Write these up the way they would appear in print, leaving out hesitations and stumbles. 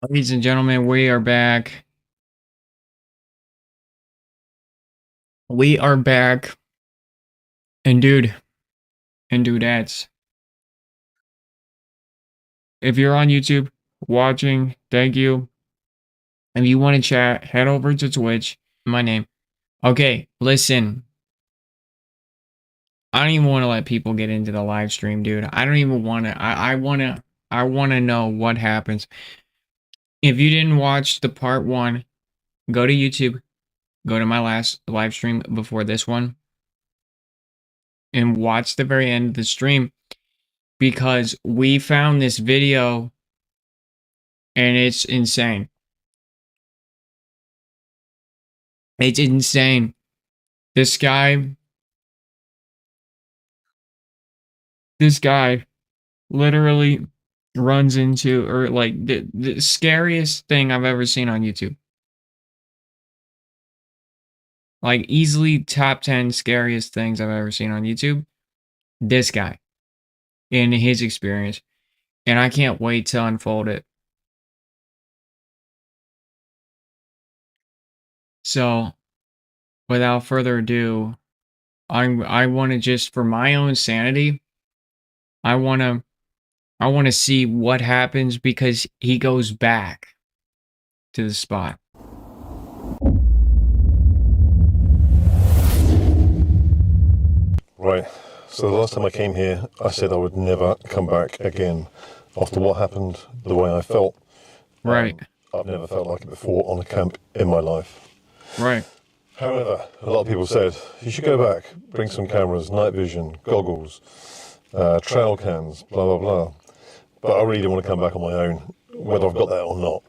Ladies and gentlemen, we are back. We are back. And dudettes, if you're on YouTube watching, thank you. If you want to chat, head over to Twitch. My name. Okay, listen. I don't even want to let people get into the live stream, dude. I don't even want to. I want to know what happens. If you didn't watch the part 1, go to YouTube. Go to my last live stream before this one and watch the very end of the stream, because we found this video and it's insane. It's insane. This guy literally runs into, or like the scariest thing I've ever seen on YouTube. Like easily top 10 scariest things I've ever seen on YouTube. This guy in his experience. And I can't wait to unfold it. So, without further ado, I want to, just for my own sanity, I want to see what happens, because he goes back to the spot. Right, so the last time I came here, I said I would never come back again. After what happened, the way I felt, Right. I've never felt like it before on a camp in my life. Right. However, a lot of people said, you should go back, bring some cameras, night vision, goggles, trail cams, blah, blah, blah. But I really don't want to come back on my own, whether I've got that or not.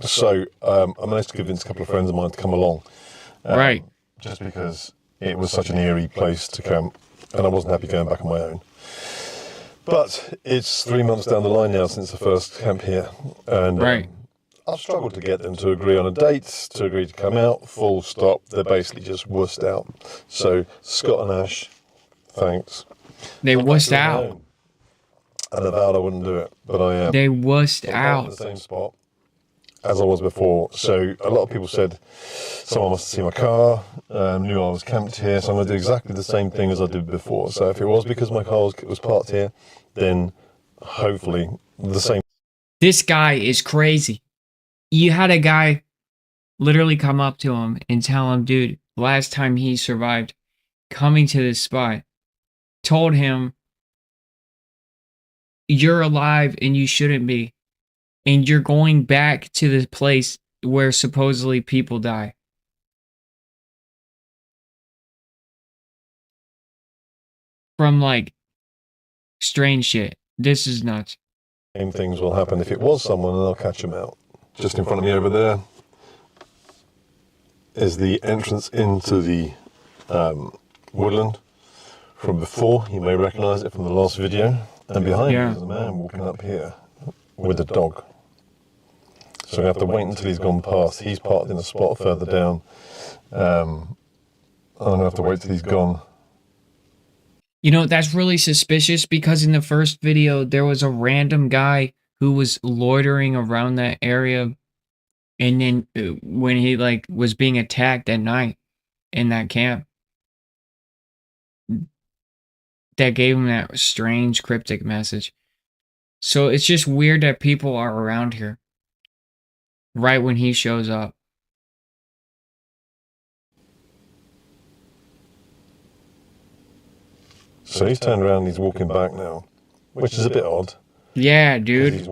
So I managed to convince a couple of friends of mine to come along. Right. Just because it was such an eerie place to camp, and I wasn't happy going back on my own. But it's 3 months down the line now since the first camp here, and Right. I've struggled to get them to agree on a date, to agree to come out, full stop. They're basically just wussed out. So, Scott and Ash, thanks. They I'm back wussed to my out. own. And I vowed I wouldn't do it, but I am. They wussed I'm back in out. the same spot as I was before. So, a lot of people said someone must have seen my car, knew I was camped here, so I'm going to do exactly the same thing as I did before. So, if it was because my car was parked here, then hopefully the same. This guy is crazy. You had a guy literally come up to him and tell him, dude, last time he survived coming to this spot, told him, you're alive and you shouldn't be. And you're going back to the place where supposedly people die. From like strange shit. This is nuts. Same things will happen. If it was someone, then I'll catch them out. Just in front of me over there is the entrance into the woodland from before. You may recognise it from the last video. And behind me is a man walking up here with a dog. So I have to wait until he's gone past. He's parked in a spot further down. I'm going to have to wait till he's gone. You know, that's really suspicious, because in the first video, there was a random guy who was loitering around that area. And then when he like was being attacked at night in that camp, that gave him that strange cryptic message. So it's just weird that people are around here right when he shows up. So he's turned around and he's walking back now, which is a bit odd. Yeah, dude.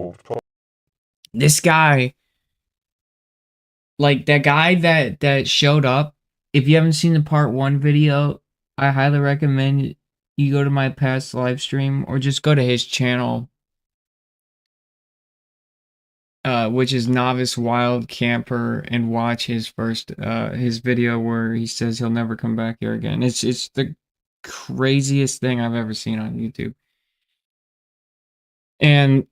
This guy, like that guy that showed up, if you haven't seen the part 1 video, I highly recommend you go to my past live stream or just go to his channel, which is Novice Wild Camper, and watch his first his video where he says he'll never come back here again. It's the craziest thing I've ever seen on YouTube. And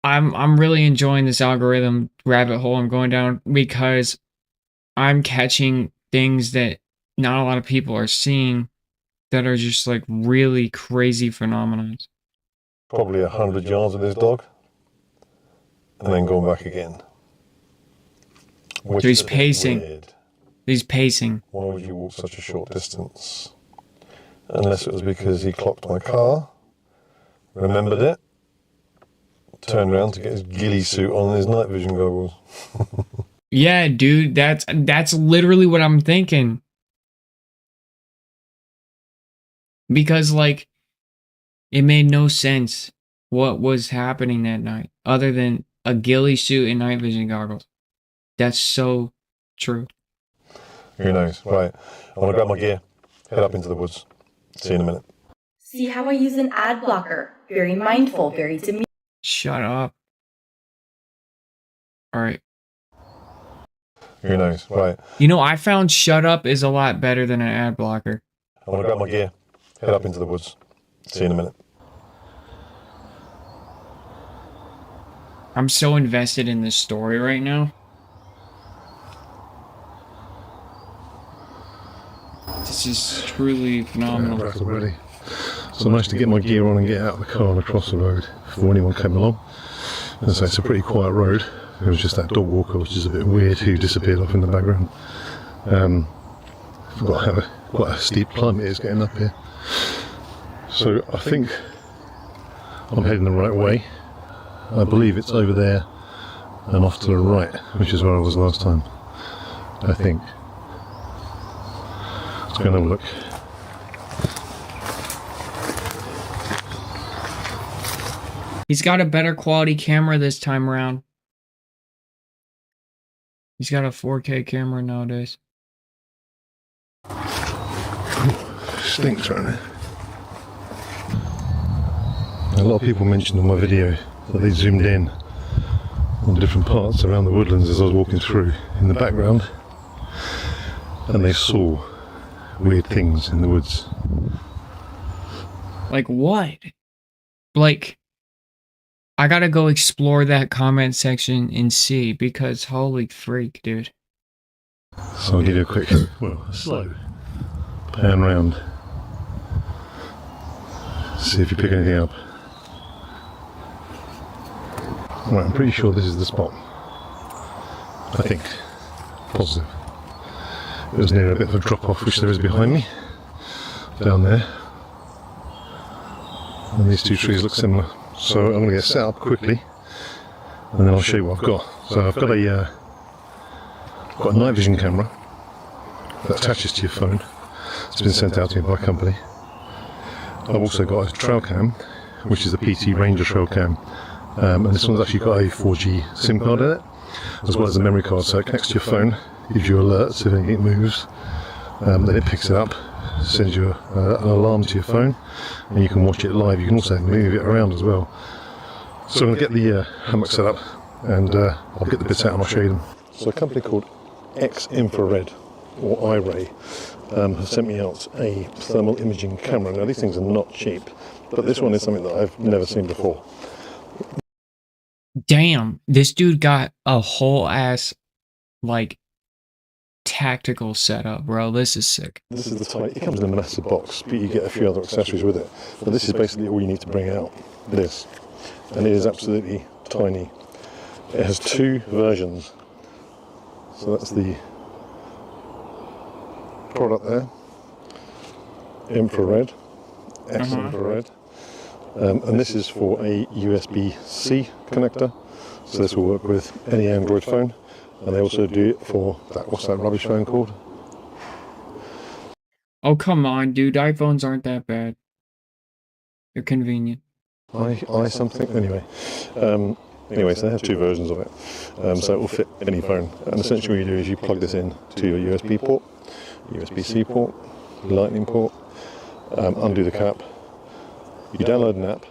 I'm really enjoying this algorithm rabbit hole I'm going down, because I'm catching things that not a lot of people are seeing, that are just like really crazy phenomenons. Probably 100 yards with his dog. and then gone back again. So he's pacing. Weird. He's pacing. Why would you walk such a short distance? Unless it was because he clocked my car, remembered it, turned around to get his ghillie suit on and his night vision goggles. Yeah, dude, that's literally what I'm thinking. Because, like, it made no sense what was happening that night other than a ghillie suit and night vision goggles. That's so true. Who knows? Right. I want to grab my gear, head up into the woods. See you in a minute. See how I use an ad blocker. Very mindful, very demure. Shut up. All right. Who knows? Right. You know, I found shut up is a lot better than an ad blocker. I want to grab my gear, head up into the woods. See you in a minute. I'm so invested in this story right now. This is truly phenomenal. Breath already. So I managed to get my gear on and get out of the car and across the road before anyone came along. And so it's a pretty quiet road. It was just that dog walker, which is a bit weird, who disappeared off in the background. Forgot how quite a steep climb it is getting up here. So I think I'm heading the right way. I believe it's over there and off to the right, which is where I was last time. I think. Let's go and have a look. He's got a better quality camera this time around. He's got a 4K camera nowadays. Stinks right now. A lot of people mentioned in my video that they zoomed in on different parts around the woodlands as I was walking through in the background, and they saw weird things in the woods. Like what? Like, I gotta go explore that comment section and see, because holy freak, dude. So I'll give you a quick, well, a slow pan round. See if you pick anything up. Right, I'm pretty sure this is the spot. I think. Positive. It was near a bit of a drop off, which there is behind me. Down there. And these two trees look similar. So I'm going to get set up quickly, and then I'll show you what I've got. So I've got a night vision camera that attaches to your phone. It's been sent out to me by a company. I've also got a trail cam, which is a PT Ranger trail cam, and this one's actually got a 4G SIM card in it, as well as a memory card, so it connects to your phone, gives you alerts if anything moves, then it picks it up, sends you an alarm to your phone, and you can watch it live. You can also move it around as well. So I'm going to get the hammock set up, and I'll get the bits out and I'll show you them. So a company called X Infrared, or iRay, have sent me out a thermal imaging camera. Now these things are not cheap, but this one is something that I've never seen before. Damn, this dude got a whole ass, like, tactical setup, bro. This is sick. This is the type, it comes in a massive box, but you get a few other accessories with it. But this is basically all you need to bring out, this. And it is absolutely tiny. It has two versions. So that's the product there. Infrared, X infrared. And this is for a USB-C connector. So this will work with any Android phone. And they also do it for that, what's that rubbish phone called? Oh, come on, dude. iPhones aren't that bad. They're convenient. I something, anyway. Anyway, so they have two versions of it. So it will fit any phone. And essentially what you do is you plug this in to your USB port, USB-C port, Lightning port, undo the cap. You download an app.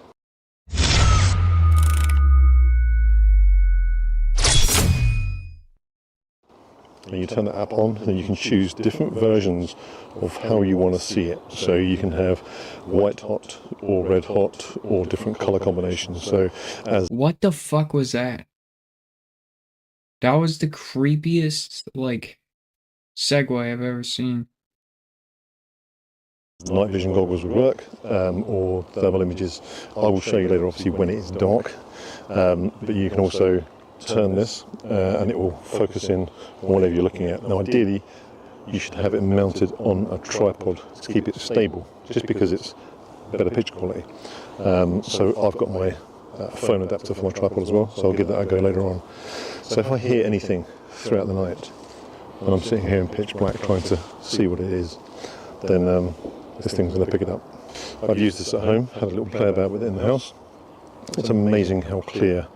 And you turn the app on, and you can choose different versions of how you want to see it. So you can have white hot or red hot or different color combinations. So as What the fuck was that? That was the creepiest, like, segue I've ever seen. night vision goggles would work, or thermal images. I will show you later, obviously, when it is dark. But you can also turn this and it will focus in on whatever you're looking at. Now ideally you should have it mounted on a tripod to keep it stable, just because it's better picture quality. So I've got my phone adapter for my tripod as well, so I'll give that a go later on. So if I hear anything throughout the night and I'm sitting here in pitch black trying to see what it is, then this thing's going to pick it up. I've used this at home, had a little play about with it in the house. It's amazing how clear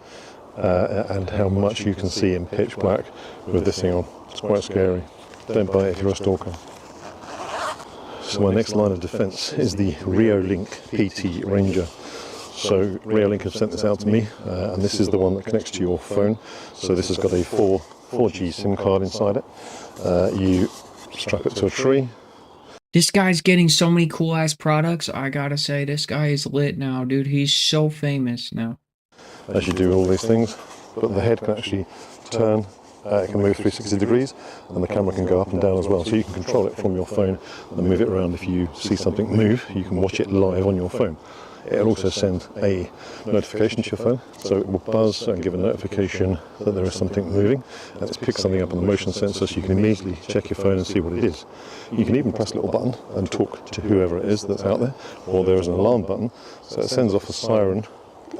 and how much you can see in pitch black with this thing on. It's quite scary. Don't buy it if you're a stalker. So my next line of defence is the Reolink PT Ranger. So Reolink have sent this out to me, and this is the one that connects to your phone. So this has got a 4G SIM card inside it. You strap it to a tree. This guy's getting so many cool ass products. I gotta say, this guy is lit now, dude. He's so famous now. As you do all these things, but the head can actually turn. It can move 360 degrees, and the camera can go up and down as well. So you can control it from your phone and move it around. If you see something move, you can watch it live on your phone. It'll also send a notification to your phone, so it will buzz and give a notification that there is something moving, and it's picked something up on the motion sensor, so you can immediately check your phone and see what it is. You can even press a little button and talk to whoever it is that's out there, or there is an alarm button, so it sends off a siren,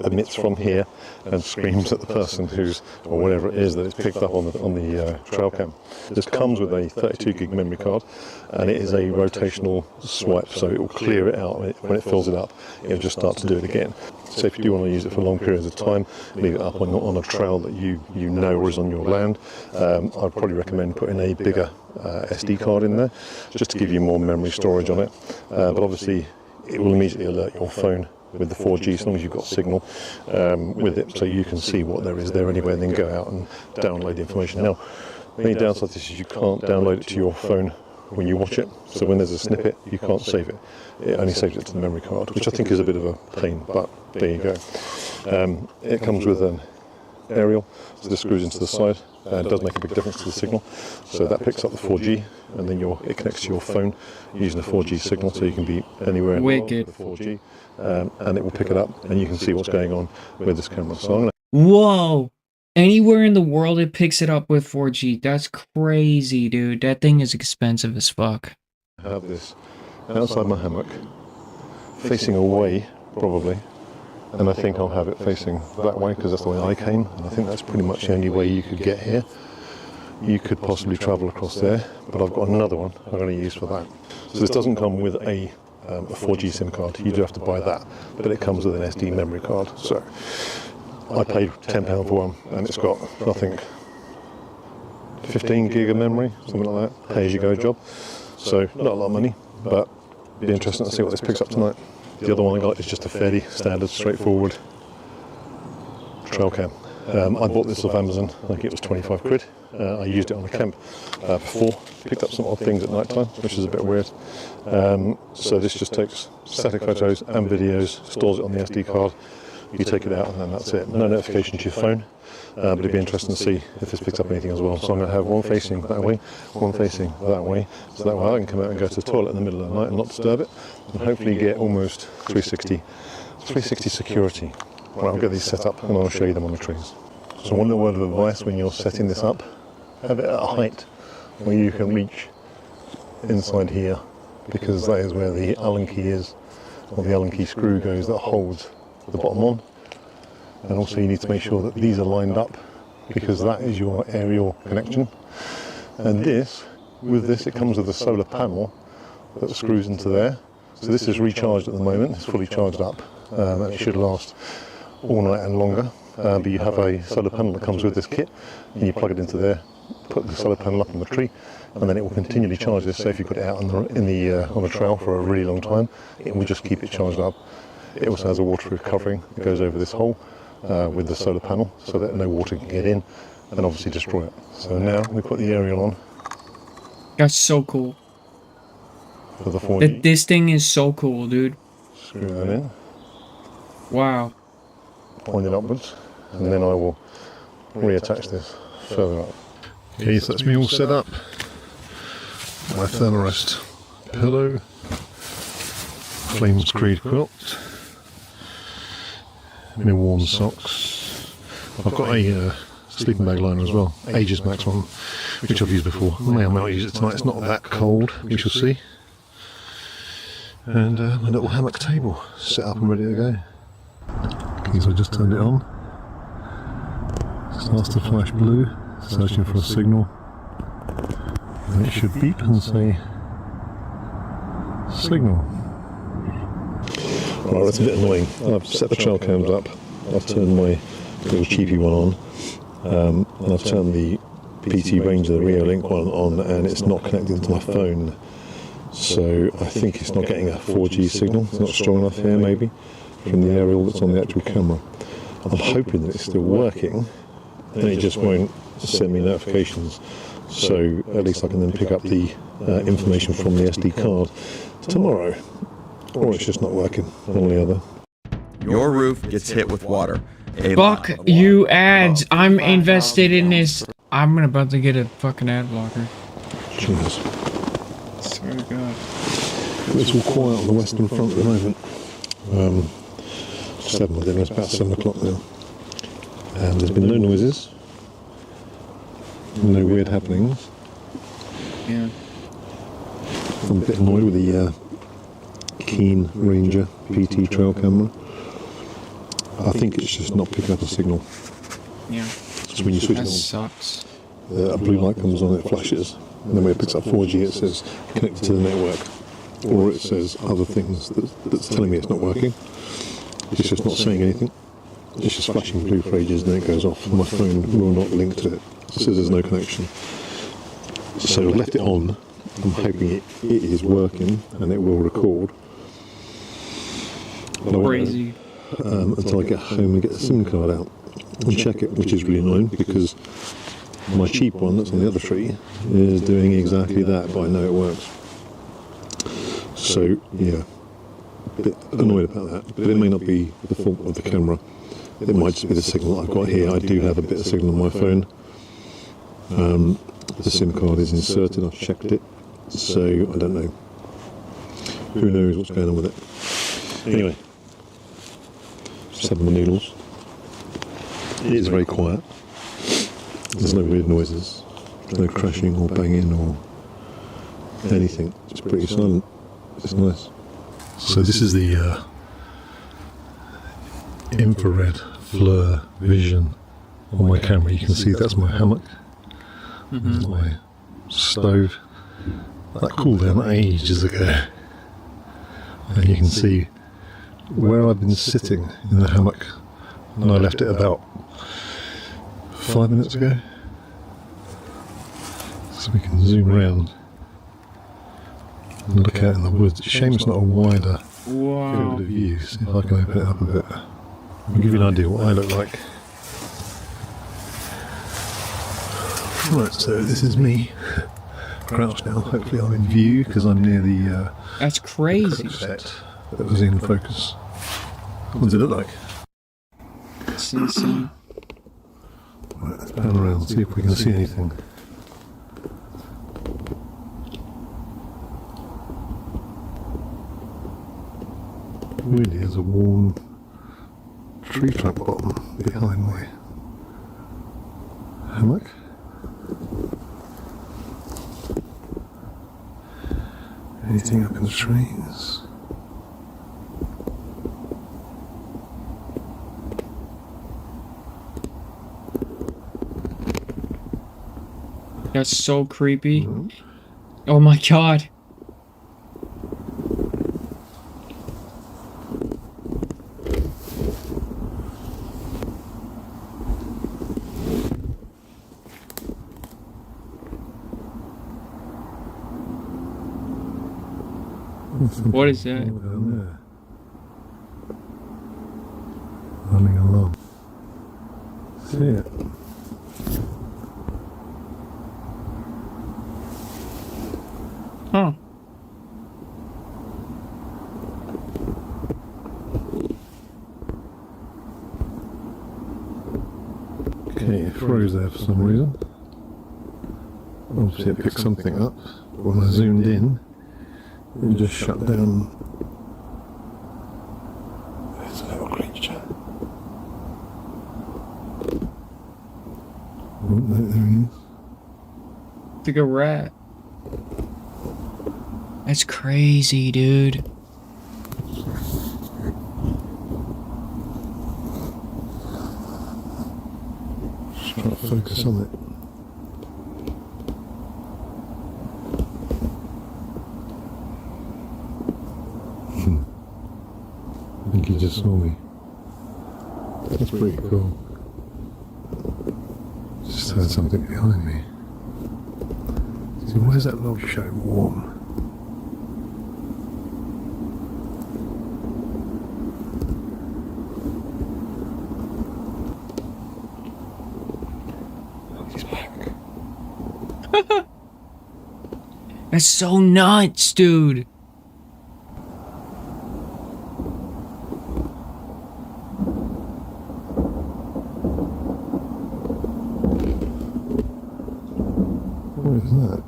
emits from here and screams at the person who's, or whatever it is that it's picked up on the trail cam. This comes with a 32 gig memory card, and it is a rotational swipe, so it will clear it out. When it fills it up, it'll just start to do it again. So if you do want to use it for long periods of time, leave it up on a trail that you know is on your land, I'd probably recommend putting a bigger SD card in there, just to give you more memory storage on it. But obviously it will immediately alert your phone with the 4G, as long as you've got signal with it, so you can see what there is there anyway, and then go out and download the information. Now, the only downside to this is you can't download it to your phone when you watch it, so when there's a snippet, you can't save it. It only saves it to the memory card, which I think is a bit of a pain, but there you go. It comes with an aerial, so this screws into the side. It does make a big difference to the signal, so that picks up the 4G, and then it connects to your phone using the 4G signal, so you can be anywhere in the world with the 4G, and it will pick it up, and you can see what's going on with this camera. So I'm gonna... Whoa! Anywhere in the world it picks it up with 4G. That's crazy, dude. That thing is expensive as fuck. I have this outside my hammock, facing away, probably. And I think I'll have it facing that way because that's the way I came, and I think that's pretty much the only way you could get here. You could possibly travel across there, but I've got another one I'm going to use for that. So this doesn't come with a 4G SIM card, you do have to buy that, but it comes with an SD memory card. So I paid £10 for one, and it's got, I think, 15 gig of memory, something like that, pay-as-you-go job. So not a lot of money, but it'd be interesting to see what this picks up tonight. The other one I got is just a fairly standard, straightforward trail cam. I bought this off Amazon, I think it was 25 quid. I used it on a camp before, picked up some odd things at night time, which is a bit weird. So this just takes static photos and videos, stores it on the SD card, you take it out and then that's it. No notification to your phone, but it'd be interesting to see if this picks up anything as well. So I'm going to have one facing that way, one facing that way, so that way I can come out and go to the toilet in the middle of the night and not disturb it, and hopefully get almost 360 security. Right, I'll get these set up and I'll show you them on the trees. So one little word of advice when you're setting this up, have it at a height where you can reach inside here, because that is where the Allen key is, or the Allen key screw goes that holds the bottom on. And also you need to make sure that these are lined up, because that is your aerial connection. And this, with this, it comes with a solar panel that screws into there. So this is recharged at the moment, it's fully charged up, and it should last all night and longer. But you have a solar panel that comes with this kit, and you plug it into there, put the solar panel up on the tree, and then it will continually charge this. So if you put it out on the trail for a really long time, it will just keep it charged up. It also has a waterproof covering that goes over this hole with the solar panel, so that no water can get in and obviously destroy it. So now we put the aerial on. That's so cool. For the 4G. This thing is so cool, dude. Screw that in. Wow. Point it upwards, and then I will reattach this further up. Okay, so that's me all set up. My Thermarest pillow, Flames Creed quilt, my warm socks. I've got a sleeping bag liner as well. Aegis Max one, which I've used before. I may or may not use it tonight. It's not that cold. We shall see. And my little hammock table set up and ready to go. Okay, so I just turned it on. Starts to flash blue, searching for a signal. And it should beep and say signal. Right, that's a bit annoying. I've set the trail cams up. I've turned my little cheapy one on. And I've turned the PT Ranger, the Rio Link one on, and it's not connected to my phone. So I think it's not getting a 4G signal. It's not strong enough here, maybe, from the aerial that's on the actual camera. I'm hoping that it's still working, and it just won't send me notifications. So at least I can then pick up the information from the SD card tomorrow. Or it's just not working, one or the other. Your roof gets hit with water. Fuck you ads. I'm invested in this. I'm about to get a fucking ad blocker. Cheers. Swear to God. It's all quiet on the western front at the moment. Just having my dinner. It's about 7 o'clock now. And there's been no noises. No weird happenings. Yeah. I'm a bit annoyed with the Keen Ranger PT trail camera. I think it's just not picking up a signal. Yeah. So when you switch That it sucks. on, a blue light comes on, it flashes, and then when it picks up 4G, it says connected to the network, or it says other things that's telling me it's not working. It's just not saying anything. It's just flashing blue for ages, and then it goes off. My phone will not link to it. It says there's no connection. So I've left it on. I'm hoping it is working and it will record. But I won't Crazy. until I get home and get the SIM card out and check it, which is really annoying because my cheap one that's on the other tree is doing exactly that, but I know it works. So yeah, a bit annoyed about that, but it may not be the fault of the camera. It might just be the signal that I've got here. I do have a bit of signal on my phone. The SIM card is inserted, I've checked it, so I don't know. Who knows what's going on with it. Anyway, just having my noodles. It is very quiet. There's no weird noises, no crashing or banging or anything. It's pretty silent. It's nice. So this is the infrared FLIR vision on my camera. You can see that's my hammock. There's my stove. That cooled down ages ago. And you can see where I've been sitting in the hammock, and I left it about 5 minutes ago. So we can zoom around and look out in the woods. It's a shame it's not a wider field of view. See if I can open it up a bit. I'll give you an idea what I look like. Right, so this is me, crouched now. Hopefully I'm in view because I'm near the That's crazy. set that was in focus. What does it look like? It's insane. Right, let's pan around and see if we can see anything. Really, there's a worn tree trunk bottom behind my hammock. Anything up in the trees? That's so creepy. Oh my God. What is that? Down there. Running along. See it? Huh. Okay, it froze there for some reason. Obviously it picked something up. When I zoomed in, it just shut down. There's a little creature. Oh, there he is. It's like a rat. That's crazy, dude. Just trying to focus on it. I think he just saw me. That's pretty cool. Just heard something behind me. See, where's that log show warm? He's back. That's so nuts, dude. What is that?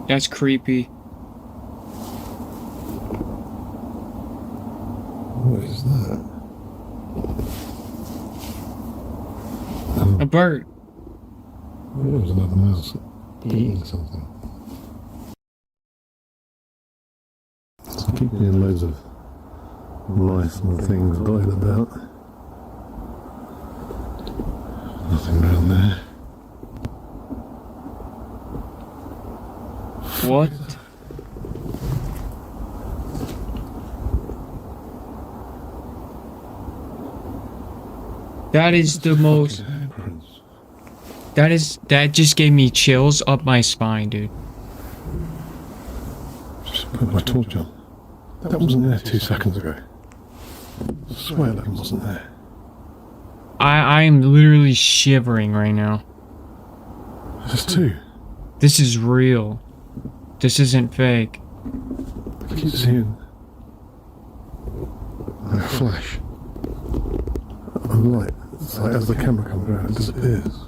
That's creepy. What is that? A bird. Oh, it was another mouse eating something. So keep hearing loads of mice and things dotted about. Nothing around there. What? That is the most. Handprints. That just gave me chills up my spine, dude. Just put my torch on. That wasn't there 2 seconds ago. I swear that wasn't there. I am literally shivering right now. There's 2. This is real. This isn't fake. I keep seeing a flash. A light. It's like as the camera comes around, it disappears.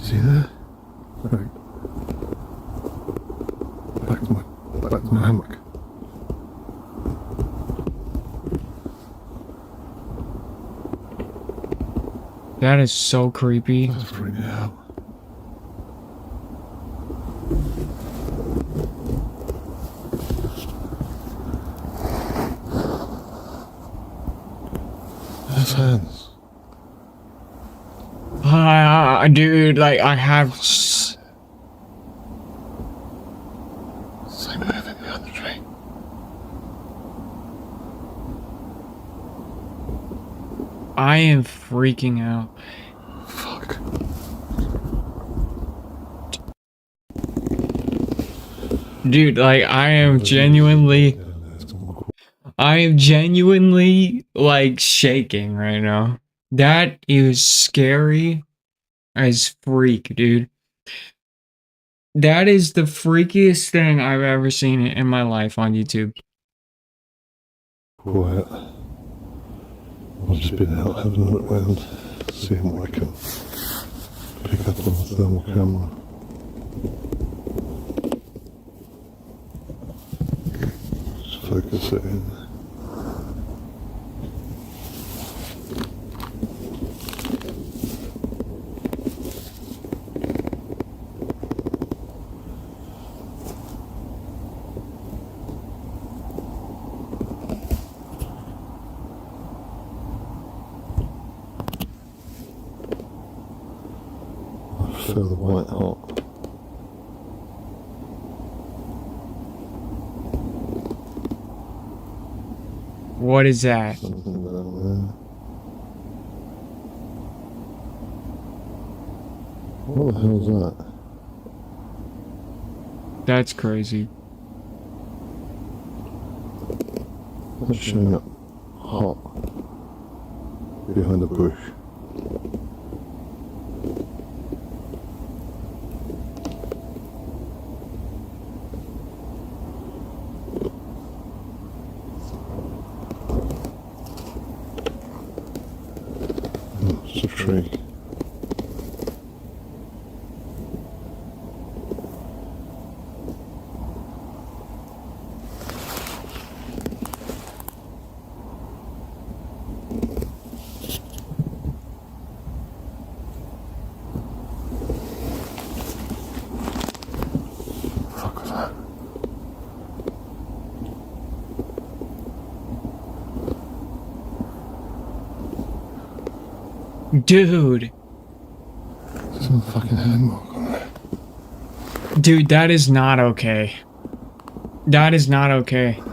See there? Right. Back to my hammock. That is so creepy. That's freaking me out. There's hands. Dude, like I have. Same moving behind the tree. I am freaking out. Fuck. Dude, like I am genuinely like shaking right now. That is scary as freak, dude. That is the freakiest thing I've ever seen in my life on YouTube. Quiet. I've just been out having a look around, seeing what I can pick up on the thermal camera. Just focus it in. Feel the white hot. What is that? Something down there. What the hell's that? That's crazy. That's showing up hot behind a bush. It's a tree. Dude. There's a fucking hand mark on there. Dude, that is not okay. That is not okay.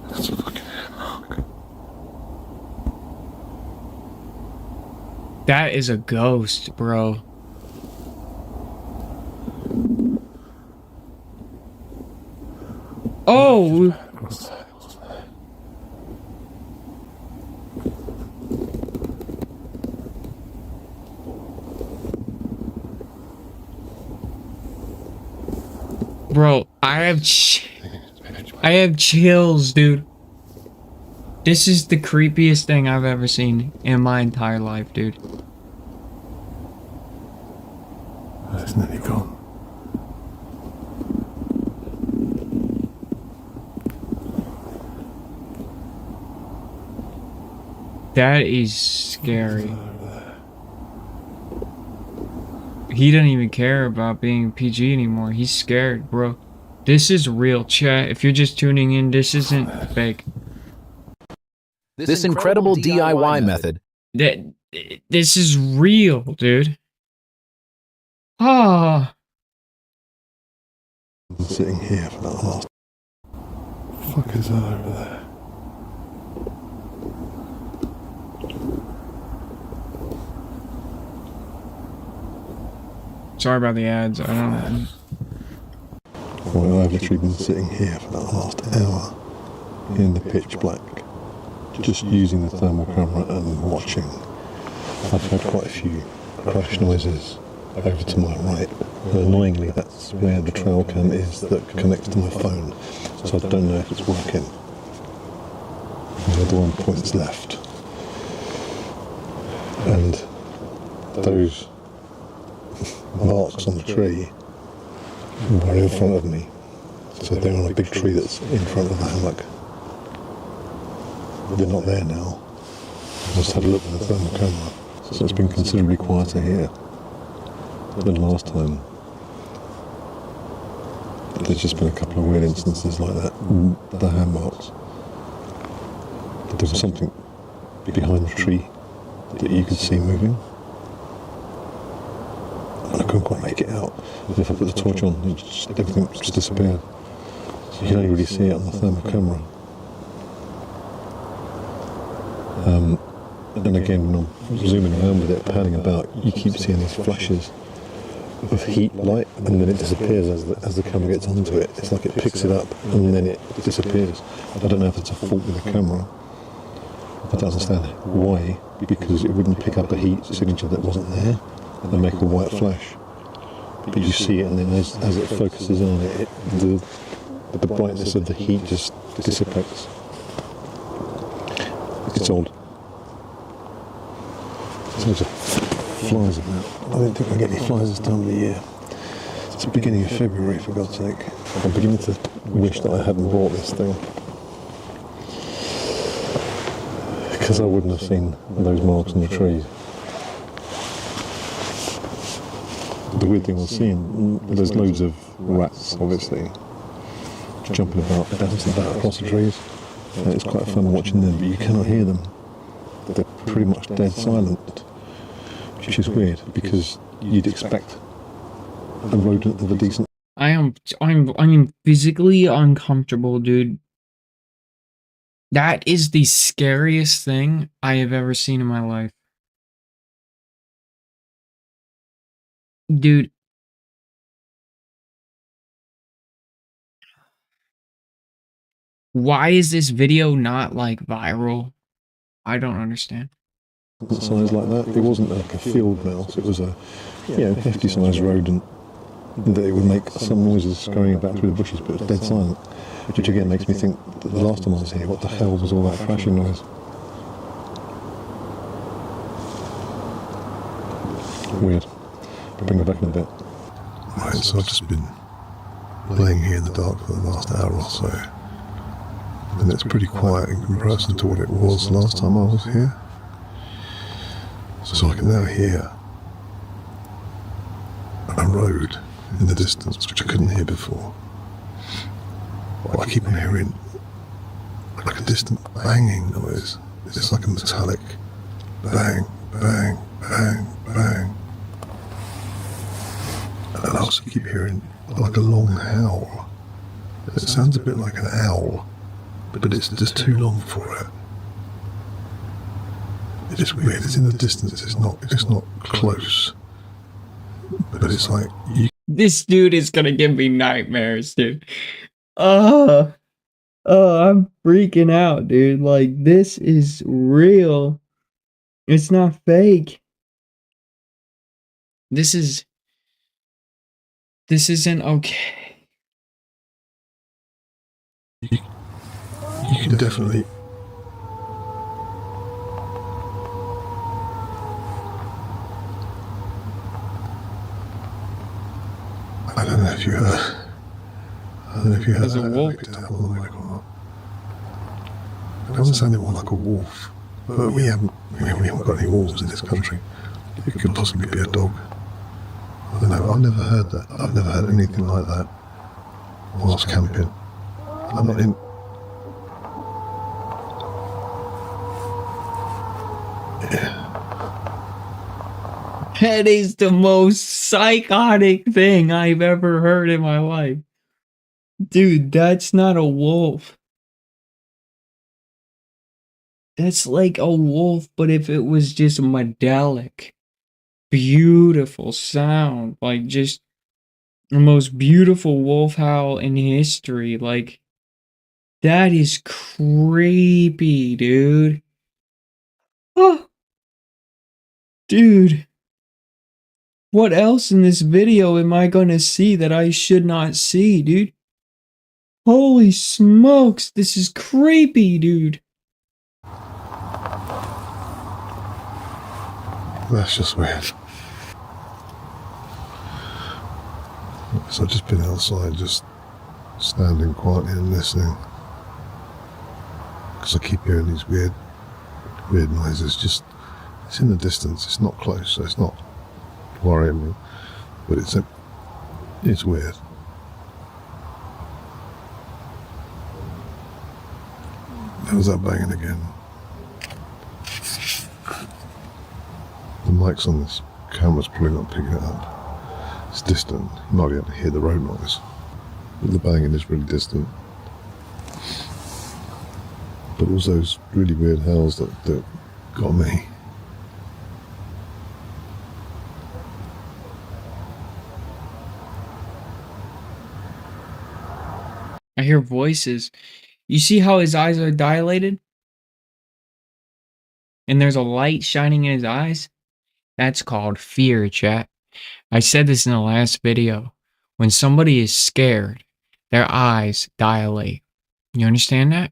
That's a fucking hand mark. That is a ghost, bro. Oh! Bro, I have chills, dude. This is the creepiest thing I've ever seen in my entire life, dude. That's nearly gone. That is scary. He doesn't even care about being PG anymore. He's scared, bro. This is real, chat. If you're just tuning in, this isn't fake. This incredible DIY method. This is real, dude. Ah. I'm sitting here for that last. Fuck is that over there? Sorry about the ads. I don't know. Well, I've literally been sitting here for that last hour in the pitch black, just using the thermal camera and watching. I've had quite a few crash noises over to my right. And annoyingly, that's where the trail cam is that connects to my phone, so I don't know if it's working. The other one points left. And those marks on the tree were in front of me. So they're on a big tree that's in front of the hammock. They're not there now. I just had a look at the thermal camera. So it's been considerably quieter here than last time. There's just been a couple of weird instances like that. The hand marks. There was something behind the tree that you could see moving. And I couldn't quite make it out. If I put the torch on, everything just disappeared. So you can only really see it on the thermal camera. And again, when I'm zooming around with it, panning about, you keep seeing these flashes of heat light, and then it disappears as the camera gets onto it. It's like it picks it up and then it disappears. I don't know if it's a fault with the camera. I don't understand why, because it wouldn't pick up a heat signature that wasn't there and make a white flash. But you see it, and then as it focuses on it, the brightness of the heat just dissipates. It's odd. There's loads of flies about. I don't think I get any flies this time of the year. It's the beginning of February, for God's sake. I'm beginning to wish that I hadn't bought this thing, because I wouldn't have seen those marks on the trees. The weird thing was seeing, there's loads of rats, obviously, jumping about, bouncing about across the trees. And it's quite fun watching them, but you cannot hear them. They're pretty much dead silent, which is weird, because you'd expect a rodent of a decent... I'm physically uncomfortable, dude. That is the scariest thing I have ever seen in my life. Dude. Why is this video not, like, viral? I don't understand. size like that. It wasn't like a field mouse, it was a hefty sized rodent that it would make some noises scurrying about through the bushes, but it was dead silent. Which again makes me think that the last time I was here, what the hell was all that crashing noise? Weird. Bring it back in a bit. Right, so I've just been laying here in the dark for the last hour or so. And it's pretty quiet in comparison to what it was last time I was here. So I can now hear a road in the distance, which I couldn't hear before. But I keep on hearing like a distant banging noise. It's like a metallic bang, bang, bang, bang. And I also keep hearing like a long howl. It sounds a bit like an owl, but it's just too long for it. It's weird. It's in the distance. It's not close. But it's like you. This dude is gonna give me nightmares, dude. Oh, I'm freaking out, dude. Like, this is real. It's not fake. This isn't okay. You can definitely. I don't know if you heard. I don't know if you heard There's a that wolf. picked up on the mic or not. It doesn't sound more like a wolf, but we haven't got any wolves in this country. It could possibly be a dog. I don't know. I've never heard that. I've never heard anything like that whilst camping. I'm not in. That is the most psychotic thing I've ever heard in my life. Dude, that's not a wolf. That's like a wolf, but if it was just metallic. Beautiful sound. Like, just the most beautiful wolf howl in history. Like, that is creepy, dude. Oh, dude. What else in this video am I gonna see that I should not see, dude? Holy smokes, this is creepy, dude. That's just weird. So I've just been outside, just standing quietly and listening, because I keep hearing these weird noises. Just it's in the distance. It's not close, so it's not worrying me. But it's weird. There was that banging again. The mic's on this camera's probably not picking it up. It's distant. You might be able to hear the road noise. But the banging is really distant. But also those really weird howls that got me. I hear voices. You see how his eyes are dilated? And there's a light shining in his eyes? That's called fear, chat. I said this in the last video. When somebody is scared, their eyes dilate. You understand that?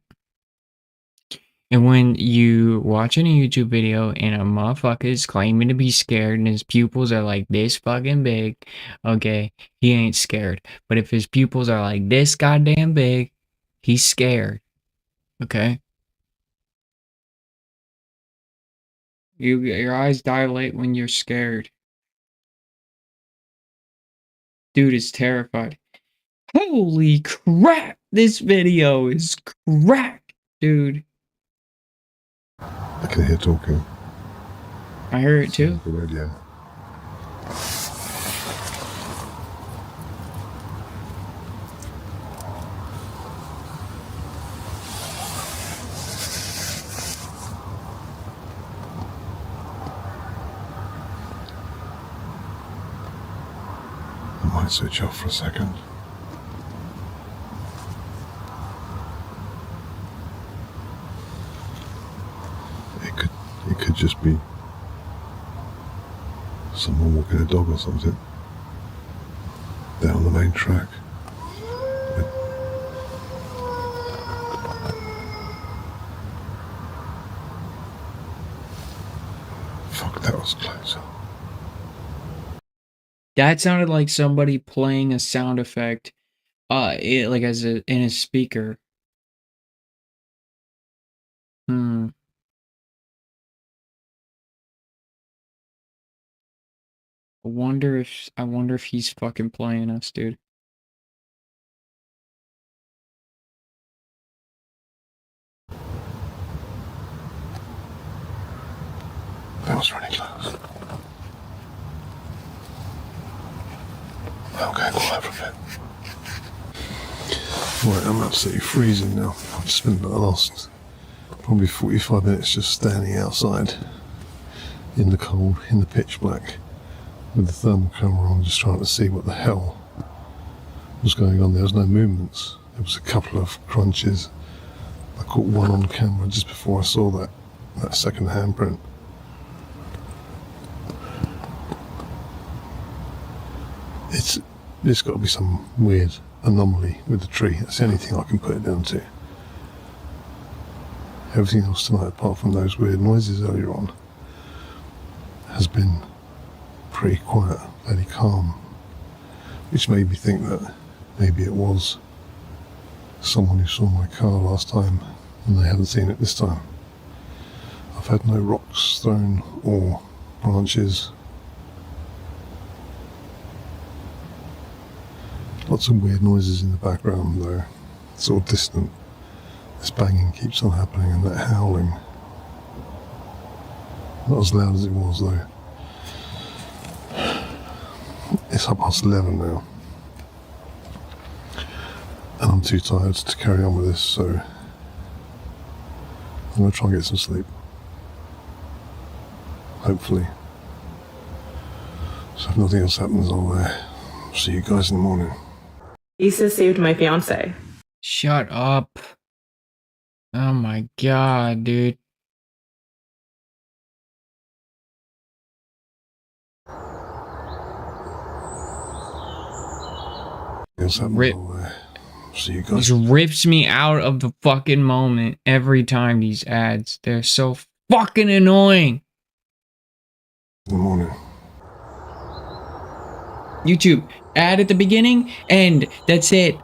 And when you watching a YouTube video and a motherfucker is claiming to be scared and his pupils are like this fucking big, okay, he ain't scared. But if his pupils are like this goddamn big, he's scared. Okay? Your eyes dilate when you're scared. Dude is terrified. Holy crap! This video is crack, dude. I can hear talking. I heard it too. The radio. I might switch off for a second. It could just be someone walking a dog or something down the main track. Fuck, that was close. That sounded like somebody playing a sound effect, like in a speaker. I wonder if he's fucking playing us, dude. That was really close. I'm going quiet for a bit. Right, I'm absolutely freezing now. I've spent the last probably 45 minutes just standing outside in the cold, in the pitch black, with the thermal camera on, just trying to see what the hell was going on. There was no movements. There was a couple of crunches. I caught one on camera just before I saw that second handprint. There's got to be some weird anomaly with the tree. That's the only thing I can put it down to. Everything else tonight, apart from those weird noises earlier on, has been pretty quiet, fairly calm, which made me think that maybe it was someone who saw my car last time and they haven't seen it this time. I've had no rocks thrown or branches. Lots of weird noises in the background though, sort of distant. This banging keeps on happening and that howling. Not as loud as it was though. It's up past 11 now. And I'm too tired to carry on with this, so I'm going to try and get some sleep. Hopefully. So if nothing else happens, I'll see you guys in the morning. Lisa saved my fiance. Shut up. Oh my god, dude. Rip. See you guys. This rips me out of the fucking moment every time, these ads. They're so fucking annoying. In the morning. YouTube, ad at the beginning, end. That's it.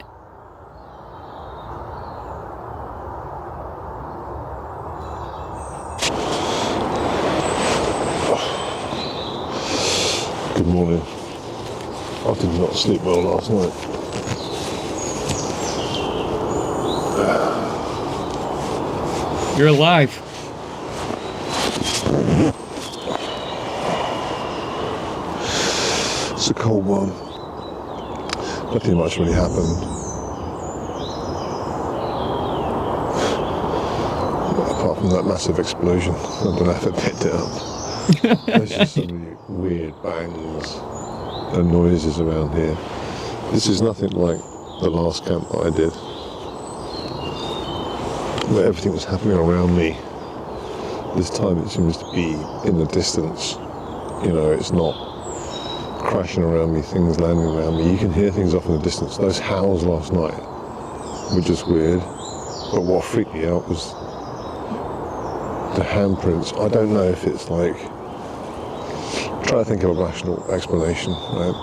Good morning. I did not sleep well last night. You're alive. It's a cold one. Nothing much really happened. Apart from that massive explosion. I don't know if it picked it up. There's just some really weird bangs and noises around here. This is nothing like the last camp that I did, where everything was happening around me. This time it seems to be in the distance. You know, it's not crashing around me, things landing around me. You can hear things off in the distance. Those howls last night were just weird. But what freaked me out was the handprints. I don't know if it's like, try to think of a rational explanation, right?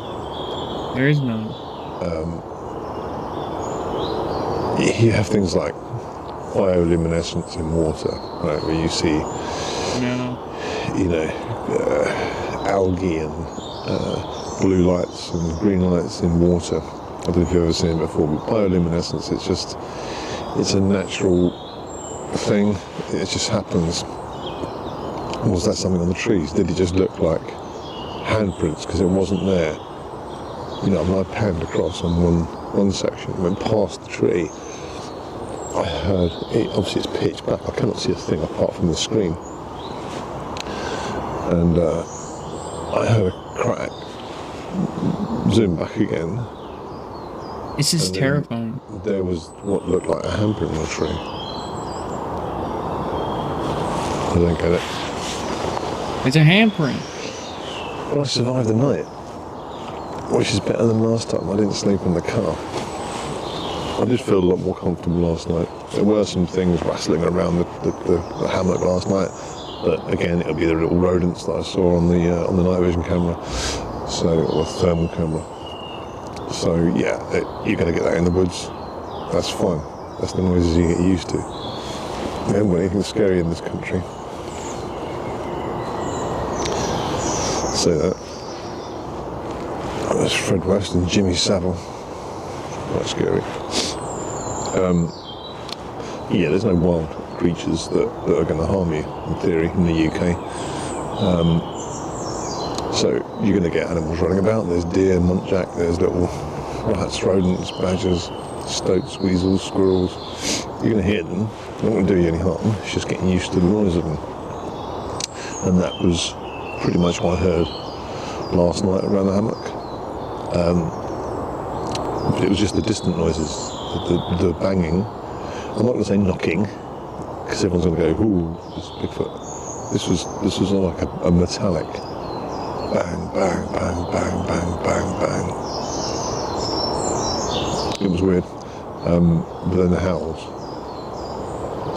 There is none. You have things like bioluminescence in water, right, where you see, algae and blue lights and green lights in water. I don't know if you've ever seen it before, but bioluminescence, it's a natural thing. It just happens. Was that something on the trees? Did it just look like handprints because it wasn't there? You know, I panned across on one section, went past the tree. I heard, obviously it's pitch black, I cannot see a thing apart from the screen. And I heard a crack, zoom back again. This is terrifying. There was what looked like a handprint on a tree. I don't get it. It's a handprint. Well, I survived the night, which is better than last time. I didn't sleep in the car. I did feel a lot more comfortable last night. There were some things rustling around the hammock last night, but again, it'll be the little rodents that I saw on the night vision camera, or thermal camera. So yeah, you're going to get that in the woods. That's fine. That's the noises you get used to. We haven't got anything scary in this country. Say that. There's Fred West and Jimmy Savile. Quite scary. Yeah, there's no wild creatures that are going to harm you, in theory, in the UK. So you're going to get animals running about. There's deer, muntjac, there's little rats, rodents, badgers, stoats, weasels, squirrels. You're going to hear them. They're not going to do you any harm. It's just getting used to the noise of them. And that was pretty much what I heard last night around the hammock. But it was just the distant noises, the banging. I'm not going to say knocking, because everyone's going to go, ooh, it's Bigfoot. This was like a metallic bang, bang, bang, bang, bang, bang, bang. It was weird. But then the howls.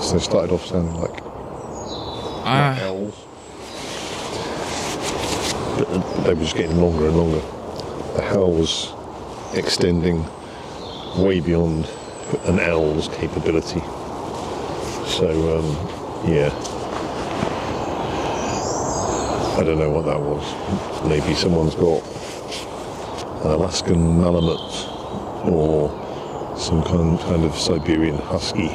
So they started off sounding like howls. But they were just getting longer and longer. The howl was extending way beyond an owl's capability. So, yeah. I don't know what that was. Maybe someone's got an Alaskan Malamute or some kind of Siberian Husky.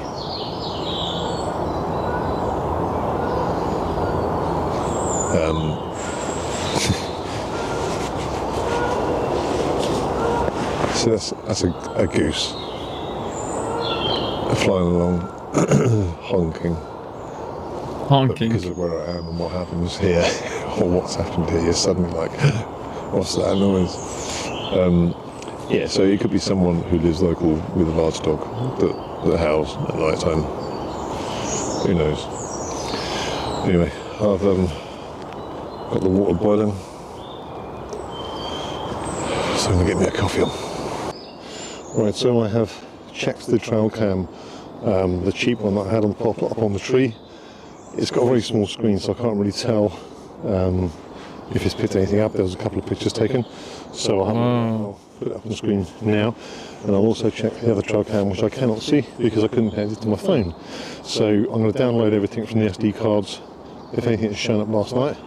So that's a goose flying along, honking. But because of where I am and what happens here, or what's happened here, you're suddenly like, what's that noise? Yeah, so it could be someone who lives local with a large dog that howls at night time. Who knows? Anyway, I've got the water boiling, so I'm going to get me a coffee on. Right, so I have checked the trail cam, the cheap one that I had on pop up on the tree. It's got a very small screen, so I can't really tell if it's picked anything up. There was a couple of pictures taken, so I'll put it up on the screen now. And I'll also check the other trail cam, which I cannot see because I couldn't connect it to my phone. So I'm going to download everything from the SD cards. If anything has shown up last night,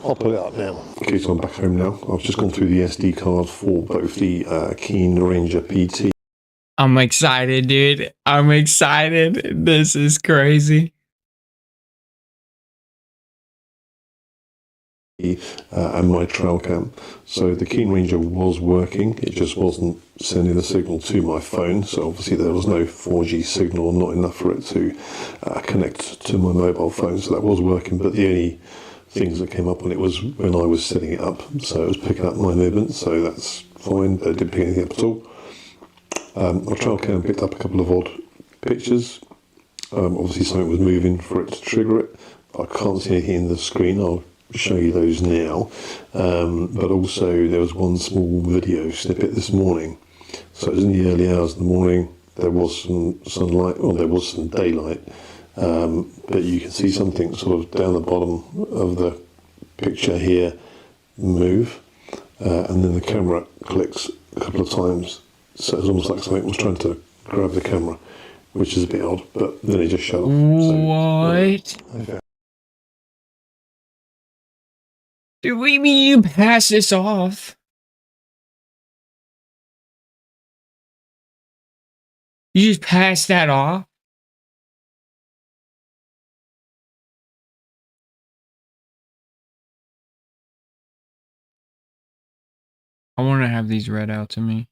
I'll put it up now. Okay, so I'm back home now. I've just gone through the SD card for both the Keen Ranger PT. I'm excited, dude. I'm excited. This is crazy. And my trail cam. So the Keen Ranger was working, it just wasn't sending the signal to my phone, so obviously there was no 4G signal, not enough for it to connect to my mobile phone, so that was working, but the only things that came up on it was when I was setting it up, so it was picking up my movement, so that's fine, but it didn't pick anything up at all. My trail cam picked up a couple of odd pictures. Obviously something was moving for it to trigger it. I can't see anything in the screen. I'll show you those now. But also there was one small video snippet this morning. So it was in the early hours of the morning. There was some sunlight, or there was some daylight. But you can see something sort of down the bottom of the picture here move. And then the camera clicks a couple of times. So it's almost like something was trying to grab the camera, which is a bit odd, but then it just shut off. What? So, okay. Dude, what do you mean you pass this off? You just pass that off? I want to have these read out to me.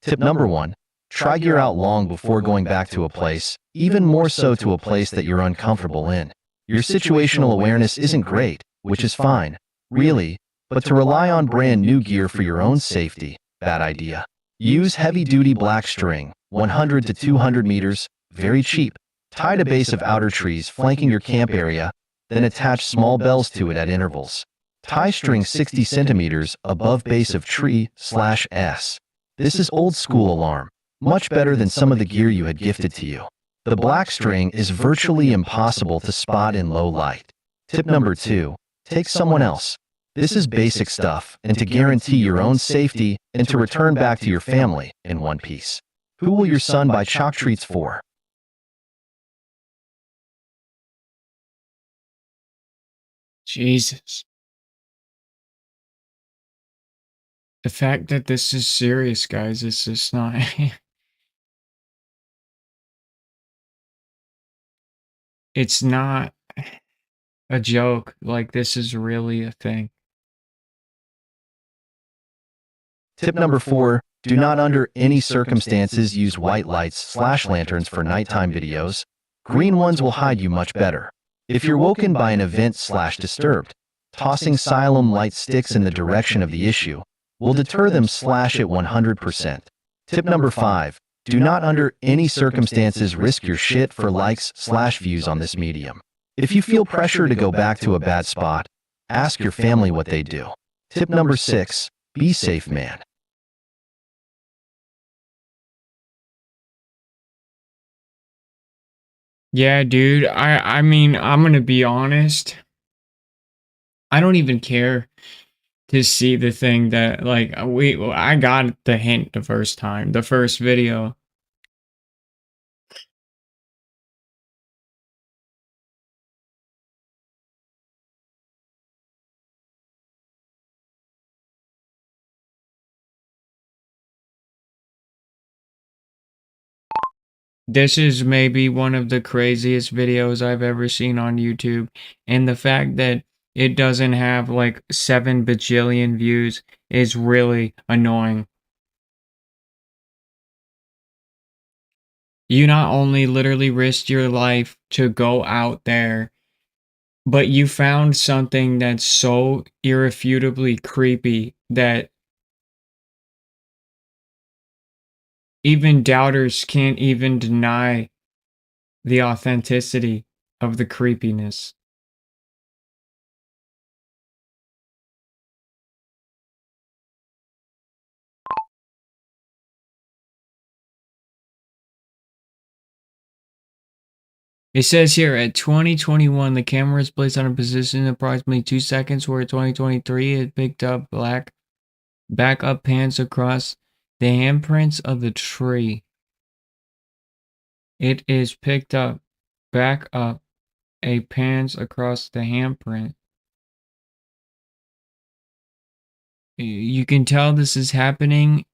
Tip number 1. Try gear out long before going back to a place, even more so to a place that you're uncomfortable in. Your situational awareness isn't great, which is fine, really, but to rely on brand new gear for your own safety, bad idea. Use heavy-duty black string, 100 to 200 meters, very cheap. Tie a base of outer trees flanking your camp area, then attach small bells to it at intervals. Tie string 60 centimeters above base of tree/S. This is old school alarm, much better than some of the gear you had gifted to you. The black string is virtually impossible to spot in low light. Tip number 2, take someone else. This is basic stuff, and to guarantee your own safety and to return back to your family in one piece. Who will your son buy chalk treats for? Jesus. The fact that this is serious, guys, is just not... it's not a joke. Like, this is really a thing. Tip number 4, do not under any circumstances use white lights/lanterns for nighttime videos. Green ones will hide you much better. If you're woken by an event/disturbed, tossing Xylem light sticks in the direction of the issue will deter them at 100%. Tip number 5, do not under any circumstances risk your shit for likes/views on this medium. If you feel pressure to go back to a bad spot, ask your family what they do. Tip number 6, be safe, man. Yeah, dude. I mean, I'm gonna be honest. I don't even care to see the thing that, like, I got the hint the first time, the first video. This is maybe one of the craziest videos I've ever seen on YouTube, and the fact that it doesn't have like 7 bajillion views is really annoying. You not only literally risked your life to go out there, but you found something that's so irrefutably creepy that even doubters can't even deny the authenticity of the creepiness. It says here at 2021, the camera is placed on a position in approximately 2 seconds, where at 2023 it picked up back up pans across the handprints of the tree. It is picked up back up a pans across the handprint. You can tell this is happening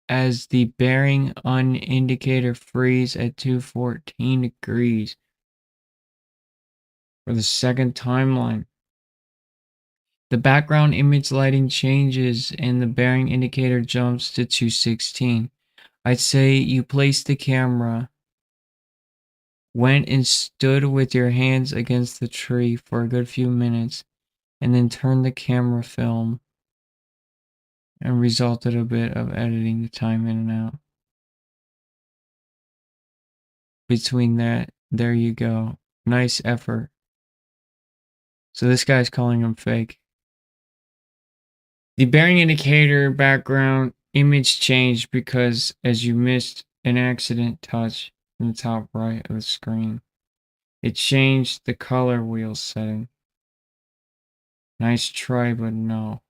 as the bearing on indicator freeze at 214 degrees for the second timeline. The background image lighting changes and the bearing indicator jumps to 216. I'd say you place the camera, went and stood with your hands against the tree for a good few minutes, and then turned the camera film and resulted a bit of editing the time in and out. Between that, there you go. Nice effort. So this guy's calling him fake. The bearing indicator background image changed because as you missed an accident touch in the top right of the screen, it changed the color wheel setting. Nice try, but no.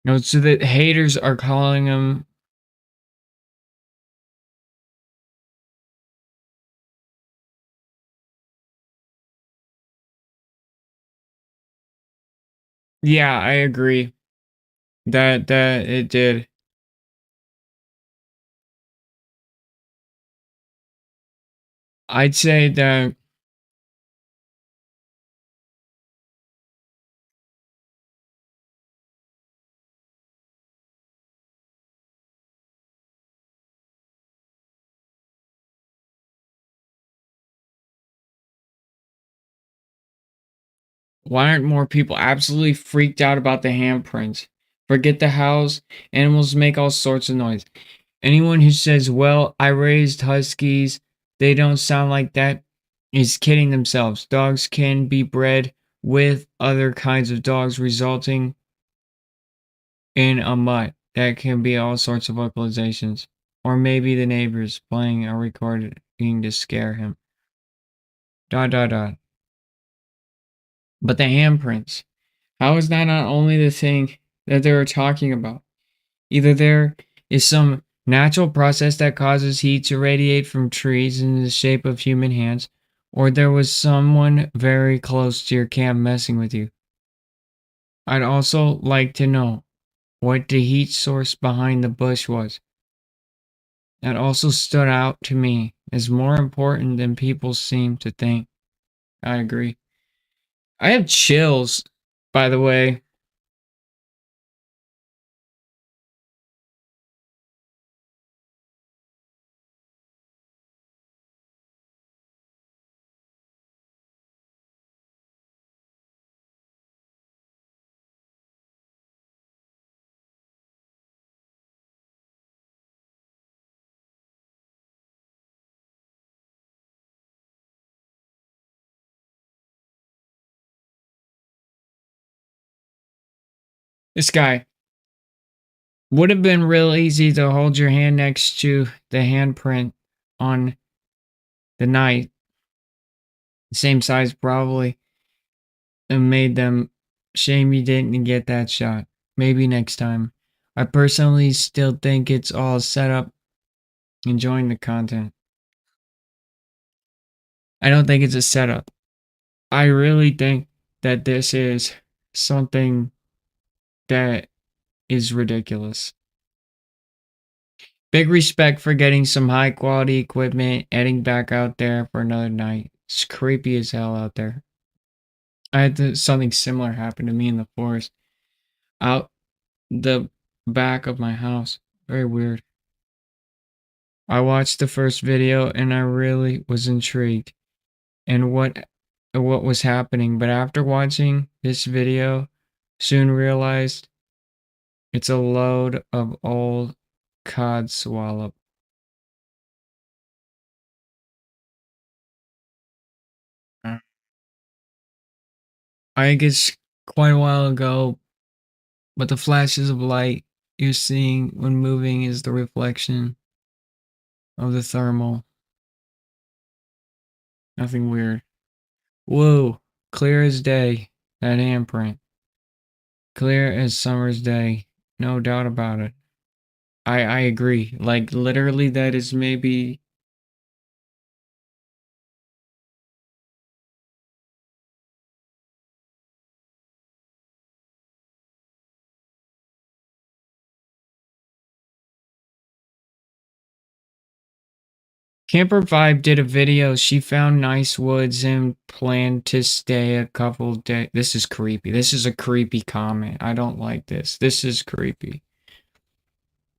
No, so the haters are calling him. Yeah, I agree. That it did. I'd say that why aren't more people absolutely freaked out about the handprints? Forget the house, animals make all sorts of noise. Anyone who says, well, I raised huskies, they don't sound like that, is kidding themselves. Dogs can be bred with other kinds of dogs, resulting in a mutt. That can be all sorts of vocalizations. Or maybe the neighbors playing a recording to scare him. ... But the handprints. How is that not only the thing that they were talking about? Either there is some natural process that causes heat to radiate from trees in the shape of human hands, or there was someone very close to your camp messing with you. I'd also like to know what the heat source behind the bush was. That also stood out to me as more important than people seem to think. I agree. I have chills, by the way. This guy would have been real easy to hold your hand next to the handprint on the knife. Same size, probably, and made them. Shame you didn't get that shot. Maybe next time. I personally still think it's all set up. Enjoying the content. I don't think it's a setup. I really think that this is something that is ridiculous. Big respect for getting some high quality equipment, heading back out there for another night. It's creepy as hell out there. I had something similar happen to me in the forest out the back of my house. Very weird. I watched the first video and I really was intrigued in what was happening, but after watching this video, soon realized it's a load of old cod swallow. I guess quite a while ago, but the flashes of light you're seeing when moving is the reflection of the thermal. Nothing weird. Whoa, clear as day, that handprint. Clear as summer's day, no doubt about it. I agree. Like literally that is maybe Camper Vibe did a video. She found nice woods and planned to stay a couple days. This is creepy. This is a creepy comment. I don't like this. This is creepy.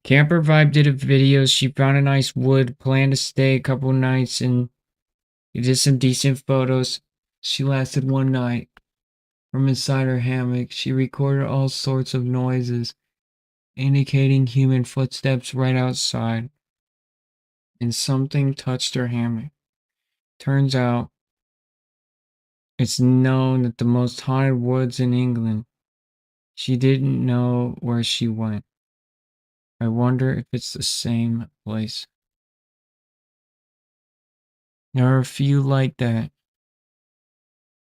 Camper Vibe did a video. She found a nice wood, planned to stay a couple nights, and did some decent photos. She lasted one night. From inside her hammock, she recorded all sorts of noises, indicating human footsteps right outside. And something touched her hammock. Turns out, it's known that the most haunted woods in England. She didn't know where she went. I wonder if it's the same place. There are a few like that.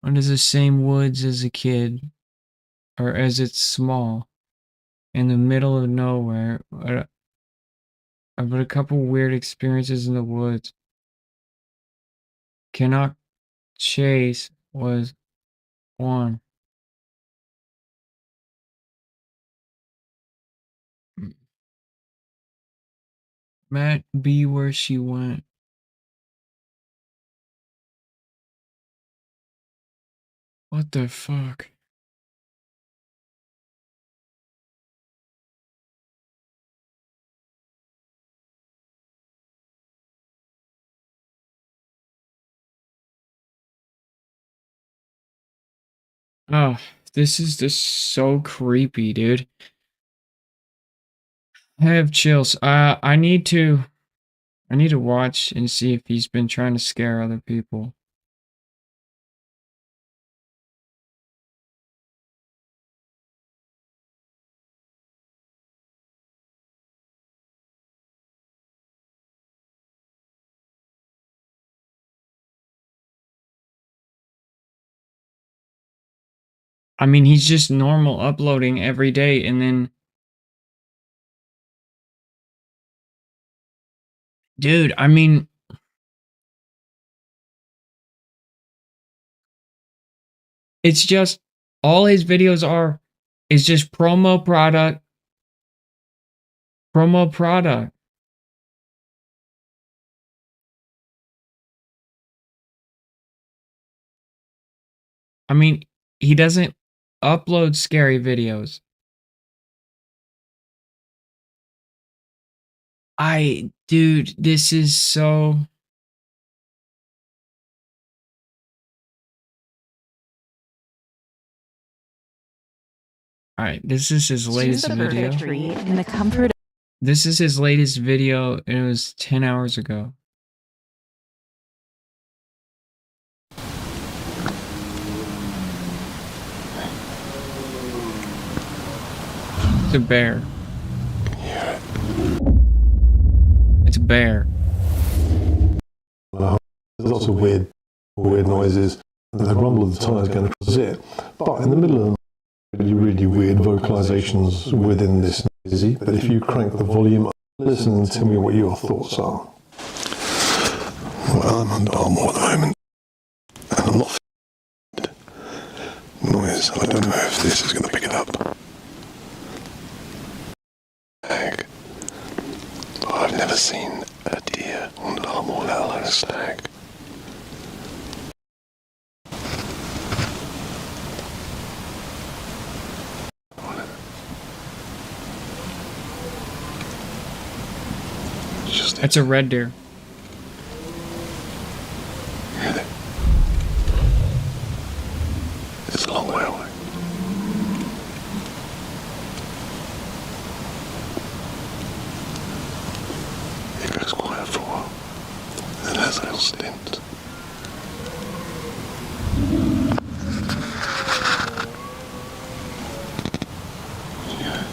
Under the same woods as a kid, or as it's small, in the middle of nowhere. I've had a couple weird experiences in the woods. Cannot Chase was one. Matt be where she went. What the fuck? Oh, this is just so creepy, dude. I have chills. I need to watch and see if he's been trying to scare other people. I mean, he's just normal uploading every day and then Dude, I mean, it's just all his videos are is just promo product. Promo product. I mean, he doesn't upload scary videos. Dude, this is so. Alright, this is his latest video. In the comfort. This is his latest video, and it was 10 hours ago. It's a bear. It's a bear. There's lots of weird noises, and the rumble of the tyres going across it. But in the middle of really weird vocalizations within this noisy. But if you crank the volume up, listen and tell me what your thoughts are. Well, I'm under Armour at the moment, and I'm not noise. I don't know if this is going to pick it up. Stag. But I've never seen a deer on Armour, let alone a stag. That's a red deer. Really? It's a long way away. It goes quiet for a while, then has a little stint. Yeah.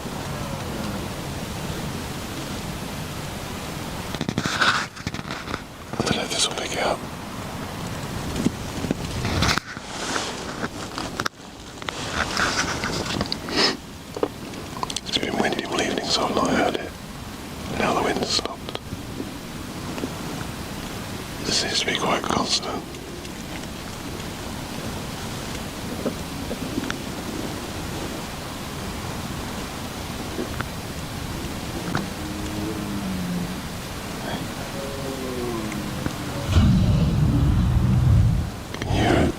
I don't know if this will pick it up. It's been windy all evening, so I've not heard it. Now the wind has stopped. This seems to be quite constant. Can you hear it?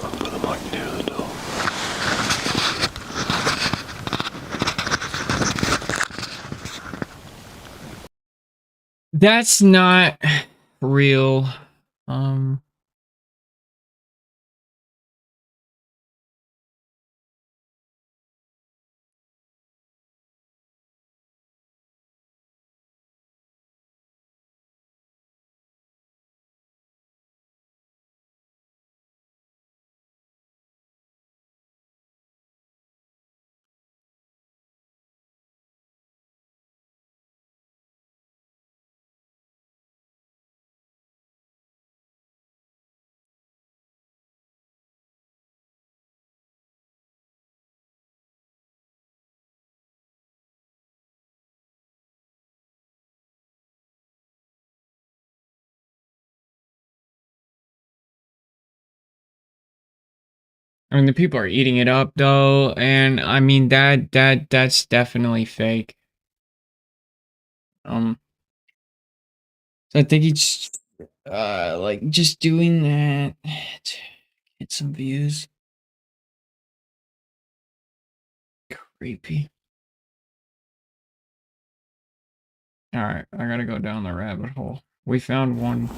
I'll put the mic near the door. That's not real. I mean, the people are eating it up though, and I mean that's definitely fake. So I think he's like just doing that to get some views. Creepy. All right, I gotta go down the rabbit hole. We found one.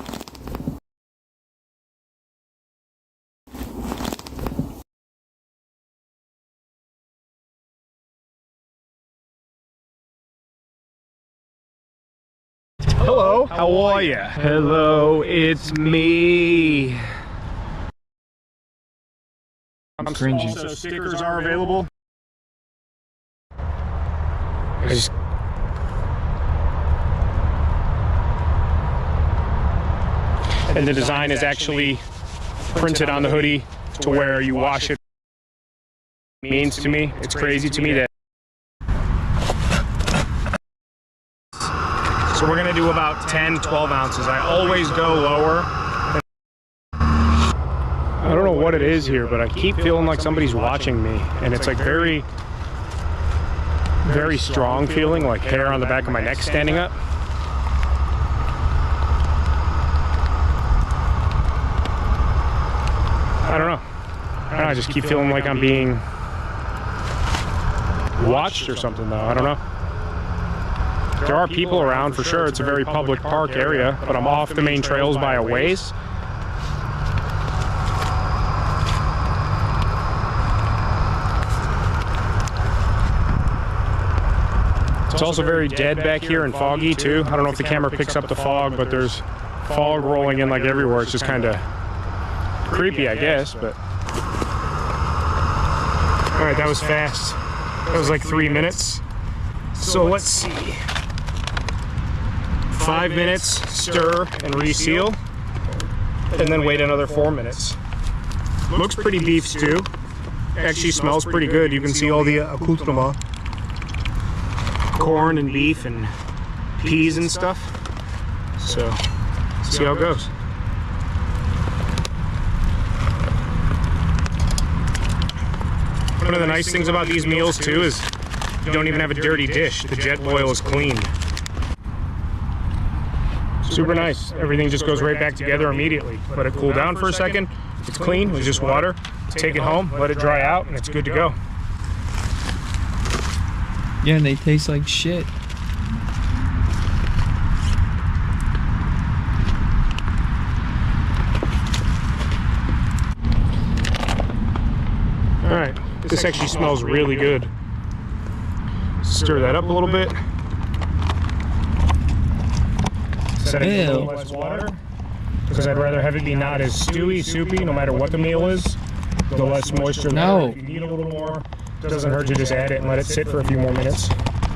Hello, how are you? Hello, it's me. I'm cringing. So stickers are available. And the design is actually printed on the hoodie to where you wash it means to me. It's crazy to me that. So we're gonna do about 10, 12 ounces. I always go lower. I don't know what it is here, but I keep feeling like somebody's watching me, and it's like very, very strong feeling, like hair on the back of my neck standing up. I don't know. I just keep feeling like I'm being watched or something, though. I don't know. There are people around for sure. It's a very public park area, but I'm off the main trails by a ways. It's also very dead back here and foggy too. I don't know if the camera picks up the fog, but there's fog rolling in like everywhere. It's just kind of creepy, I guess, but. All right, that was fast. That was like 3 minutes. So let's see. 5 minutes, stir and reseal, and then wait another 4 minutes. Looks pretty beef stew. Actually smells pretty good. You can see all the accoutrement. Corn and beef and peas and stuff. So, see how it goes. One of the nice things about these meals too is you don't even have a dirty dish. The jet boil is clean. Super nice. Everything just goes right back together immediately. Let it cool down for a second. It's clean. It's just water. Take it home, let it dry out, and it's good to go. Yeah, and they taste like shit. Alright, this actually smells really good. Stir that up a little bit. Set it in a little less water, because I'd rather have it be not as stewy, soupy, no matter what the meal is. The less moisture. No. If you need a little more, it doesn't hurt to just add it and let it sit for a few more minutes.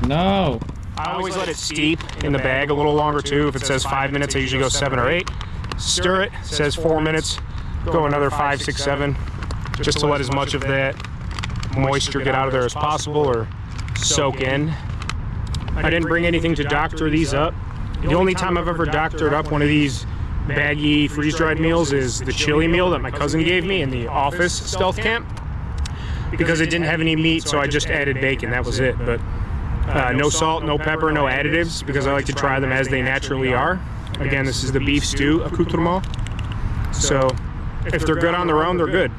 No. I always let it steep in the bag a little longer too. If it says 5 minutes, I usually go 7 or 8. Stir it. It says 4 minutes. Go another 5, 6, 7, just to let as much of that moisture get out of there as possible or soak in. I didn't bring anything to doctor these up. The only time I've ever doctored up one of these baggy freeze-dried meals is the chili meal that my cousin gave me in the office stealth camp, because it didn't have any meat, so I just added bacon. That was it. But no salt, no pepper, no additives, because I like to try them as they naturally are. Again, this is the beef stew accoutrement. So if they're good on their own, they're good.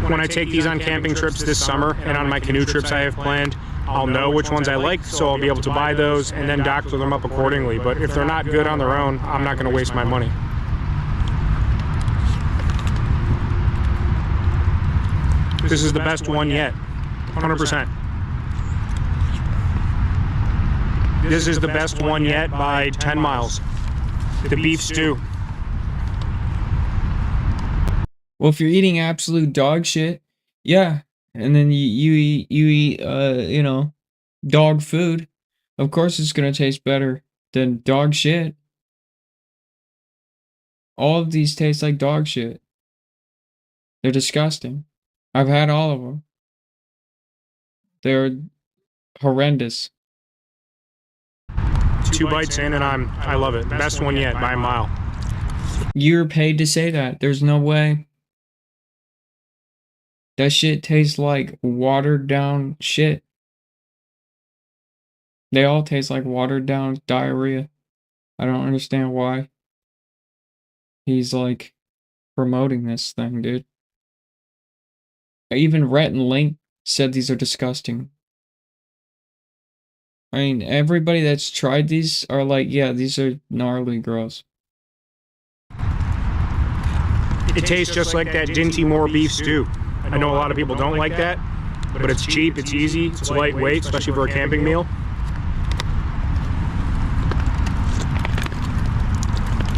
When I take these on camping trips this summer and on my canoe trips I have planned, I'll know which ones I like, so I'll be able to buy those and then doctor them up accordingly. But if they're not good on their own, I'm not going to waste my money. This is the best one yet, 100%. This is the best one yet by 10 miles. The beef stew. Well, if you're eating absolute dog shit, yeah, and then you eat you know, dog food, of course it's gonna taste better than dog shit. All of these taste like dog shit. They're disgusting. I've had all of them. They're horrendous. 2 bites in and I love it. Best one yet by a mile. You're paid to say that. There's no way. That shit tastes like watered down shit. They all taste like watered down diarrhea. I don't understand why he's like promoting this thing, dude. Even Rhett and Link said these are disgusting. I mean, everybody that's tried these are like, yeah, these are gnarly gross. It tastes just like that Dinty Moore beef stew. I know a lot of people don't like that, but it's cheap, it's easy, it's lightweight, especially for a camping meal.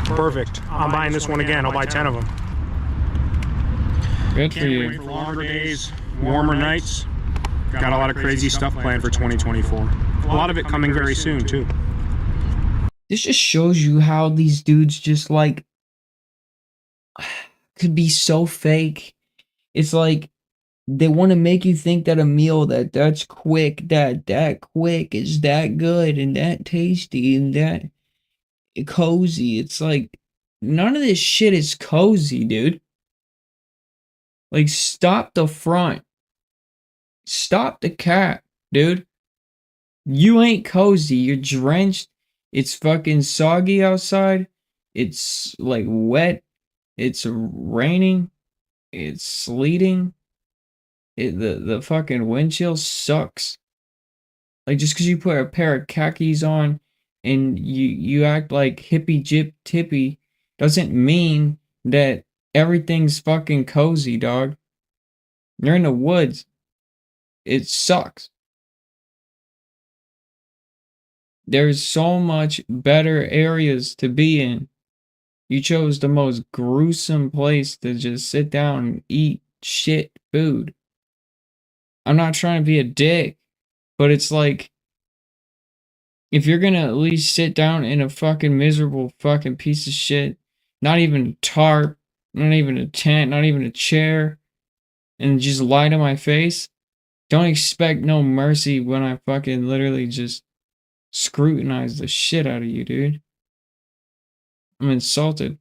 Perfect. I'm buying this one again. I'll buy 10 of them. Good for Can't you. wait for longer days, warmer nights. Got a lot of crazy stuff planned for 2024. A lot of it coming very soon, too. This just shows you how these dudes just like could be so fake. It's like They want to make you think that a meal that's quick, that quick is that good and that tasty and that cozy. It's like none of this shit is cozy, dude. Like stop the front. Stop the cap, dude. You ain't cozy. You're drenched. It's fucking soggy outside. It's like wet. It's raining. It's sleeting. The fucking windshield sucks. Like just because you put a pair of khakis on and you act like hippie jip tippy doesn't mean that everything's fucking cozy, dog. You're in the woods. It sucks. There's so much better areas to be in. You chose the most gruesome place to just sit down and eat shit food. I'm not trying to be a dick, but it's like, if you're gonna at least sit down in a fucking miserable fucking piece of shit, not even a tarp, not even a tent, not even a chair, and just lie to my face, don't expect no mercy when I fucking literally just scrutinize the shit out of you, dude. I'm insulted.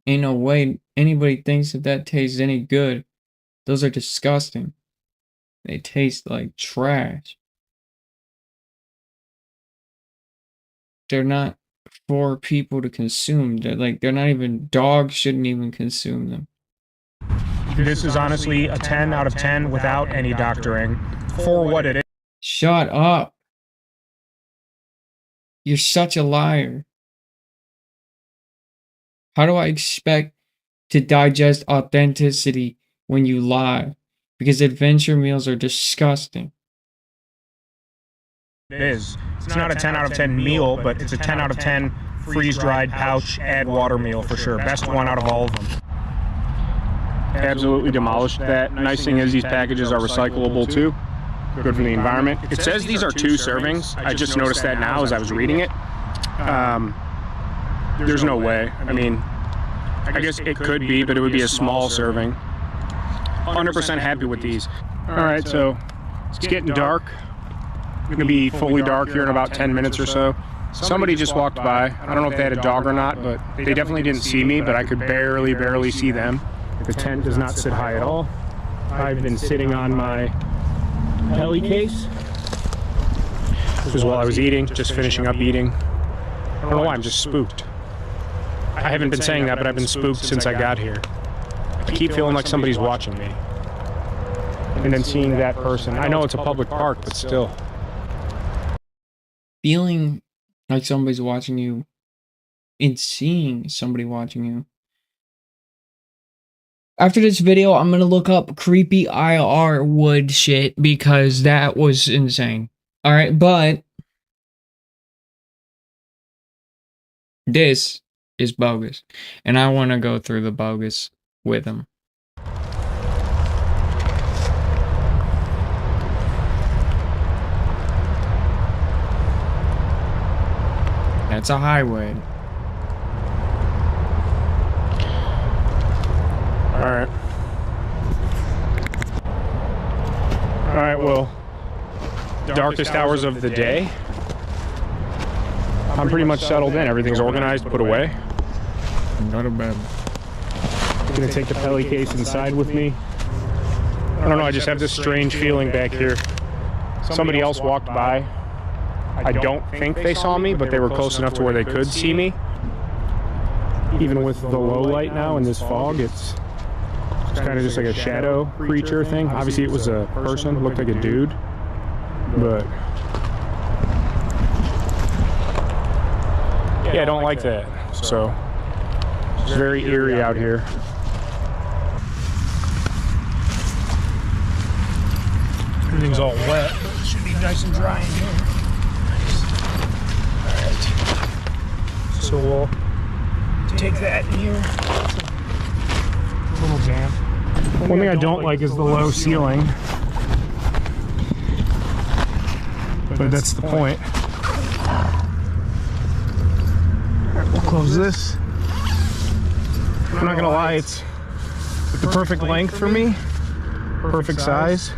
Ain't no way anybody thinks that tastes any good. Those are disgusting. They taste like trash. They're not for people to consume. They're not even, dogs shouldn't even consume them. This is honestly a 10 out of 10 without any doctoring for what it is. Shut up. You're such a liar. How do I expect to digest authenticity when you lie? Because adventure meals are disgusting. It is. It's not a 10 out of 10 meal, but it's a 10 out of 10 freeze-dried pouch, add water meal for sure. Best one out of all of them. Absolutely demolished that. Nice thing is these packages are recyclable too. Good for the environment. It says these are 2 servings. I just noticed that now as I was reading it. There's no way. I mean, I guess it could be, but it would be a small serving. 100% happy with these. All right, so it's getting dark. It's gonna be fully dark here in about 10 minutes or so. Somebody just walked by. I don't know if they had a dog or not, but they definitely didn't see me, but I could barely see them. The tent does not sit high at all. I've been sitting on my heli case. This was while I was eating, just finishing up eating. I don't know why, I'm just spooked. I haven't been saying that, but I've been spooked since I got here. I keep feeling like somebody's watching me. And then seeing that person. I know it's a public park, but still. Feeling like somebody's watching you and seeing somebody watching you. After this video, I'm going to look up creepy IR wood shit because that was insane. Alright, but this is bogus. And I want to go through the bogus with him. That's a highway. Alright. Alright, well, darkest hours of the day. I'm pretty much settled in. Everything's organized, put away. Go to bed. I'm gonna take the heli case inside with me. I don't know, I just have this strange feeling back here. Somebody else walked by. I don't think they saw me, but they were close enough to where they could see me. Even with the low light now in this fog, it's kind of just like a shadow creature thing. Obviously it was a person, looked like a dude, but yeah, I don't like that. So it's very eerie out here. Everything's all wet, but it should be nice and dry in here. Alright, so we'll take that in here. A little damp. One thing I don't like is the low ceiling, but that's the point. Alright, we'll close this. I'm not gonna lie, it's the perfect length for me. perfect size,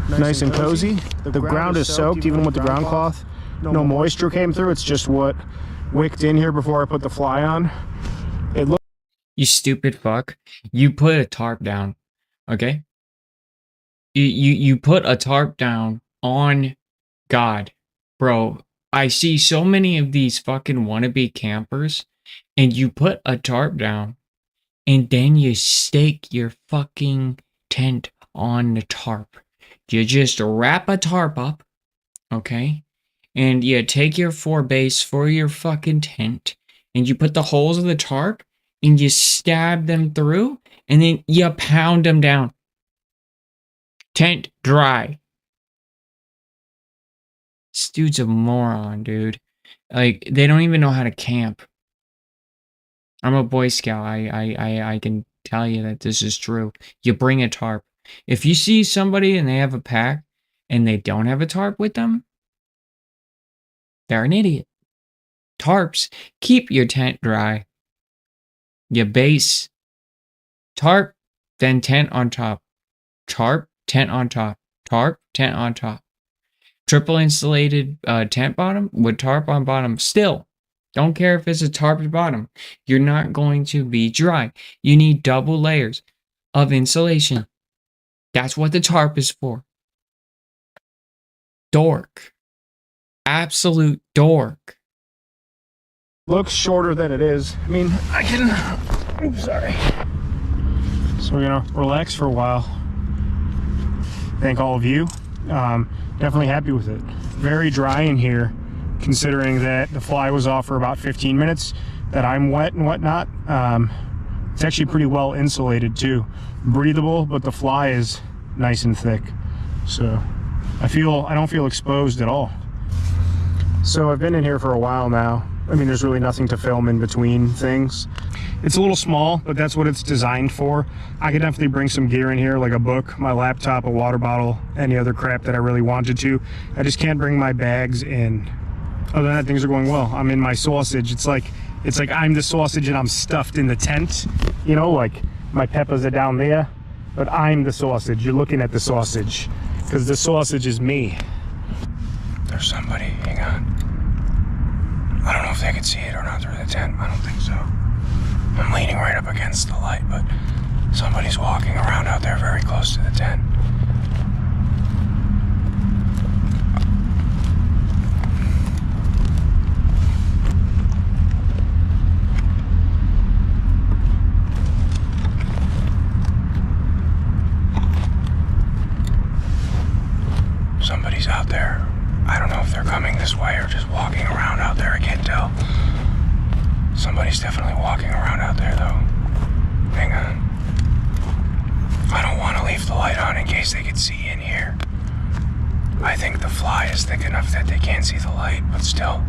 nice and cozy. The ground is soaked even with the ground cloth. No moisture came through. It's just what wicked in here before I put the fly on. It looks. You stupid fuck. You put a tarp down, okay? You put a tarp down on God. Bro, I see so many of these fucking wannabe campers, and you put a tarp down, and then you stake your fucking tent on the tarp. You just wrap a tarp up, okay? And you take your 4 base for your fucking tent, and you put the holes of the tarp, and you stab them through, and then you pound them down. Tent dry. This dude's a moron, dude. Like, they don't even know how to camp. I'm a Boy Scout. I can tell you that this is true. You bring a tarp. If you see somebody and they have a pack and they don't have a tarp with them, they're an idiot. Tarps keep your tent dry. You base tarp, then tent on top. Tarp, tent on top. Tarp, tent on top. Triple insulated tent bottom with tarp on bottom. Still, don't care if it's a tarped bottom. You're not going to be dry. You need double layers of insulation. That's what the tarp is for. Dork. Absolute dork. Looks shorter than it is. I mean, I can. Oops, sorry. So we're gonna relax for a while. Thank all of you. Definitely happy with it. Very dry in here, considering that the fly was off for about 15 minutes, that I'm wet and whatnot. It's actually pretty well insulated too. Breathable, but the fly is nice and thick. So I don't feel exposed at all. So I've been in here for a while now. I mean, there's really nothing to film in between things. It's a little small, but that's what it's designed for. I could definitely bring some gear in here, like a book, my laptop, a water bottle, any other crap that I really wanted to. I just can't bring my bags in. Other than that, things are going well. I'm in my sausage. It's like I'm the sausage and I'm stuffed in the tent. You know, like my peppers are down there, but I'm the sausage. You're looking at the sausage, because the sausage is me. There's somebody, hang on. I don't know if they can see it or not through the tent. I don't think so. I'm leaning right up against the light, but somebody's walking around out there very close to the tent. Somebody's out there. I don't know if they're coming this way or just walking around out there. I can't tell. Somebody's definitely walking around out there, though. Hang on. I don't want to leave the light on in case they could see in here. I think the fly is thick enough that they can't see the light, but still,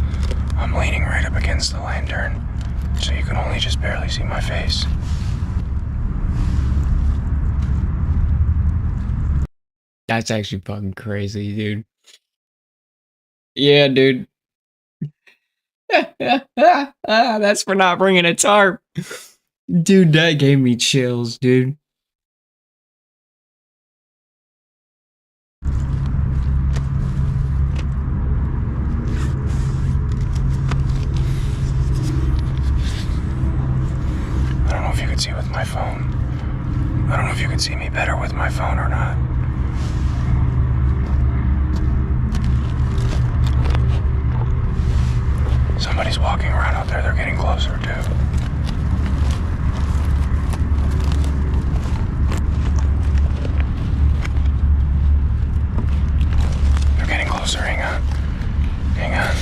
I'm leaning right up against the lantern, so you can only just barely see my face. That's actually fucking crazy, dude. Yeah, dude. That's for not bringing a tarp. Dude, that gave me chills, dude. I don't know if you could see with my phone. I don't know if you could see me better with my phone or not. Somebody's walking around out there. They're getting closer, too. They're getting closer. Hang on. Hang on.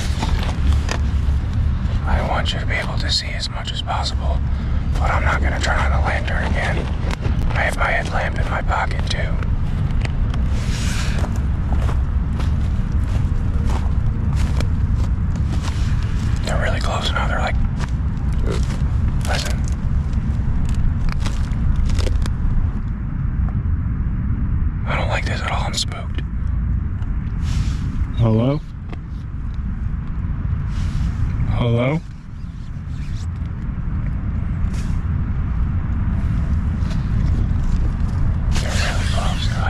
I want you to be able to see as much as possible, but I'm not going to turn on the lantern again. I have my headlamp in my pocket, too. They're really close now. They're like, listen. I don't like this at all. I'm spooked. Hello? Hello? They're really close now.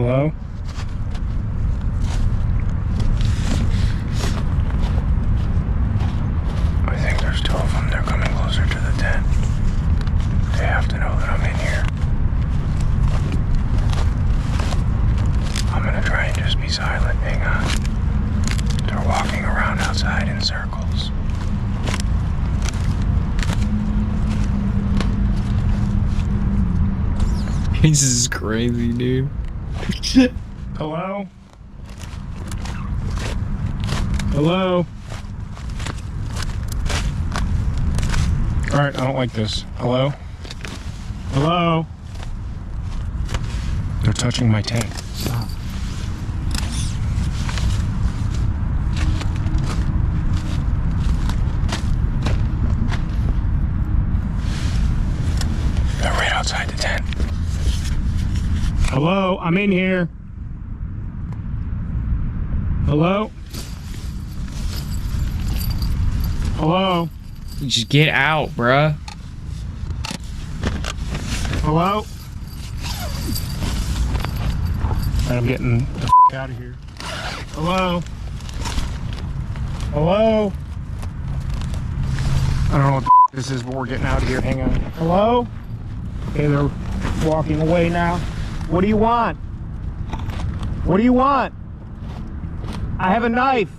Hello? I think there's 2 of them. They're coming closer to the tent. They have to know that I'm in here. I'm gonna try and just be silent. Hang on. They're walking around outside in circles. This is crazy, dude. Hello? Hello? Alright, I don't like this. Hello? Hello? They're touching my tank. Stop. They're right outside the tent. Hello? I'm in here. Hello? Hello? Just get out, bruh. Hello? I'm getting the f out of here. Hello? Hello? I don't know what the f this is, but we're getting out of here. Hang on. Hello? Okay, they're walking away now. What do you want? What do you want? I have a knife.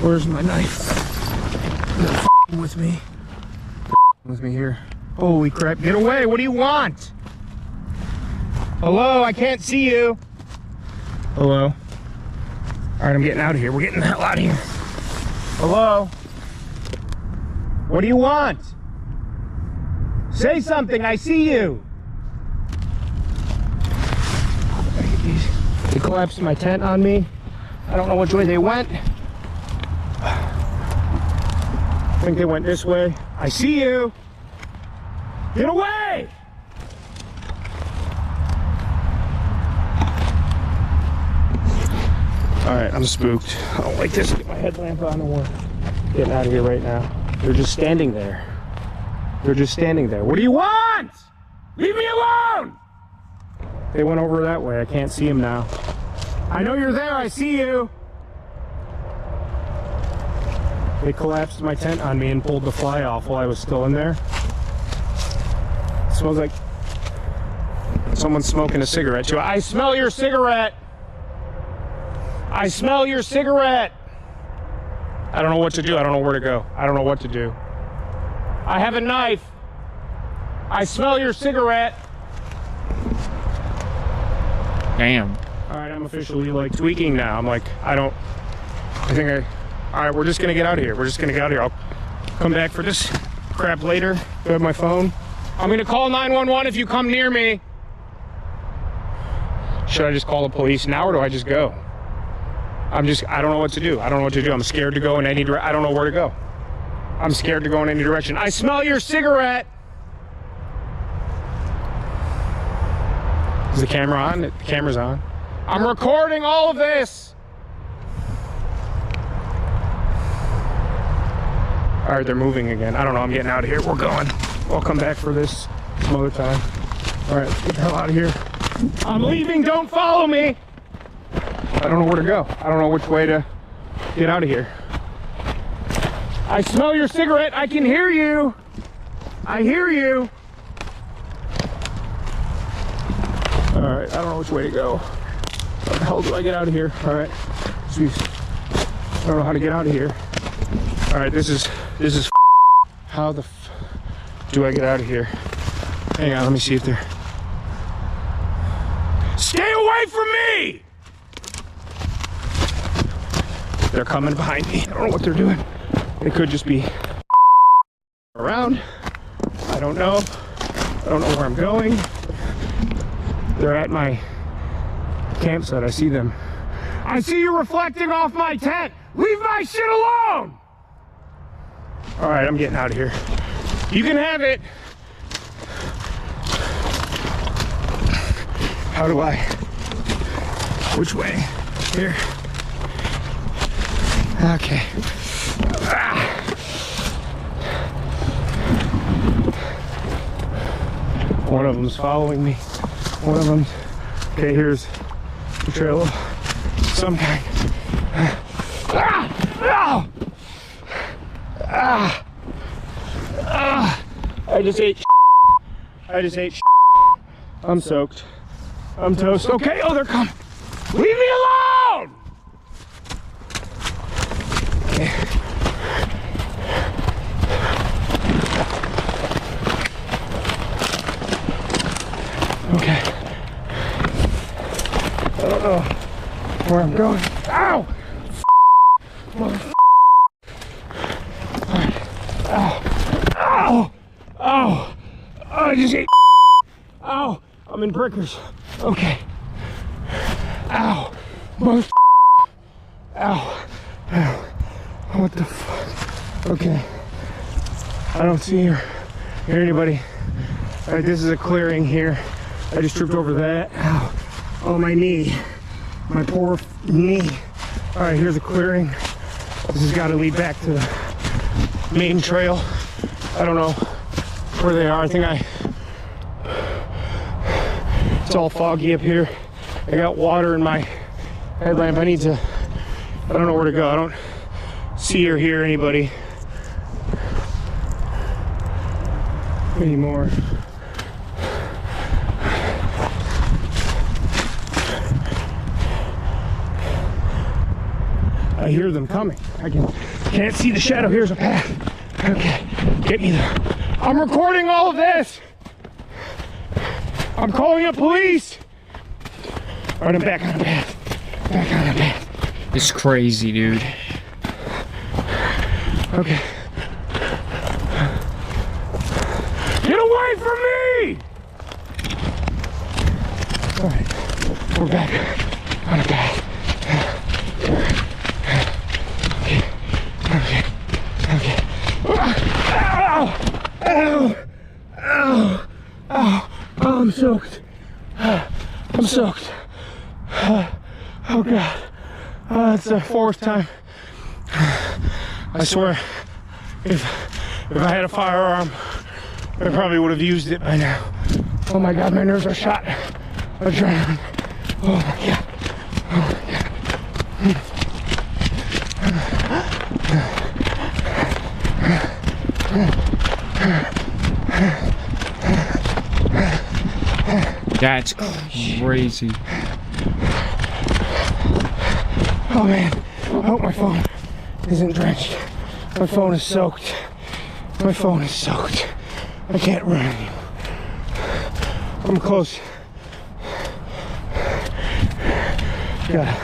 Where's my knife? They're f***ing with me. They're f***ing with me here. Holy crap, get away, what do you want? Hello, I can't see you. Hello? Alright, I'm getting out of here. We're getting the hell out of here. Hello? What do you want? Say something, I see you. They collapsed my tent on me. I don't know which way they went. I think they went this way. I see you. Get away! Alright, I'm spooked. I don't like this. Get my headlamp on and we're getting out of here right now. They're just standing there. They're just standing there. What do you want? Leave me alone! They went over that way. I can't see them now. I know you're there. I see you. They collapsed my tent on me and pulled the fly off while I was still in there. It smells like someone's smoking a cigarette too. I smell your cigarette. I smell your cigarette. I don't know what to do. I don't know where to go. I don't know what to do. I have a knife. I smell your cigarette. Damn. All right, I'm officially like tweaking now. I'm like, all right, we're just gonna get out of here. We're just gonna get out of here. I'll come back for this crap later. Grab my phone. I'm gonna call 911 if you come near me. Should I just call the police now or do I just go? I don't know what to do. I don't know what to do. I'm scared to go in any direction. I don't know where to go. I'm scared to go in any direction. I smell your cigarette. Is the camera on? The camera's on. I'm recording all of this. All right, they're moving again. I don't know. I'm getting out of here. We're going. I'll come back for this some other time. All right, get the hell out of here. I'm leaving. Don't follow me. I don't know where to go. I don't know which way to get out of here. I smell your cigarette. I can hear you. I hear you. All right, I don't know which way to go. How the hell do I get out of here? All right, jeez. I don't know how to get out of here. All right, this is how the do I get out of here? Hang on, let me see if they're... Stay away from me! They're coming behind me. I don't know what they're doing. They could just be around. I don't know. I don't know where I'm going. They're at my campsite. I see them. I see you reflecting off my tent. Leave my shit alone! All right, I'm getting out of here. You can have it. How do I? Which way? Here. Okay. One of them's following me. One of them's Okay, here's the trail of some kind. I just ate I'm soaked. I'm toast. Okay, oh, they're coming. Leave me alone! Okay. Okay. I don't know where I'm going. Ow! Ow! Ow! Ow! I just ate. Ow! I'm in prickers. Okay. Ow! Most. Ow! Ow! What the fuck? Okay. I don't see or hear anybody. All right, this is a clearing here. I just tripped over that. Ow! Oh, my knee. My poor knee. All right, here's a clearing. This has got to lead back to the main trail. I don't know where they are. I think it's all foggy up here. I got water in my headlamp. I don't know where to go. I don't see or hear anybody anymore. I hear them coming. I can't see the shadow. Here's a path. Okay, get me there. I'm recording all of this. I'm calling the police. All right, I'm back on the path. Back on the path. It's crazy, dude. Okay. Get away from me! All right, we're back on the path. Okay. Ow! Ow! Ow! Ow! Oh, I'm soaked. I'm soaked. Oh God. That's the fourth time. I swear, if I had a firearm, I probably would have used it by now. Oh my God, my nerves are shot. Adrenaline. Oh my God. Oh my God. That's crazy. Oh man, I hope my phone isn't drenched. My phone is soaked. My phone is soaked. I can't run anymore. I'm close. God.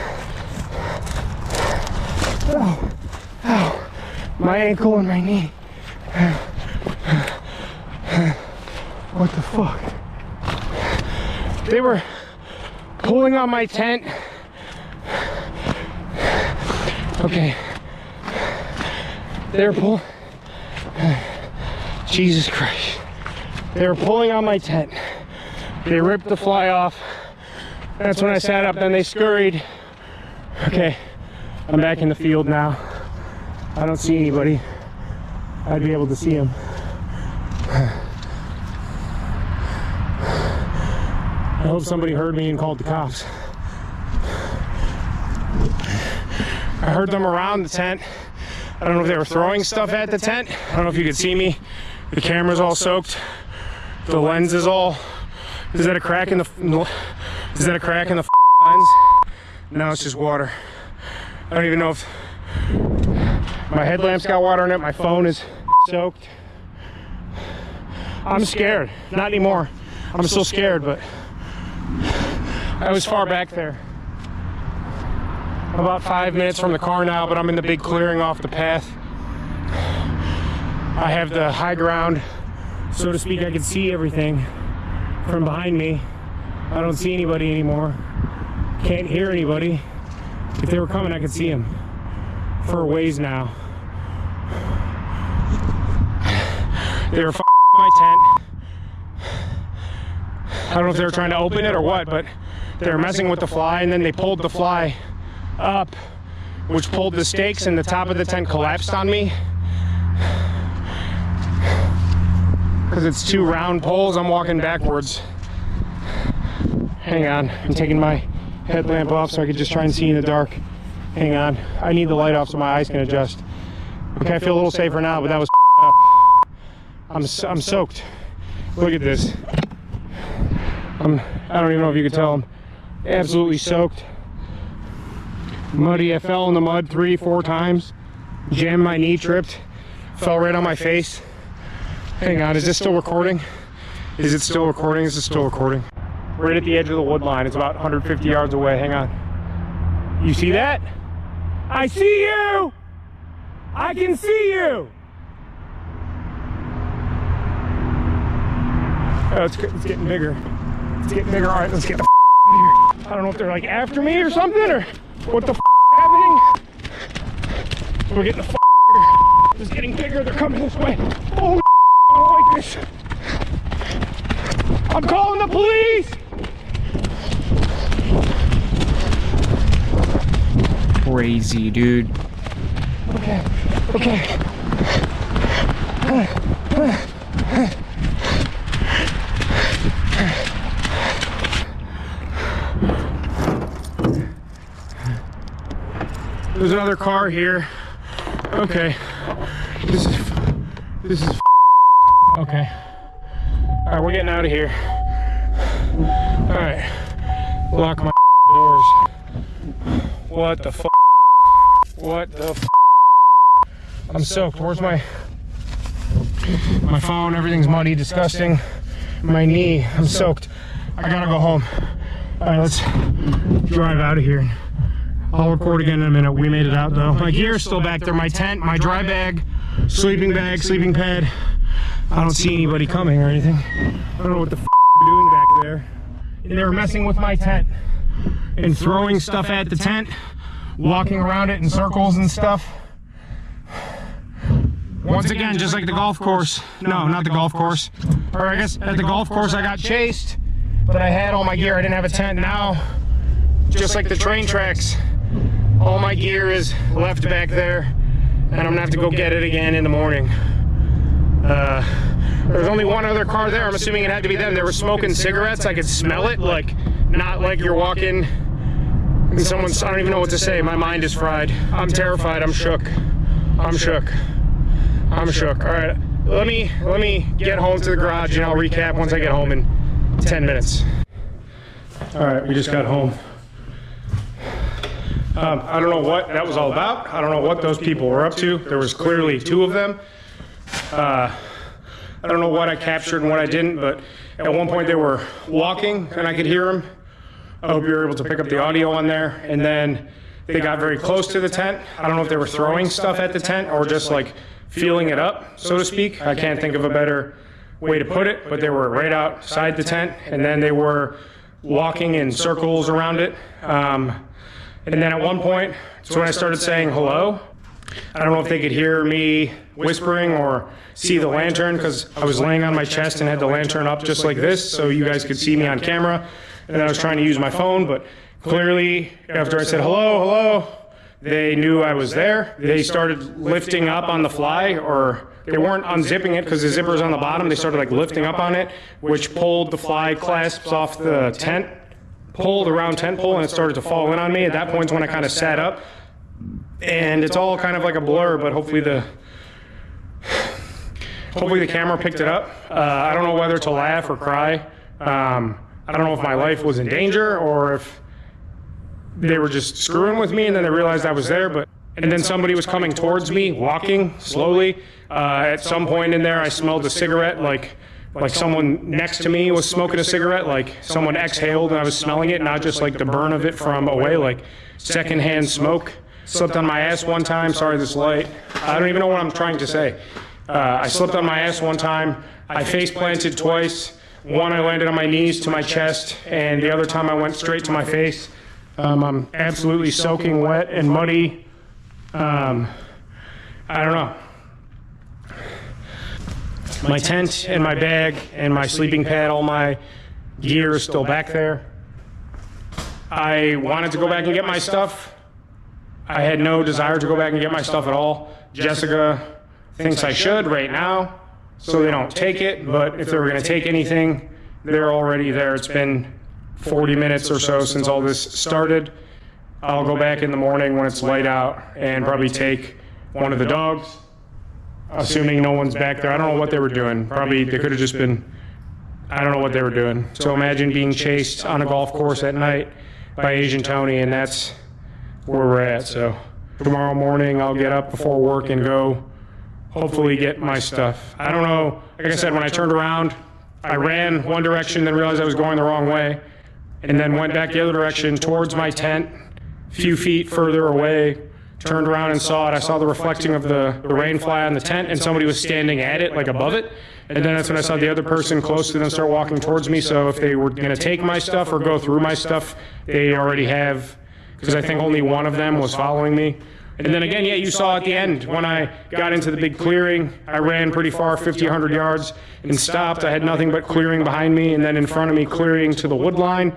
Ow. Ow. My ankle and my knee. What the fuck? They were pulling on my tent. Okay. They were pulling. Jesus Christ. They were pulling on my tent. They ripped the fly off. That's when I sat up, then they scurried. Okay. I'm back in the field now. I don't see anybody. I'd be able to see them. I hope somebody heard me and called the cops. I heard them around the tent. I don't know if they were throwing stuff at the tent. I don't know if you could see me. The camera's all soaked. The lens is all. Is that a crack in the lens? No, it's just water. I don't even know if my headlamp's got water in it. My phone is soaked. I'm scared. Not anymore. I'm still scared, but I was far back there. About 5 minutes from the car now, but I'm in the big clearing off the path. I have the high ground, so to speak. I can see everything from behind me. I don't see anybody anymore. Can't hear anybody. If they were coming, I could see them for a ways now. They were my tent. I don't know if they were trying to open it or what, but they were messing with the fly, and then they pulled the fly up, which pulled the stakes, and the top of the tent collapsed on me. Because it's two round poles, I'm walking backwards. Hang on, I'm taking my headlamp off so I can just try and see in the dark. Hang on, I need the light off so my eyes can adjust. Okay, I feel a little safer now, but that was up. I'm soaked. Look at this. I don't even know if you can tell, I'm absolutely soaked. Muddy, I fell in the mud 3-4 times. Jammed my knee, tripped, fell right on my face. Hang on, is this still recording? Is it still recording? Is it still recording? Right at the edge of the wood line. It's about 150 yards away. Hang on. You see that? I see you! I can see you! Oh, it's getting bigger. It's getting bigger. All right, let's get the here. I don't know if they're like after me or something, or what the happening. We're getting the here. It's getting bigger. They're coming this way. Holy I don't like this. I'm calling the police! Crazy, dude. Okay, okay. There's another car here. Okay. This is okay. All right, we're getting out of here. All right. Lock my doors. What the fuck? What the f? I'm soaked. Where's my phone? Everything's muddy, disgusting. My knee, I'm soaked. I gotta go home. All right, let's drive out of here. I'll record again in a minute. We made it out though. My gear's still back there. My tent, my dry bag, sleeping pad. I don't see anybody coming or anything. I don't know what the f they're doing back there. And they were messing with my tent and throwing stuff at the tent, walking around it in circles and stuff. Once again, just like the golf course. No, not the golf course. Or I guess at the golf course I got chased, but I had all my gear. I didn't have a tent. Now, just like the train tracks, all my gear is left back there, and I'm gonna have to go get it again in the morning. There's only one other car there. I'm assuming it had to be them. They were smoking cigarettes. I could smell it, like, not like you're walking and someone's, I don't even know what to say. My mind is fried. I'm terrified. I'm shook. I'm shook. I'm shook. All right, let me get home to the garage and I'll recap once I get home in 10 minutes. All right, we just got home. I don't know what that was all about. I don't know what those people were up to. There was clearly two of them. I don't know what I captured and what I didn't, but at one point they were walking and I could hear them. I hope you were able to pick up the audio on there. And then they got very close to the tent. I don't know if they were throwing stuff at the tent or just like feeling it up, so to speak. I can't think of a better way to put it, but they were right outside the tent and then they were walking in circles around it. And then at one point, that's when I started saying hello. I don't know if they could hear me whispering or see the lantern because I was laying on my chest and had the lantern up just like this so you guys could see me on camera. And then I was trying to use my phone, but clearly after I said hello, they knew I was there. They started lifting up on the fly, or they weren't unzipping it because the zipper's on the bottom. They started like lifting up on it, which pulled the fly clasps off the tent, pulled around tent pole, and it started to fall in on me. At that point is when I kind of sat up. And it's all kind of like a blur, but hopefully the camera picked it up. I don't know whether to laugh or cry. I don't know if my life was in danger or if they were just screwing with me and then they realized I was there. And then somebody was coming towards me, walking slowly. At some point in there, I smelled a cigarette, like someone next to me was smoking a cigarette, like someone exhaled and I was smelling it, not just like the burn of it from away, like secondhand smoke. Slipped on my ass one time. Sorry, this light. I don't even know what I'm trying to say. I slipped on my ass one time. I face planted twice. One, I landed on my knees to my chest, and the other time I went straight to my face. I'm absolutely soaking wet and muddy. I don't know. My tent and my bag and my sleeping pad, all my gear is still back there. I wanted to go back and get my stuff. I had no desire to go back and get my stuff at all. Jessica thinks I should right now, so they don't take it, but if they were gonna take anything, they're already there. It's been 40 minutes or so since all this started. I'll go back in the morning when it's light out and probably take one of the dogs, assuming no one's back there. I don't know what they were doing. Probably they could have just been, I don't know what they were doing. So imagine being chased on a golf course at night by Asian Tony, and that's where we're at. So tomorrow morning I'll get up before work and go hopefully get my stuff. I don't know, like I said, when I turned around, I ran one direction, then realized I was going the wrong way, and then went back the other direction towards my tent, a few feet further away, turned around and saw it. I saw the reflecting of the rain fly on the tent, and somebody was standing at it, like above it. And then that's when I saw the other person close to them start walking towards me. So if they were gonna take my stuff or go through my stuff, they already have, because I think only one of them was following me. And then again, yeah, you saw at the end, when I got into the big clearing, I ran pretty far, 50, 100 yards, and stopped. I had nothing but clearing behind me, and then in front of me, clearing to the wood line.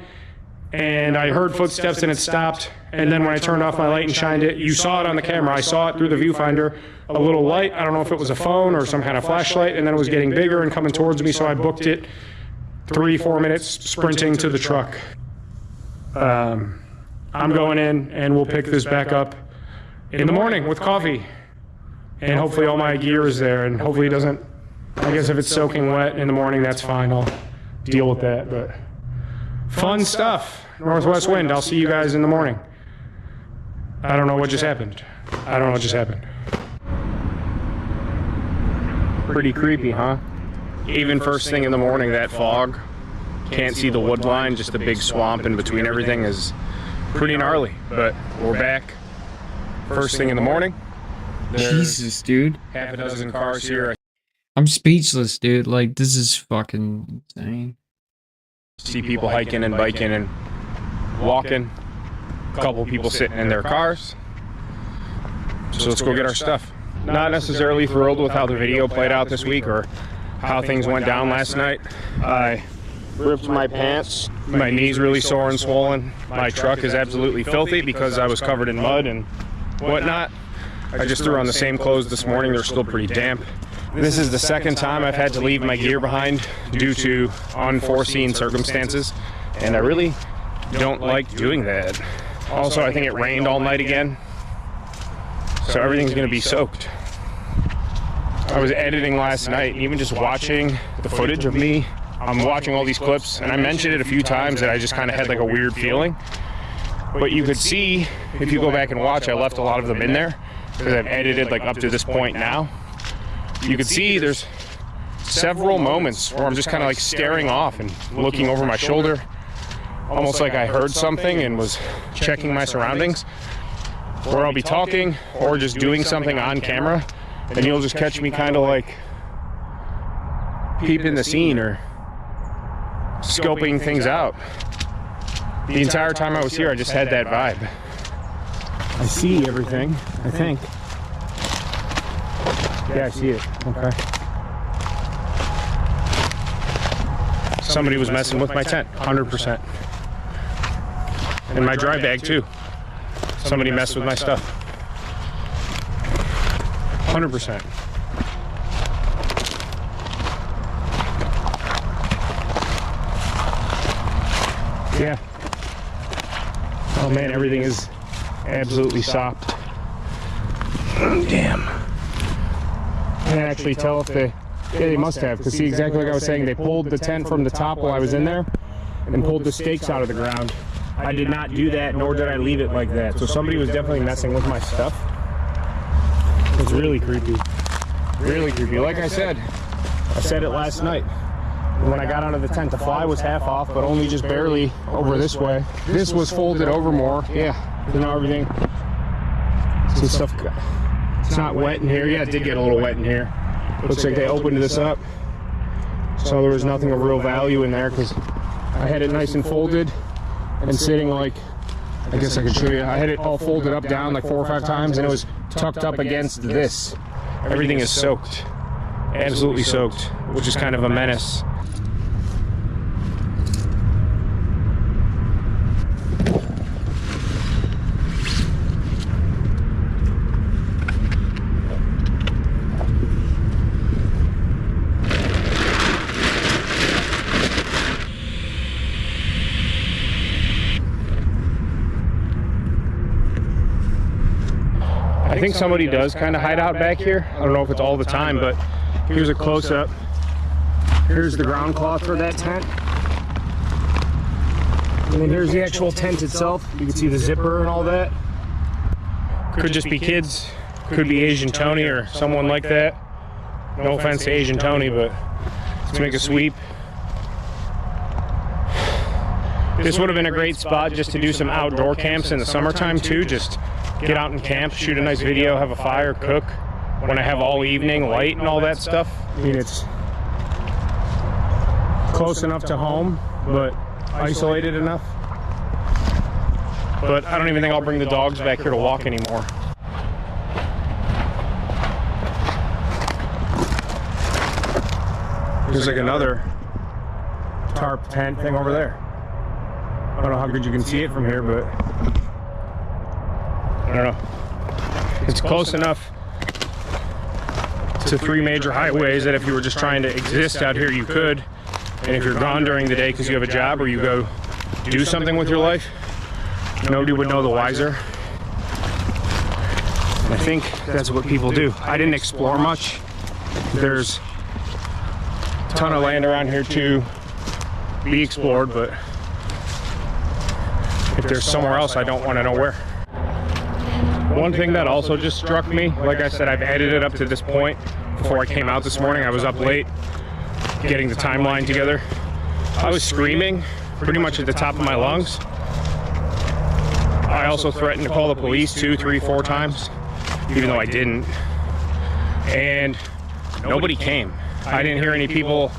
And I heard footsteps and it stopped. And then when I turned off my light and shined it, you saw it on the camera. I saw it through the viewfinder, a little light. I don't know if it was a phone or some kind of flashlight, and then it was getting bigger and coming towards me, so I booked it 3-4 minutes sprinting to the truck. I'm going in, and we'll pick this back up in the morning with coffee. And hopefully all my gear is there, and hopefully it doesn't, I guess if it's soaking wet in the morning, that's fine. I'll deal with that, but fun stuff. Northwest wind. I'll see you guys in the morning. I don't know what just happened. I don't know what just happened. Pretty creepy, huh? Even first thing in the morning, that fog. Can't see the wood line, just a big swamp in between everything is pretty gnarly. But we're back. First thing in the morning. Jesus, dude. Half a dozen cars here. I'm speechless, dude. Like, this is fucking insane. See people hiking and biking and walking. A couple people sitting in their cars. So let's go get our stuff. Not necessarily thrilled with how the video played out this week or how things went down last night. I ripped my pants. My knee's really sore and swollen. My truck is absolutely filthy because I was covered in mud and whatnot. I just threw on the same clothes this morning. They're still pretty damp. This is the second time I've had to leave my gear behind due to unforeseen circumstances, and I really don't like doing that. Also, I think it rained all night again, so everything's gonna be soaked. I was editing last night, and even just watching the footage of me, I'm watching all these clips, and I mentioned it a few times that I just kind of had like a weird feeling. But you could see, if you go back and watch, I left a lot of them in there, because I've edited like up to this point now. You could see there's several moments where I'm just kind of like staring off and looking over my shoulder, almost like I heard something and was checking my surroundings. Where I'll be talking or just doing something on camera, and you'll just catch me kind of like peeping the scene or scoping things out. The entire time I was here, I just had that vibe. I see everything, I think. Yeah, I see it. Okay. Somebody was messing with my tent, 100%. And my dry bag too. Somebody messed with my stuff. 100%. Yeah. Oh man, everything is absolutely sopped. Damn. I can't actually tell if they must have, because see, exactly like I was saying, they pulled the tent from the top while I was in there and pulled the stakes out of the ground. I did not do that, nor did I leave it like that. So somebody was definitely messing with my stuff. It's really creepy. Really creepy. Like I said it last night. When I got out of the tent, the fly was half off, but only just barely over this way. This was folded over more. Yeah, you know, everything. Some stuff. It's not wet in here. Yeah, it did get a little wet in here. Looks like they opened this up, so there was nothing of real value in there because I had it nice and folded and sitting like, I guess I could show you. I had it all folded up down like 4 or 5 times, and it was tucked up against this. Everything is soaked, absolutely soaked, which is kind of a menace. think somebody does kind of hide out back here. I don't know if it's all the time, but here's a close-up. Here's the ground cloth for that tent. And then here's the actual tent itself. You can see the zipper and all that. Could just be kids. Could be Asian Tony or someone like that. No offense to Asian Tony, but let's make a sweep. This would have been a great spot just to do some outdoor camps in the summertime too. Just get out and camp, shoot a nice video, have a fire, cook. When I have all evening light and all that stuff. I mean, it's close enough to home, but isolated enough. But I don't even think I'll bring the dogs back here to walk anymore. There's like another tarp tent thing over there. I don't know how good you can see it from here, but I don't know. It's close enough to 3 major highways that if you were just trying to exist out here, you could. And if you're gone during the day because you have a job or you go do something with your life, nobody would know the wiser. And I think that's what people do. I didn't explore much. There's a ton of land around here to be explored, but if there's somewhere else, I don't want to know where. One thing that also just struck me, like I said, I've edited up to this point. Before I came out this morning, I was up late getting the timeline together. I was screaming pretty much at the top of my lungs. I also threatened to call the police 2, 3, 4 times, even though I didn't. And nobody came. I didn't hear any people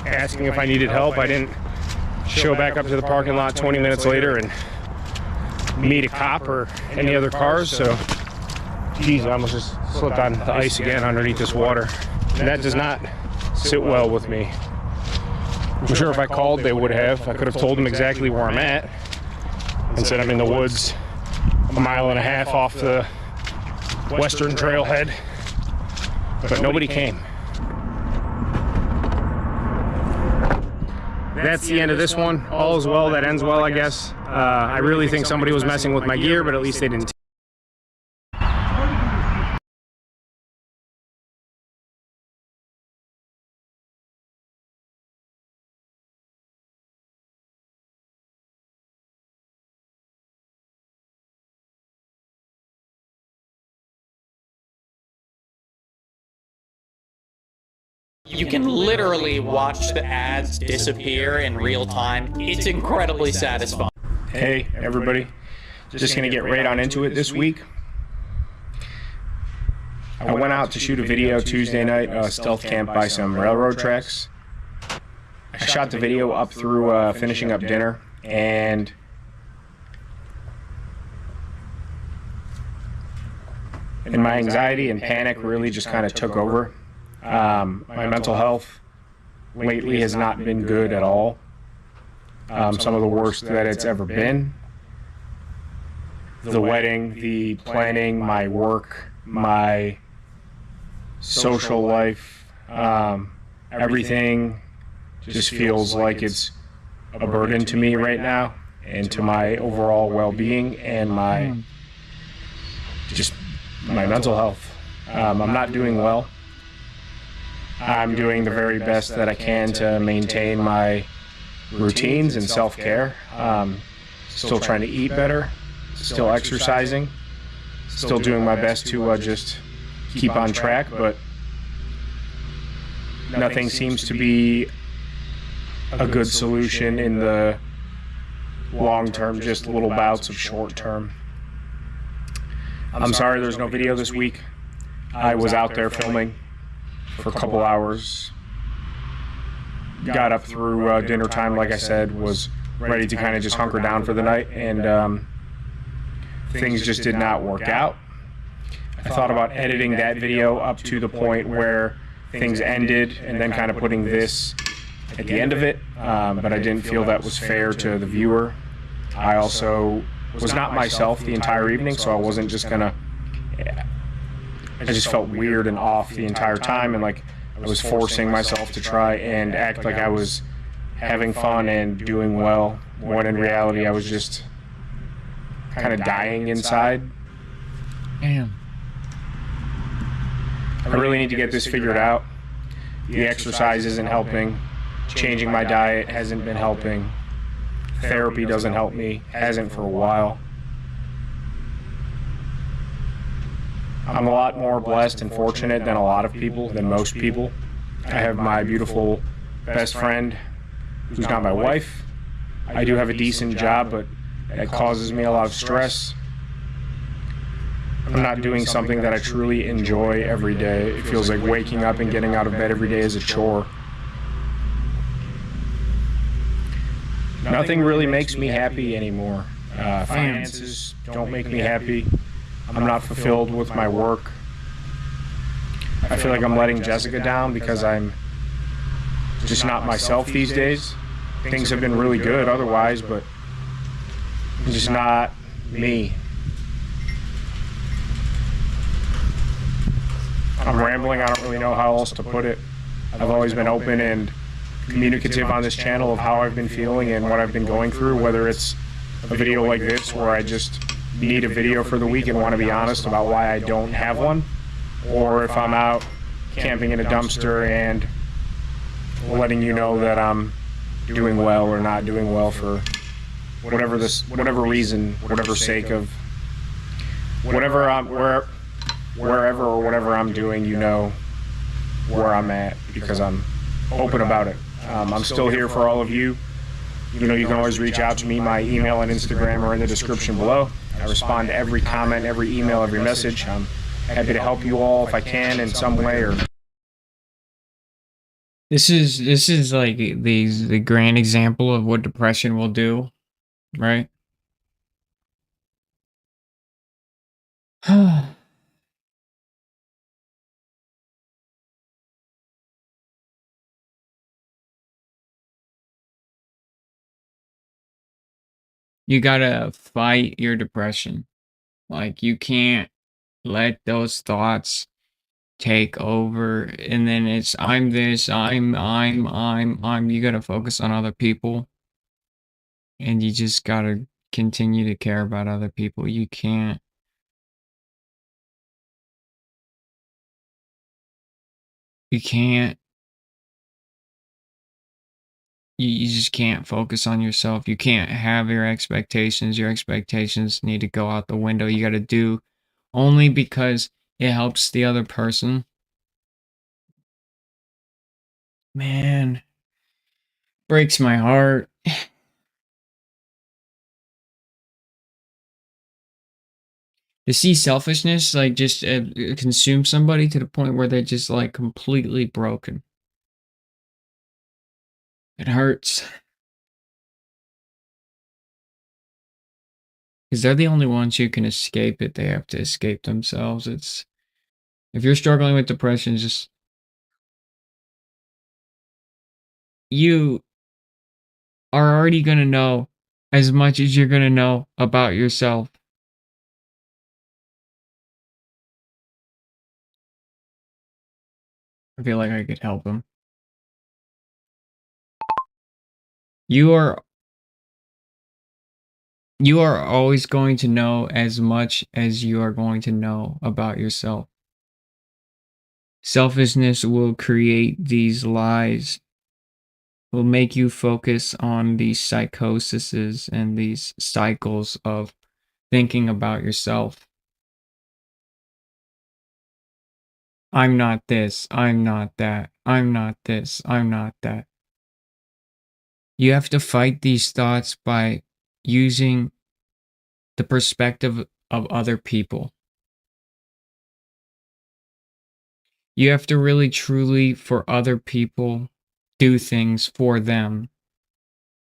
asking if I needed help. I didn't show back up to the parking lot 20 minutes later and meet a cop or any other cars. So, geez, I almost just slipped on the ice again underneath this water. And that does not sit well with me. I'm sure if I called, they would have. I could have told them exactly where I'm at and said I'm in the woods a 1.5 miles off the western trailhead, but nobody came. That's the end of this one. All is well that ends well, I guess. I really think somebody was messing with my gear, but at least they didn't. You can literally watch the ads disappear in real time. It's incredibly satisfying. Hey, everybody. Just gonna get right on into it this week. I went out to shoot a video Tuesday night, stealth camp by some railroad tracks. I shot the video up through finishing up dinner, and my anxiety and panic really just kind of took over. My mental health lately has not been good at all. Some of the worst that it's ever been. The wedding, the planning, my work, my social life, everything just feels like it's a burden to me right now and to my overall well-being and my mental health. I'm not doing well. I'm doing the very best that I can to maintain my routines and self-care. Still trying to eat better, still exercising, still doing my best to just keep on track, but nothing seems to be a good solution in the long term, just little bouts of short term. I'm sorry there's no video this week. I was out there filming for a couple hours, got up through dinner time, like I said, was ready to kind of just hunker down for the night, and things just did not work out. I thought about editing that video up to the point where things ended and then kind of putting this at the end of it, but I didn't feel that was fair to the viewer. I also was not myself the entire evening, so I wasn't just gonna, I just felt weird and off the entire time, and like I was forcing myself to try and act like I was having fun and doing well, when in reality I was just kind of dying inside. Damn. I really need to get this figured out. The exercise isn't helping. Changing my diet hasn't been helping. Therapy doesn't help me, hasn't for a while. I'm a lot more blessed and fortunate than a lot of people, than most people. I have my beautiful best friend, who's not my wife. I do have a decent job, but that causes me a lot of stress. I'm not doing something that I truly enjoy every day. It feels like waking up and getting out of bed every day is a chore. Nothing really makes me happy anymore. Finances don't make me happy. I'm not fulfilled with my work. I feel like I'm letting Jessica down because I'm just not myself these days. Things have been really good otherwise, but I'm just not me. I'm rambling, I don't really know how else to put it. I've always been open and communicative on this channel of how I've been feeling and what I've been going through, whether it's a video like this where I just need a video for the week and want to be honest about why I don't have one, or if I'm out camping in a dumpster and letting you know that I'm doing well or not doing well for whatever reason, whatever sake of wherever or whatever I'm doing, you know where I'm at because I'm open about it. I'm still here for all of you. You know, you can always reach out to me. My email and Instagram are in the description below. I respond to every comment, every email, every message. I'm happy to help you all if I can in some way. Or this is like the grand example of what depression will do, right? You gotta fight your depression. Like, you can't let those thoughts take over, and then it's I'm this, I'm. You gotta focus on other people, and you just gotta continue to care about other people. You can't. You can't. You just can't focus on yourself. You can't have your expectations. Your expectations need to go out the window. You gotta do only because it helps the other person. Man, breaks my heart. To see selfishness like just consume somebody to the point where they're just like completely broken. It hurts. Because they're the only ones who can escape it. They have to escape themselves. It's if you're struggling with depression, just you are already gonna know as much as you're gonna know about yourself. I feel like I could help him. You are always going to know as much as you are going to know about yourself. Selfishness will create these lies, will make you focus on these psychoses and these cycles of thinking about yourself. I'm not this, I'm not that, I'm not this, I'm not that. You have to fight these thoughts by using the perspective of other people. You have to really truly, for other people, do things for them.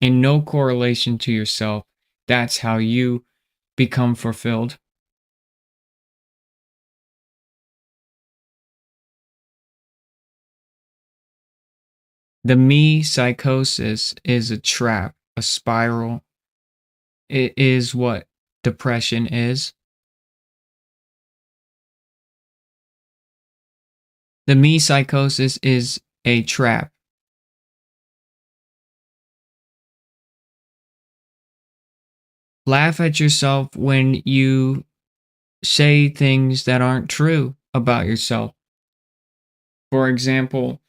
In no correlation to yourself. That's how you become fulfilled. The me psychosis is a trap, a spiral. It is what depression is. The me psychosis is a trap. Laugh at yourself when you say things that aren't true about yourself. For example,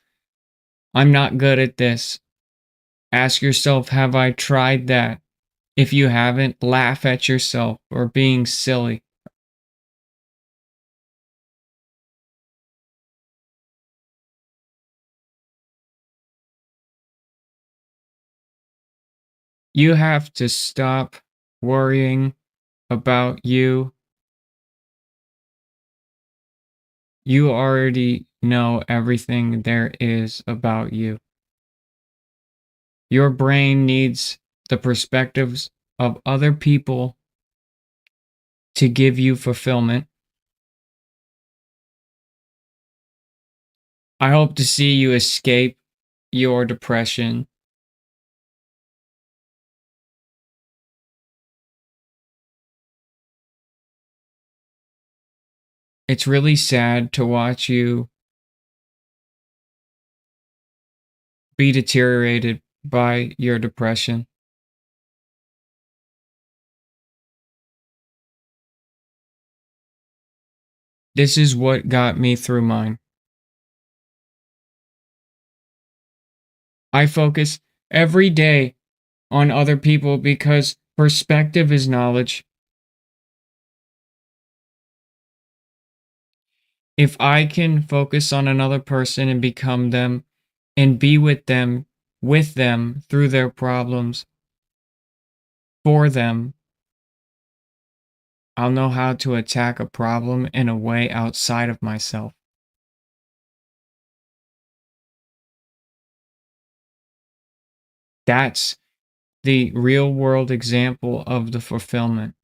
I'm not good at this. Ask yourself, have I tried that? If you haven't, laugh at yourself or being silly. You have to stop worrying about you. You already know everything there is about you. Your brain needs the perspectives of other people to give you fulfillment. I hope to see you escape your depression. It's really sad to watch you be deteriorated by your depression. This is what got me through mine. I focus every day on other people because perspective is knowledge. If I can focus on another person and become them and be with them through their problems, for them, I'll know how to attack a problem in a way outside of myself. That's the real world example of the fulfillment.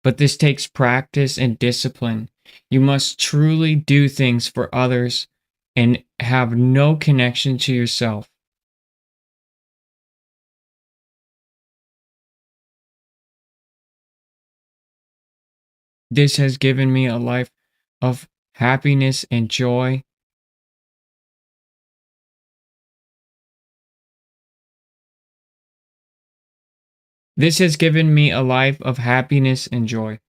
But this takes practice and discipline. You must truly do things for others and have no connection to yourself. This has given me a life of happiness and joy. This has given me a life of happiness and joy.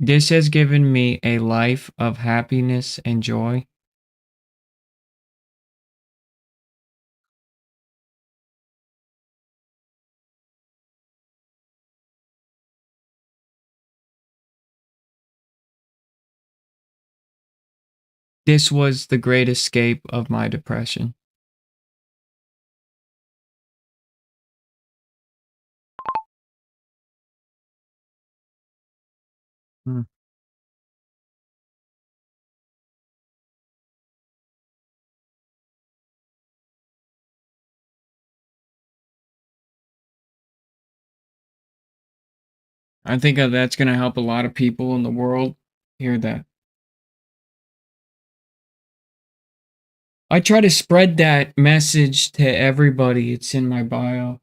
This has given me a life of happiness and joy. This was the great escape of my depression. Hmm. I think that's going to help a lot of people in the world hear that. I try to spread that message to everybody. It's in my bio.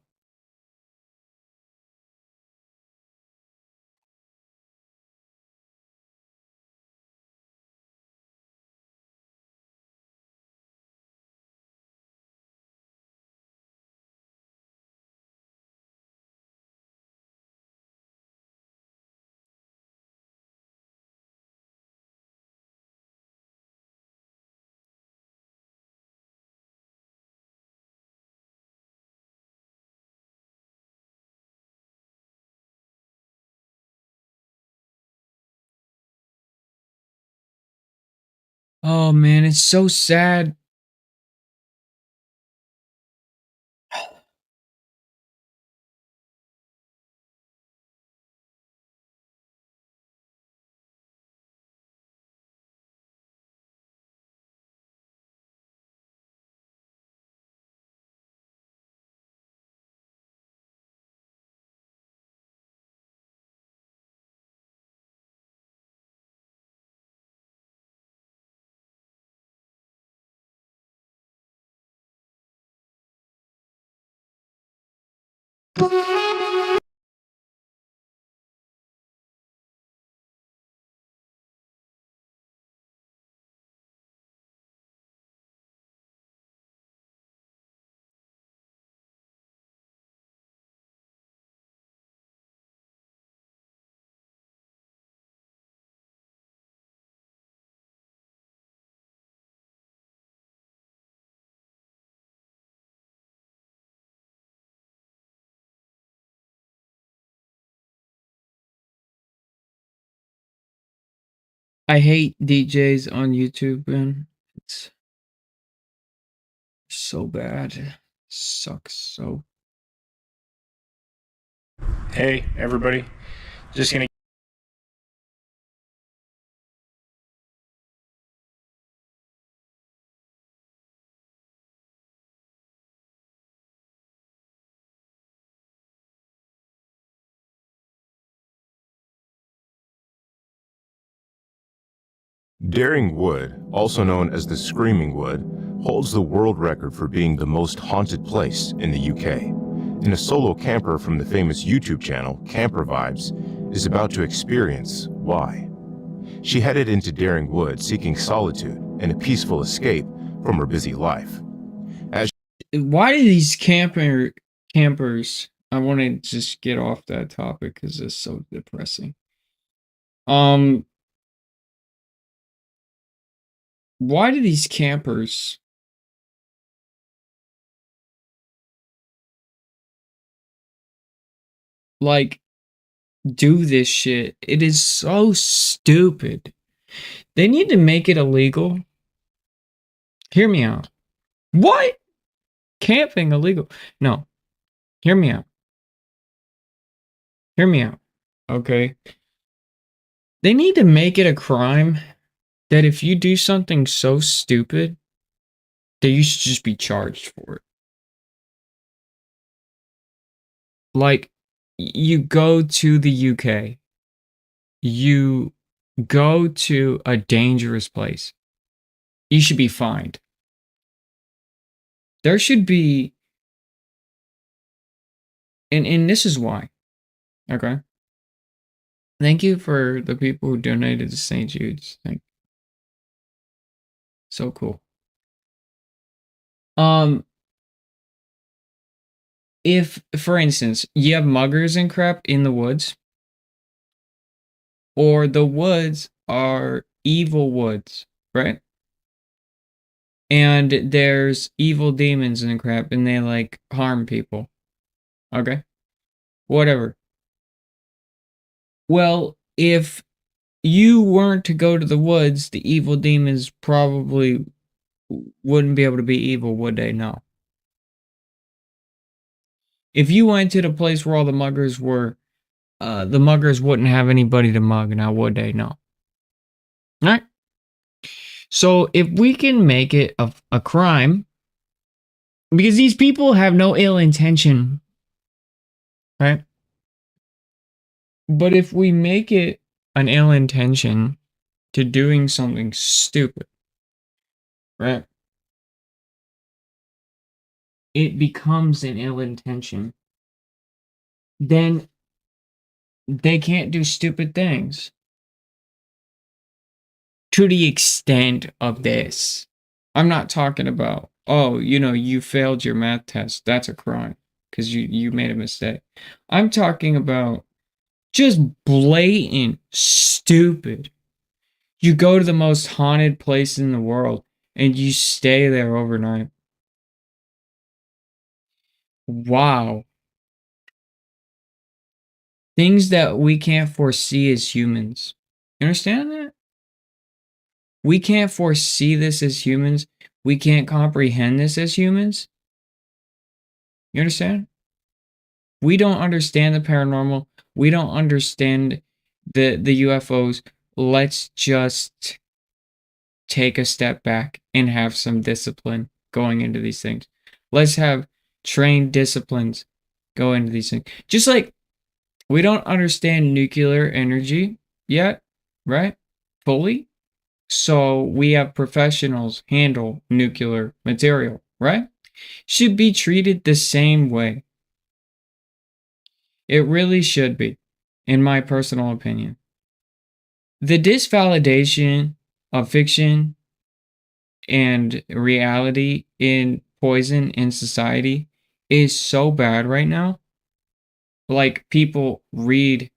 Oh man, it's so sad. I hate DJs on YouTube, man. It's so bad. Sucks so. Hey, everybody. Just gonna. Daring Wood, also known as the Screaming Wood, holds the world record for being the most haunted place in the UK. And a solo camper from the famous YouTube channel, Camper Vibes, is about to experience why. She headed into Daring Wood seeking solitude and a peaceful escape from her busy life. Why do these campers? I want to just get off that topic because it's so depressing. Why do these campers like do this shit? It is so stupid. They need to make it illegal. Hear me out. What? Camping illegal? No. Hear me out. Hear me out. Okay. They need to make it a crime that if you do something so stupid, that you should just be charged for it. Like, you go to the UK, you go to a dangerous place, you should be fined. There should be, and this is why, okay? Thank you for the people who donated to St. Jude's. So cool. If, for instance, you have muggers and crap in the woods, or the woods are evil woods, right? And there's evil demons and crap, and they like harm people. Okay? Whatever. Well, if you weren't to go to the woods, the evil demons probably wouldn't be able to be evil, would they? No. If you went to the place where all the muggers were, the muggers wouldn't have anybody to mug, now would they? No. Alright? So if we can make it a crime, because these people have no ill intention, right? But if we make it an ill intention to doing something stupid, right? It becomes an ill intention. Then they can't do stupid things. To the extent of this. I'm not talking about, oh, you failed your math test. That's a crime because you made a mistake. I'm talking about just blatant stupid. You go to the most haunted place in the world and you stay there overnight. Wow. Things that we can't foresee as humans. You understand that? We can't foresee this as humans. We can't comprehend this as humans. You understand? We don't understand the paranormal. We don't understand the UFOs. Let's just take a step back and have some discipline going into these things. Let's have trained disciplines go into these things. Just like we don't understand nuclear energy yet, right? Fully. So we have professionals handle nuclear material, right? Should be treated the same way. It really should be, in my personal opinion. The disvalidation of fiction and reality in poison in society is so bad right now. Like, people read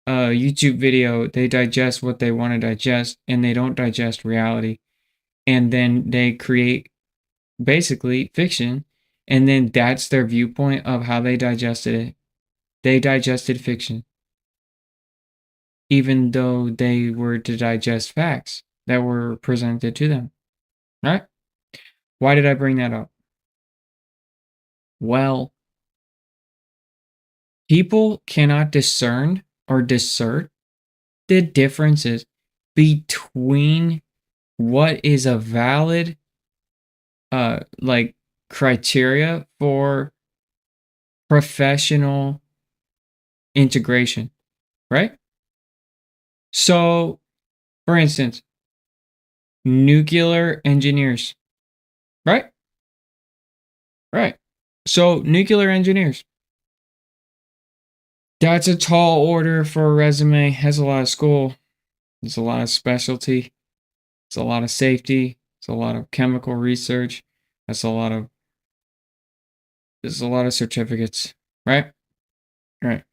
a YouTube video, they digest what they want to digest, and they don't digest reality. And then they create basically fiction, and then that's their viewpoint of how they digested it. They digested fiction. even though they were to digest facts that were presented to them. Right? Why did I bring that up? Well, people cannot discern or discern the differences between what is a valid like criteria for professional integration, right? So, for instance, nuclear engineers, right? Right. So, nuclear engineers. That's a tall order for a resume. Has a lot of school. There's a lot of specialty. It's a lot of safety. It's a lot of chemical research. That's a lot of There's a lot of certificates, right? Right.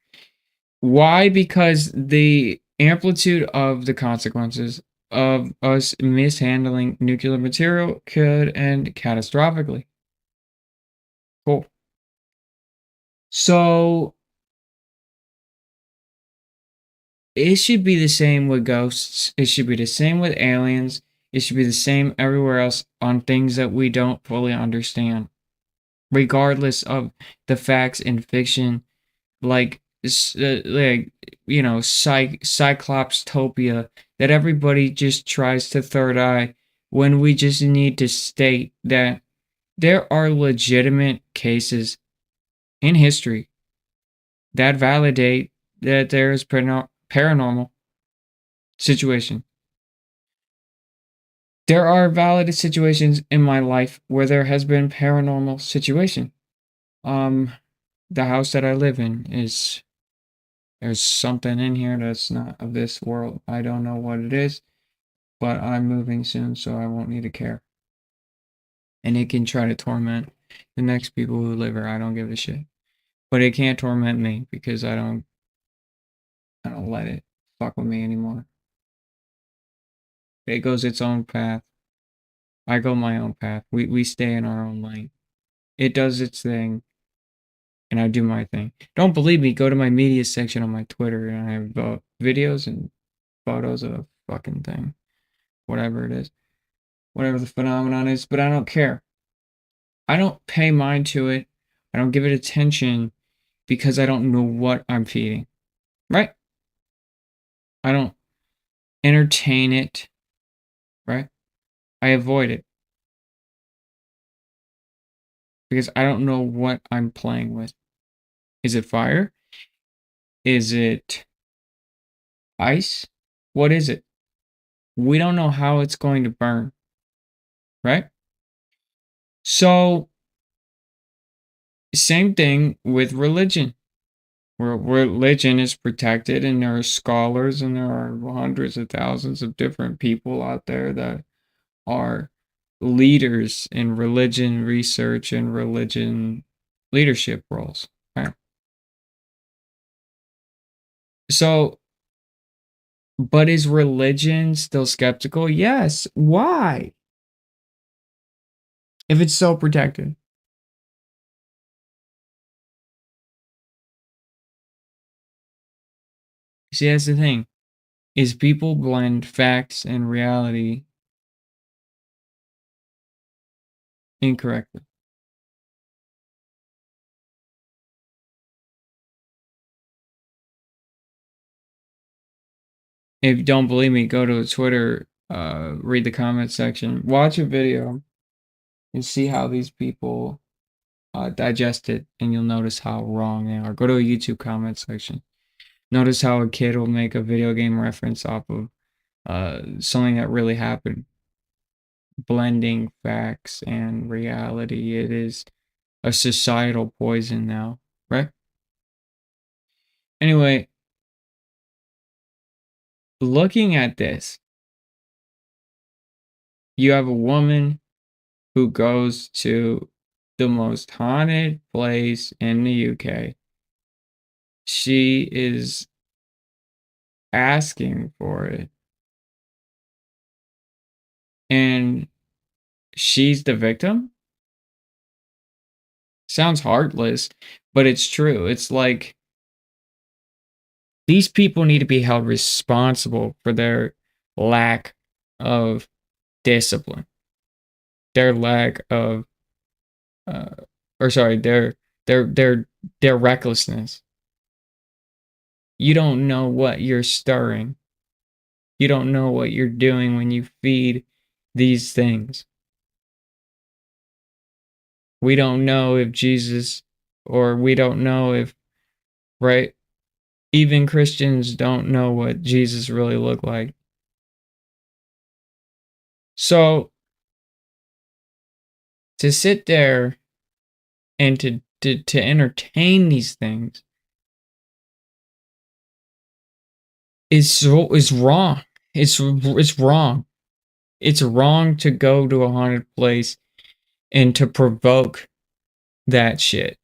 Why? Because the amplitude of the consequences of us mishandling nuclear material could end catastrophically. Cool. So it should be the same with ghosts. It should be the same with aliens. It should be the same everywhere else on things that we don't fully understand, regardless of the facts in fiction, like Cyclopstopia, that everybody just tries to third eye, when we just need to state that there are legitimate cases in history that validate that there is paranormal situation. There are valid situations in my life where there has been paranormal situation. The house that I live in is There's something in here that's not of this world. I don't know what it is, but I'm moving soon, so I won't need to care. And it can try to torment the next people who live here. I don't give a shit. But it can't torment me because I don't let it fuck with me anymore. It goes its own path. I go my own path. We stay in our own lane. It does its thing, and I do my thing. Don't believe me? Go to my media section on my Twitter, and I have videos and photos of the fucking thing. Whatever it is. Whatever the phenomenon is, but I don't care. I don't pay mind to it. I don't give it attention because I don't know what I'm feeding. Right? I don't entertain it. Right? I avoid it because I don't know what I'm playing with. Is it fire? Is it ice? What is it? We don't know how it's going to burn. Right? So, same thing with religion. Where religion is protected, and there are scholars, and there are hundreds of thousands of different people out there that are leaders in religion research and religion leadership roles, right? So, but is religion still skeptical? Yes. Why? If it's so protected. See, that's the thing, is people blend facts and reality incorrectly. If you don't believe me, go to Twitter, read the comment section, watch a video, and see how these people digest it, and you'll notice how wrong they are. Go to a YouTube comment section. Notice how a kid will make a video game reference off of something that really happened. Blending facts and reality. It is a societal poison now, right? Anyway, looking at this, you have a woman who goes to the most haunted place in the UK. She is asking for it. And she's the victim? Sounds heartless, but it's true. It's like These people need to be held responsible for their lack of discipline, their lack of, or sorry, their recklessness. You don't know what you're stirring. You don't know what you're doing when you feed these things. We don't know if Jesus, or we don't know if, right? Even Christians don't know what Jesus really looked like. So, to sit there and to entertain these things is wrong. It's wrong. It's wrong to go to a haunted place and to provoke that shit.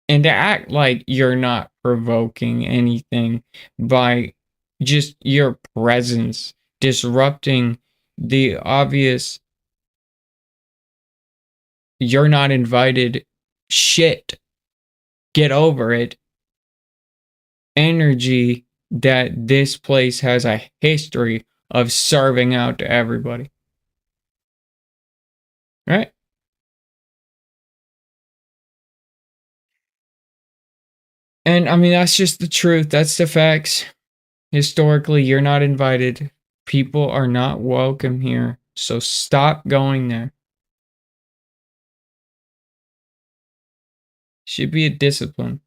And to act like you're not provoking anything by just your presence disrupting the obvious you're not invited shit. Get over it. Energy that this place has a history of serving out to everybody. Right? And I mean, that's just the truth. That's the facts. Historically, you're not invited. People are not welcome here. So stop going there. Should be a discipline.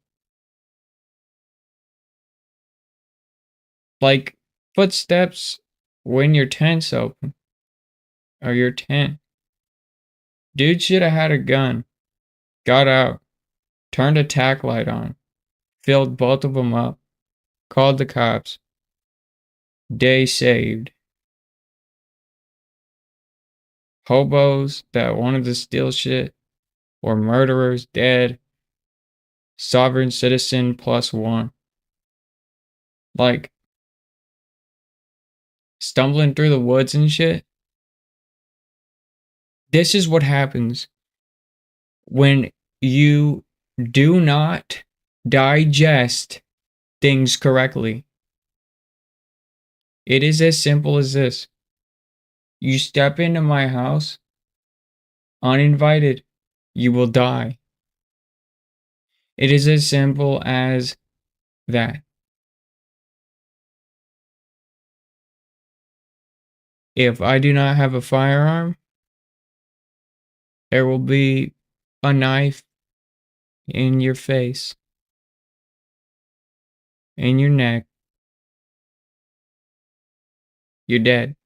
Like footsteps when your tent's open. Or your tent. Dude should have had a gun. Got out. Turned a tack light on. Filled both of them up. Called the cops. Day saved. Hobos that wanted to steal shit. Or murderers dead. Sovereign citizen +1. Like, stumbling through the woods and shit. This is what happens when you do not digest things correctly. It is as simple as this. You step into my house uninvited, you will die. It is as simple as that. If I do not have a firearm, there will be a knife in your face, in your neck. You're dead.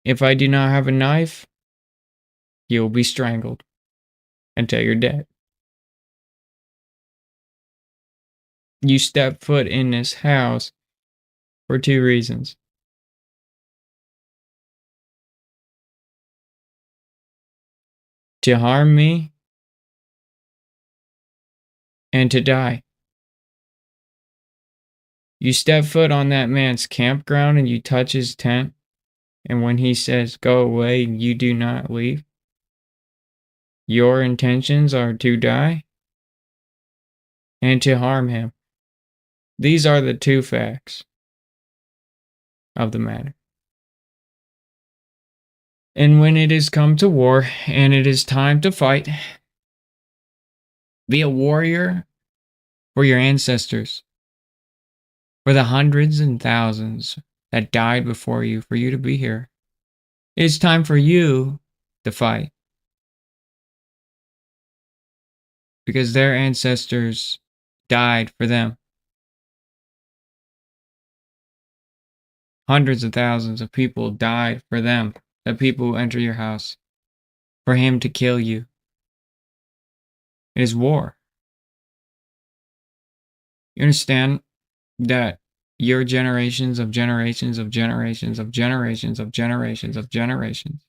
If I do not have a knife, you'll be strangled until you're dead. You step foot in this house for 2 reasons. To harm me and to die. You step foot on that man's campground and you touch his tent, and when he says go away, you do not leave. Your intentions are to die and to harm him. These are the 2 facts of the matter. And when it is come to war and it is time to fight, be a warrior for your ancestors, for the hundreds and thousands that died before you, for you to be here. It is time for you to fight. Because their ancestors died for them. Hundreds of thousands of people died for them, the people who enter your house, for him to kill you. It is war. You understand that your generations of generations of generations of generations of generations of generations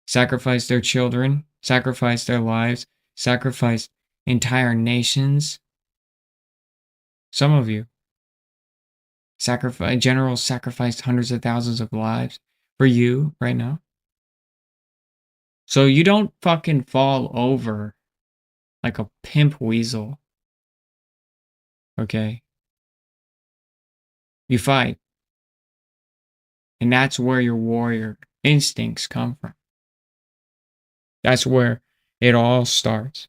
sacrificed their children, sacrificed their lives, sacrificed entire nations. Some of you generals sacrificed hundreds of thousands of lives for you right now. So you don't fucking fall over like a pimp weasel Okay? You fight. And that's where your warrior instincts come from. That's where it all starts.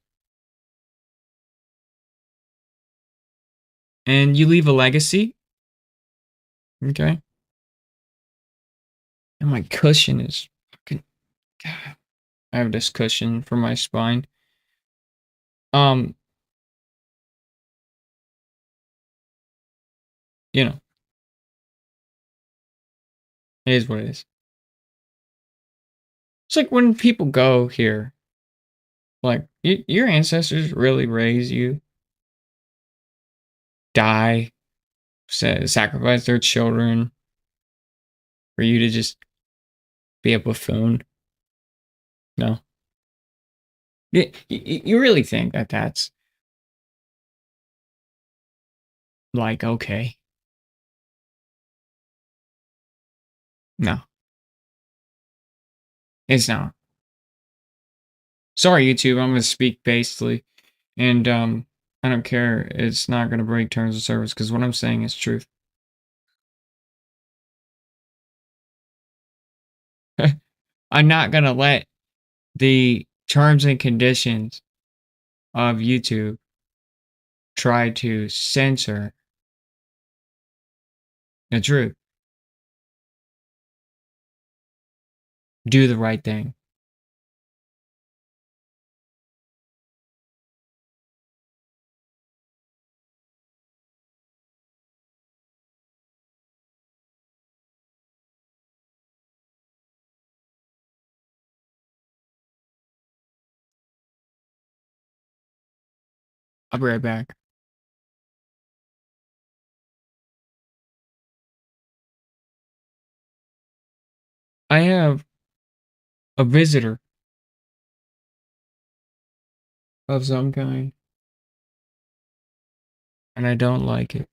And you leave a legacy. Okay? And my cushion is fucking. God, I have this cushion for my spine. You know, it is what it is. It's like when people go here, like, your ancestors really raise you, die, sacrifice their children for you to just be a buffoon. No. You really think that that's like okay? No, it's not. Sorry, YouTube. I'm gonna speak basically, and I don't care. It's not gonna break terms of service because what I'm saying is truth. I'm not gonna let the terms and conditions of YouTube try to censor the truth. Do the right thing. I'll be right back. I have a visitor of some kind, and I don't like it.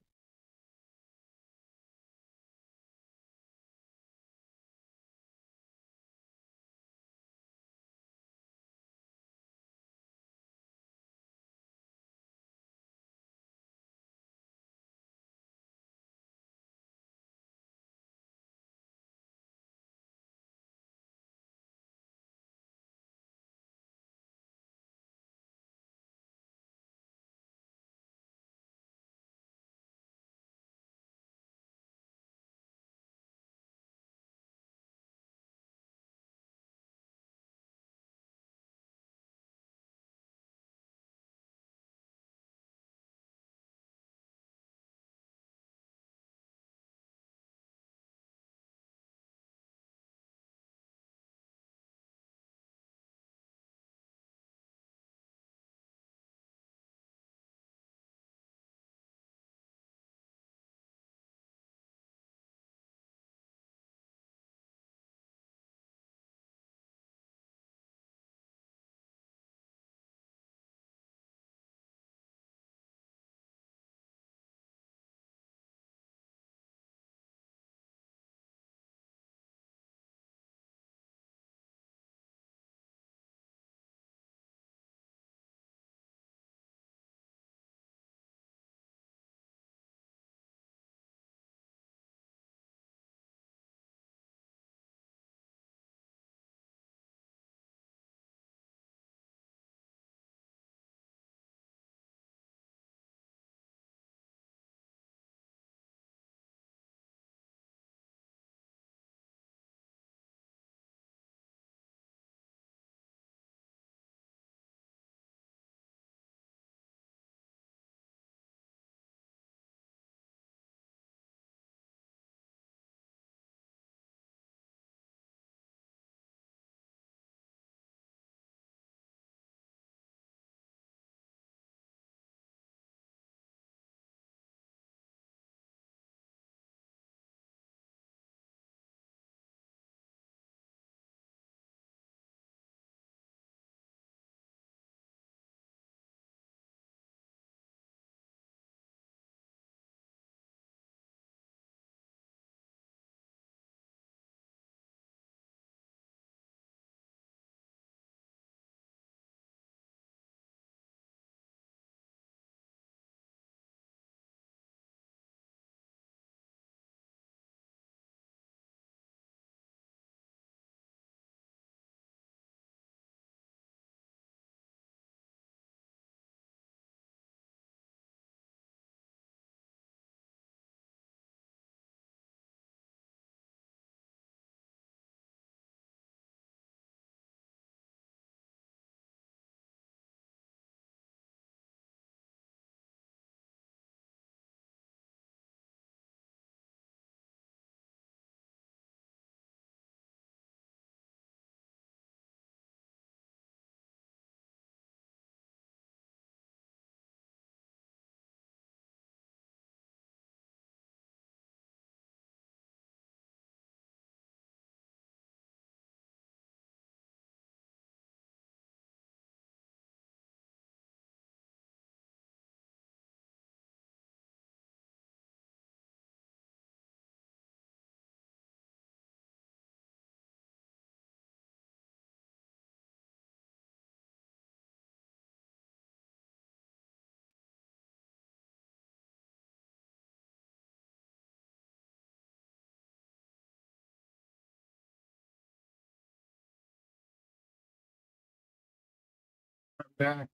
back.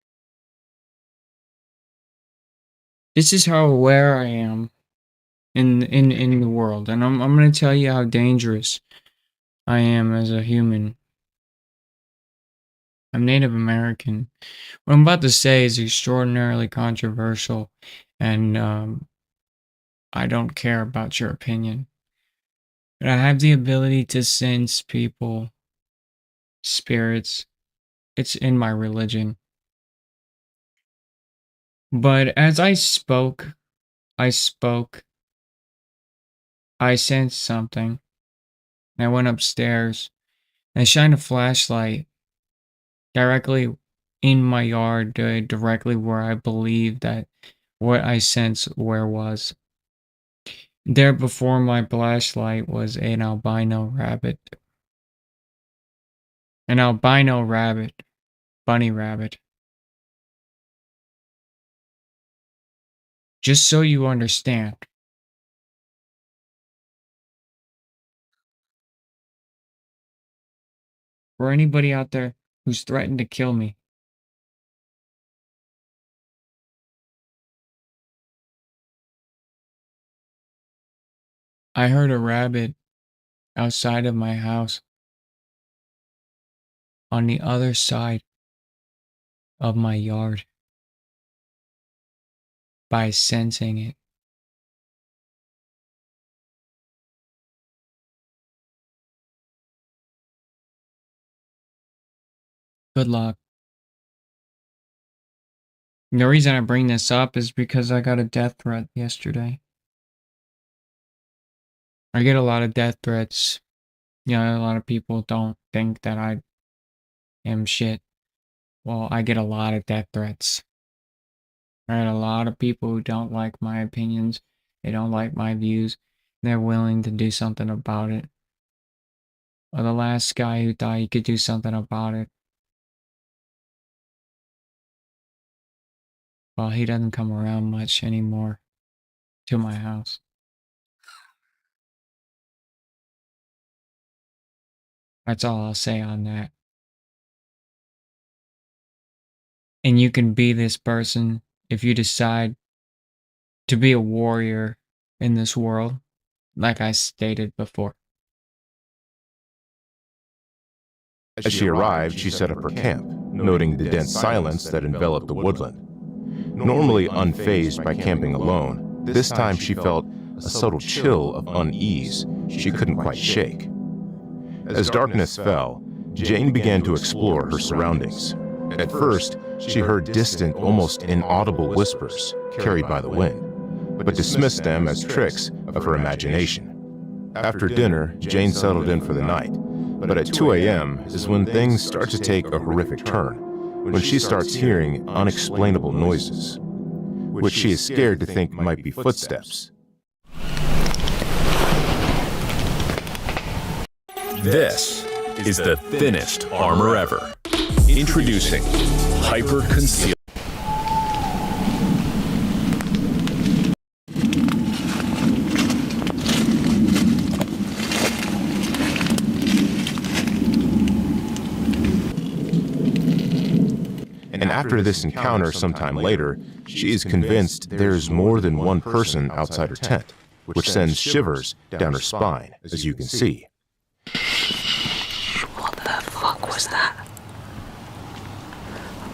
This is how aware I am in the world, and I'm gonna tell you how dangerous I am as a human. I'm Native American. What I'm about to say is extraordinarily controversial, and I don't care about your opinion. But I have the ability to sense people, spirits. It's in my religion. But as I spoke, I sensed something. I went upstairs. I shined a flashlight directly in my yard, directly where I believe that what I sensed where was. There before my flashlight was an albino rabbit. An albino rabbit. Bunny rabbit. Just so you understand. For anybody out there who's threatened to kill me, I heard a rabbit outside of my house on the other side of my yard by sensing it. Good luck. And the reason I bring this up is because I got a death threat yesterday. I get a lot of death threats. You know, a lot of people don't think that I am shit. Well, I get a lot of death threats. I had a lot of people who don't like my opinions. They don't like my views. They're willing to do something about it. Or the last guy who thought he could do something about it. Well, he doesn't come around much anymore to my house. That's all I'll say on that. And you can be this person if you decide to be a warrior in this world, like I stated before. As she arrived, she set up her camp, noting the dense silence that enveloped the woodland. Normally unfazed by camping alone, this time she felt a subtle chill of unease she couldn't quite shake. As darkness fell, Jane began to explore her surroundings. At first, she heard distant, almost inaudible whispers carried by the wind, but dismissed them as tricks of her imagination. After dinner, Jane settled in for the night, but at 2 a.m. is when things start to take a horrific turn, when she starts hearing unexplainable noises, which she is scared to think might be footsteps. This is the thinnest armor ever. Introducing Hyper Conceal. And after this encounter sometime later, she is convinced there is more than one person outside her tent, which sends shivers down her spine, as you can see. What the fuck was that?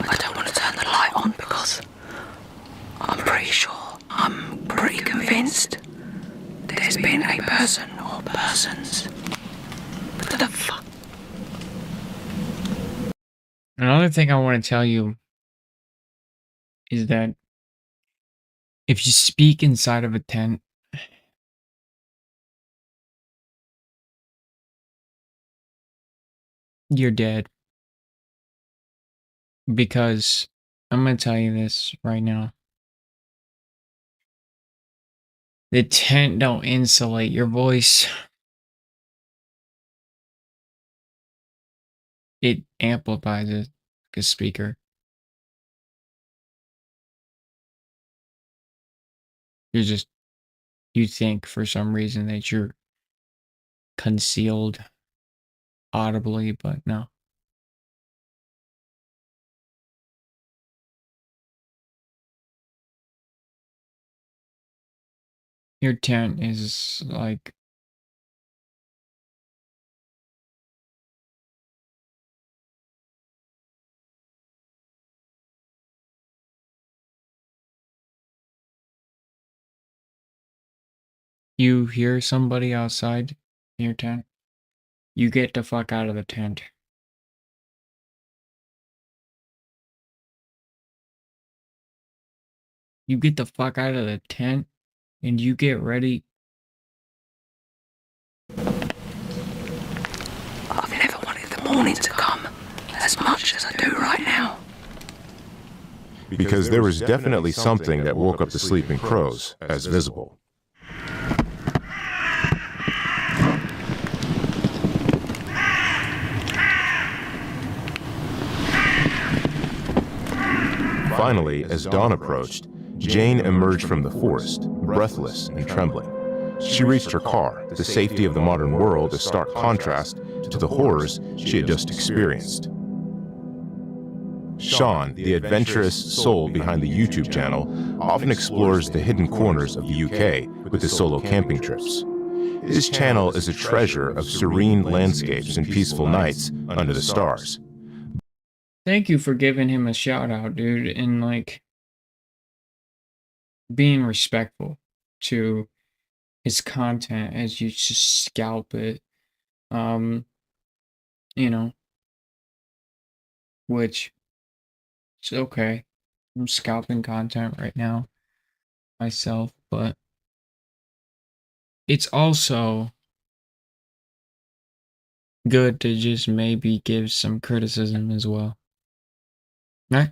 I don't want to turn the light on because I'm pretty convinced there's been a person or persons. What the fuck? Another thing I want to tell you is that if you speak inside of a tent, you're dead. Because I'm going to tell you this right now. The tent don't insulate your voice. It amplifies it like a speaker. You think for some reason that you're concealed audibly, but no. Your tent is like... You hear somebody outside your tent, you get the fuck out of the tent. You get the fuck out of the tent and you get ready. I've never wanted the morning to come as much as I do right now. Because there was definitely something that woke up the sleeping crows as visible. Finally, as dawn approached, Jane emerged from the forest, breathless and trembling. She reached her car, the safety of the modern world a stark contrast to the horrors she had just experienced. Sean, the adventurous soul behind the YouTube channel, often explores the hidden corners of the UK with his solo camping trips. His channel is a treasure of serene landscapes and peaceful nights under the stars. Thank you for giving him a shout out, dude, and like being respectful to his content as you just scalp it. You know, which it's okay. I'm scalping content right now myself, but it's also good to just maybe give some criticism as well. Right?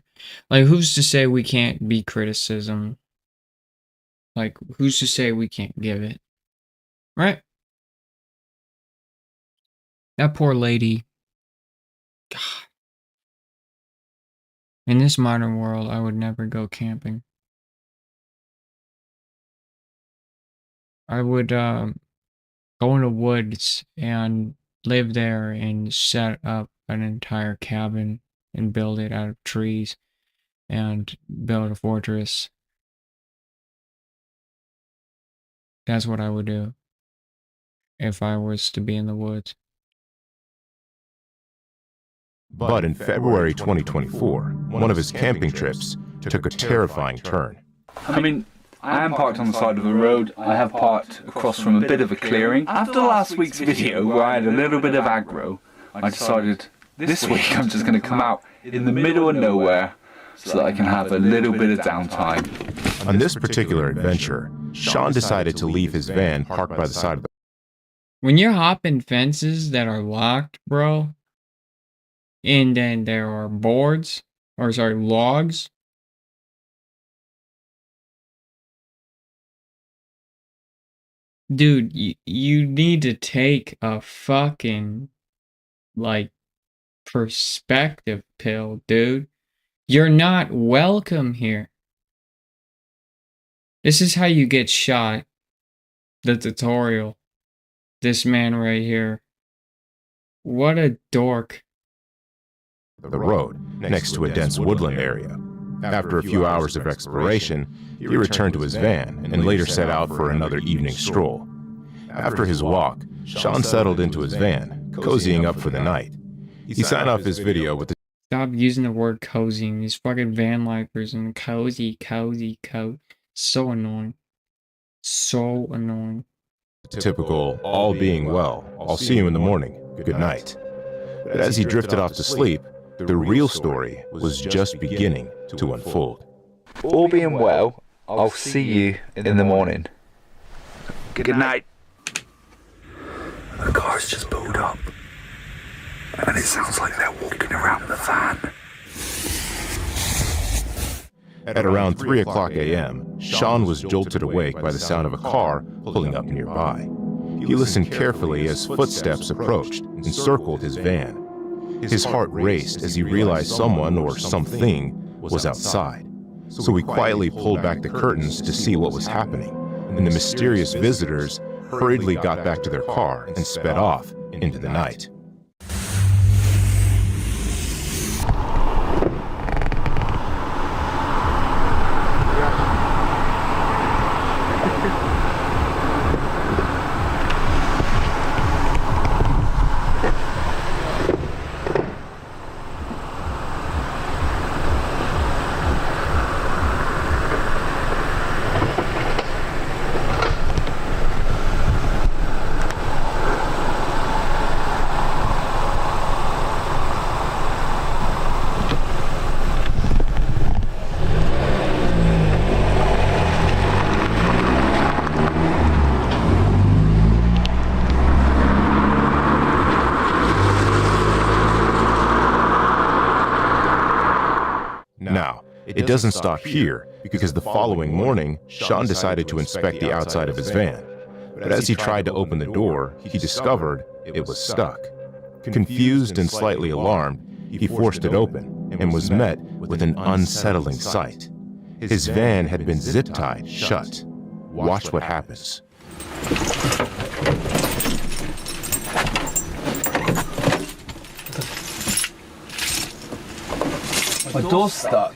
Like, who's to say we can't be criticism? Like, who's to say we can't give it? Right? That poor lady. God. In this modern world, I would never go camping. I would go in the woods and live there and set up an entire cabin and build it out of trees and build a fortress. That's what I would do if I was to be in the woods. But in February 2024, one of his camping trips took a terrifying turn. I mean, I am parked on the side of the road. I have parked across from a bit of a clearing. After last week's video where I had a little bit of aggro, I decided this week I'm just going to come out in the middle of nowhere so that I can have a little bit of downtime. On this particular adventure, Sean decided to leave his van parked by the side of the... When you're hopping fences that are locked, bro, and then there are logs, dude, you need to take a fucking, like, perspective pill, dude. You're not welcome here. This is how you get shot. The tutorial. This man right here. What a dork. The road, next to a dense woodland area. After a few hours of exploration, he returned to his van and later set out for another evening stroll. After his walk, Sean settled into his van, cozying up for the night. He signed off his video with the... Stop using the word cozying. These fucking van lifers and cozy. So annoying. So annoying. typical, all being well, I'll see you in the morning, good night. But as he drifted off to sleep, the real story was just beginning to unfold. All being well, I'll see you in the morning. Good night. The car's just pulled up, and it sounds like they're walking around the van. At around 3 o'clock a.m., Sean was jolted awake by the sound of a car pulling up nearby. He listened carefully as footsteps approached and circled his van. His heart raced as he realized someone or something was outside. So he quietly pulled back the curtains to see what was happening, and the mysterious visitors hurriedly got back to their car and sped off into the night. It doesn't stop here, because the following morning, Sean decided to inspect the outside of his van. But as he tried to open the door, he discovered it was stuck. Confused and slightly alarmed, he forced it open and was met with an unsettling sight. His van had been zip-tied shut. Watch what happens. My door's stuck.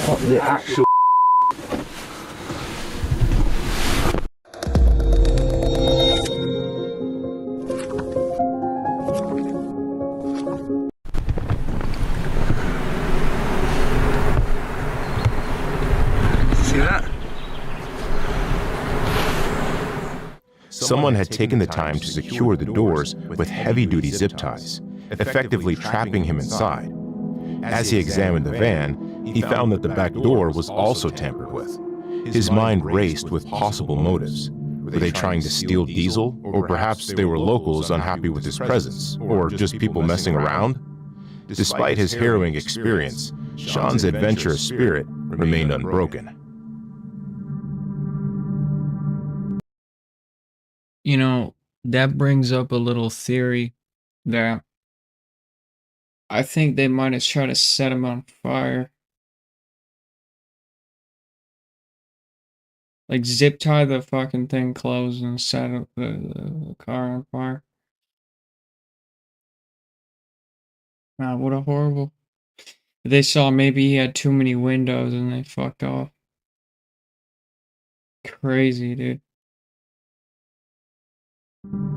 What the actual see that? Someone had taken the time to secure the doors with heavy-duty zip ties, effectively trapping him inside. As he examined the van, he found that the back door was also tampered with. His mind raced with possible motives. Were they trying to steal diesel? Or perhaps they were locals unhappy with his presence? Or just people messing around? Despite his harrowing experience, Sean's adventurous spirit remained unbroken. You know, that brings up a little theory that I think they might have tried to set him on fire. Like, zip tie the fucking thing closed and set up the car on fire. Wow, what a horrible... They saw maybe he had too many windows and they fucked off. Crazy, dude.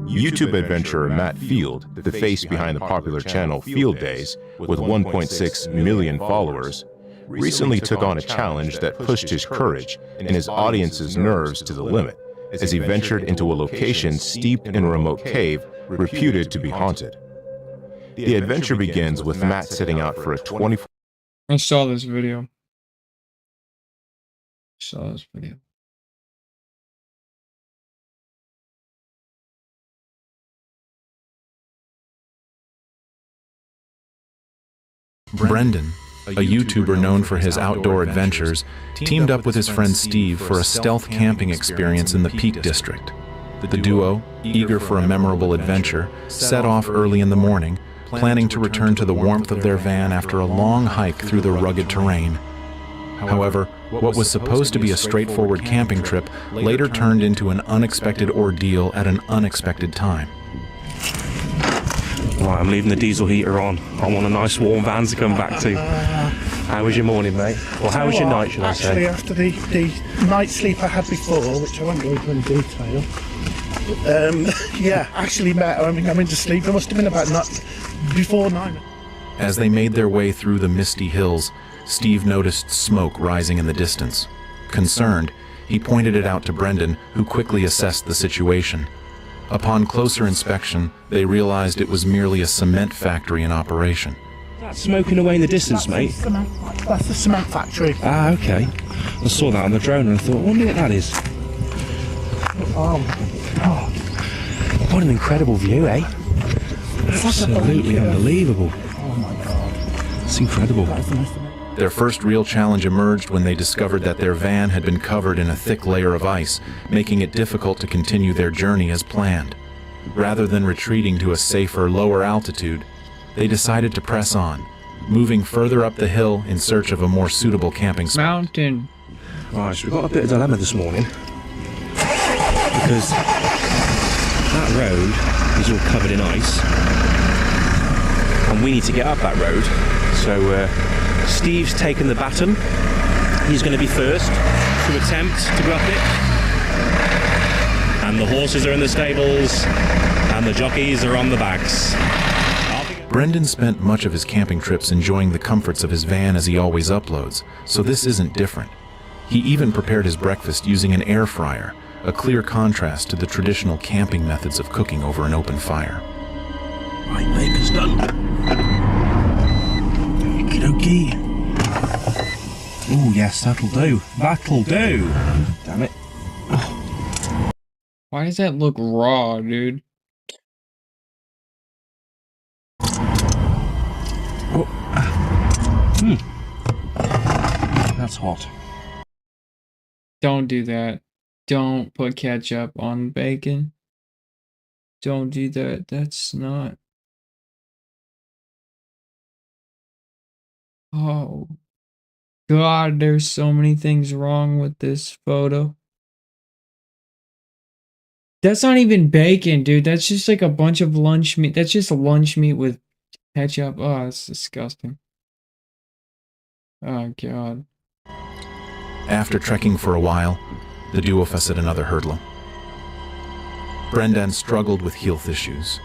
YouTube adventurer Matt Field, the face behind the popular channel Field Days, with 1.6 million followers, recently took on a challenge that pushed his courage and his audience's nerves to the limit as he ventured into a location steeped in a remote cave reputed to be haunted. The adventure begins with Matt setting out for a 24... I saw this video. Brendan, a YouTuber known for his outdoor adventures, teamed up with his friend Steve for a stealth camping experience in the Peak District. The duo, eager for a memorable adventure, set off early in the morning, planning to return to the warmth of their van after a long hike through the rugged terrain. However, what was supposed to be a straightforward camping trip later turned into an unexpected ordeal at an unexpected time. Right, I'm leaving the diesel heater on. I want a nice warm van to come back to. How was your morning, mate? Well, how was your night, should I say? Actually, after the night sleep I had before, which I won't go into in detail, yeah, actually, I'm into sleep. It must have been about before 9. As they made their way through the misty hills, Steve noticed smoke rising in the distance. Concerned, he pointed it out to Brendan, who quickly assessed the situation. Upon closer inspection, they realized it was merely a cement factory in operation. That's smoking away in the distance, mate. That's the cement factory. Ah, okay. I saw that on the drone and I thought, I wonder what that is. What an incredible view, eh? Absolutely unbelievable. Oh my god. It's incredible. Their first real challenge emerged when they discovered that their van had been covered in a thick layer of ice, making it difficult to continue their journey as planned. Rather than retreating to a safer, lower altitude, they decided to press on, moving further up the hill in search of a more suitable camping spot. Mountain. Right, so we've got a bit of dilemma this morning, because that road is all covered in ice, and we need to get up that road, so Steve's taken the baton. He's going to be first to attempt to go up it. And the horses are in the stables, and the jockeys are on the backs. Brendan spent much of his camping trips enjoying the comforts of his van as he always uploads, so this isn't different. He even prepared his breakfast using an air fryer, a clear contrast to the traditional camping methods of cooking over an open fire. Right, baker's done. Okey-dokey. Oh yes, that'll do. That'll do. Damn it. Why does that look raw, dude? That's hot. Don't do that. Don't put ketchup on bacon. Don't do that. That's not... Oh. God, there's so many things wrong with this photo. That's not even bacon, dude. That's just like a bunch of lunch meat. That's just lunch meat with ketchup. Oh, it's disgusting. Oh, God. After trekking for a while, the duo faced another hurdle. Brendan struggled with health issues,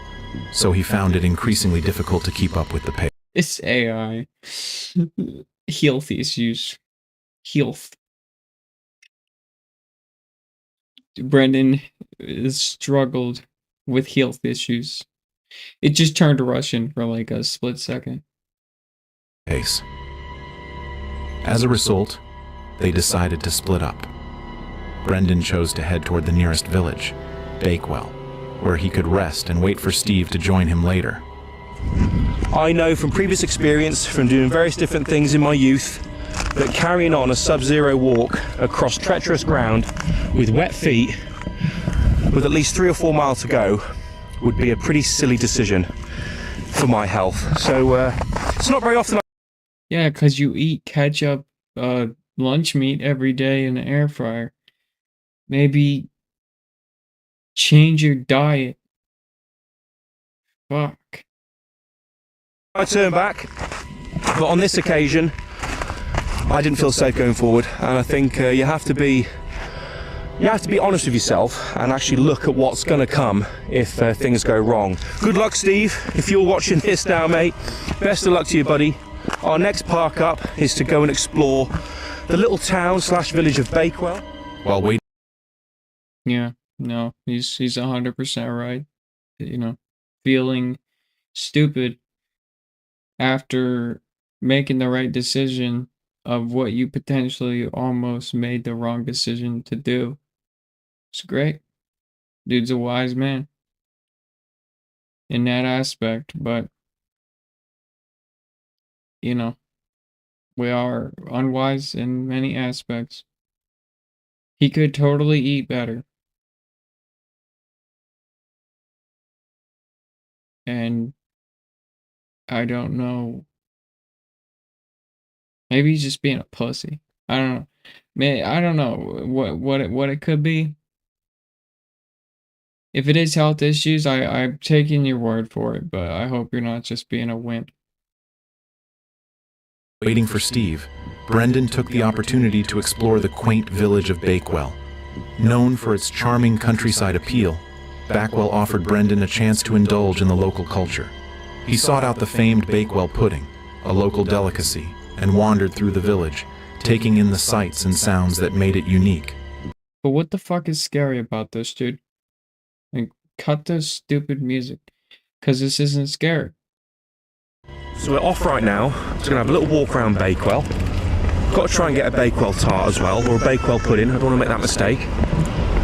so he found it increasingly difficult to keep up with the pace. It's AI. Health issues. Health. Brendan struggled with health issues. It just turned Russian for like a split second. As a result, they decided to split up. Brendan chose to head toward the nearest village, Bakewell, where he could rest and wait for Steve to join him later. I know from previous experience, from doing various different things in my youth, that carrying on a sub-zero walk across treacherous ground with wet feet, with at least 3 or 4 miles to go, would be a pretty silly decision for my health. So it's not very often. Yeah, because you eat ketchup lunch meat every day in the air fryer. Maybe change your diet. Fuck. I turn back, but on this occasion, I didn't feel safe going forward, and I think you have to be honest with yourself and actually look at what's going to come if things go wrong. Good luck, Steve, if you're watching this now, mate. Best of luck to you, buddy. Our next park up is to go and explore the little town / village of Bakewell. While waiting. Yeah, no, he's 100% right. You know, feeling stupid after making the right decision of what you potentially almost made the wrong decision to do. It's great. Dude's a wise man in that aspect, but you know, we are unwise in many aspects. He could totally eat better. And I don't know. Maybe he's just being a pussy. I don't know. Man, I don't know what it could be. If it is health issues, I'm taking your word for it, but I hope you're not just being a wimp. Waiting for Steve, Brendan took the opportunity to explore the quaint village of Bakewell. Known for its charming countryside appeal, Bakewell offered Brendan a chance to indulge in the local culture. He sought out the famed Bakewell pudding, a local delicacy, and wandered through the village, taking in the sights and sounds that made it unique. But what the fuck is scary about this, dude? Like, cut this stupid music, because this isn't scary. So we're off right now. Just gonna have a little walk around Bakewell. Got to try and get a Bakewell tart as well, or a Bakewell pudding. I don't want to make that mistake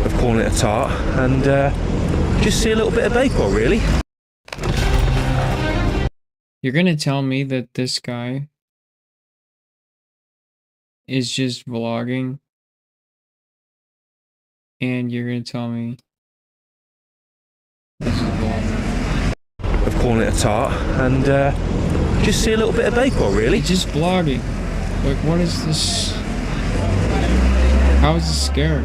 of calling it a tart, and just see a little bit of Bakewell, really. You're gonna tell me that this guy is just vlogging, and you're gonna tell me this is vlogging? Of calling it a tart, and just see a little bit of Bakewell, really. Just vlogging. Like, what is this? How is this scary?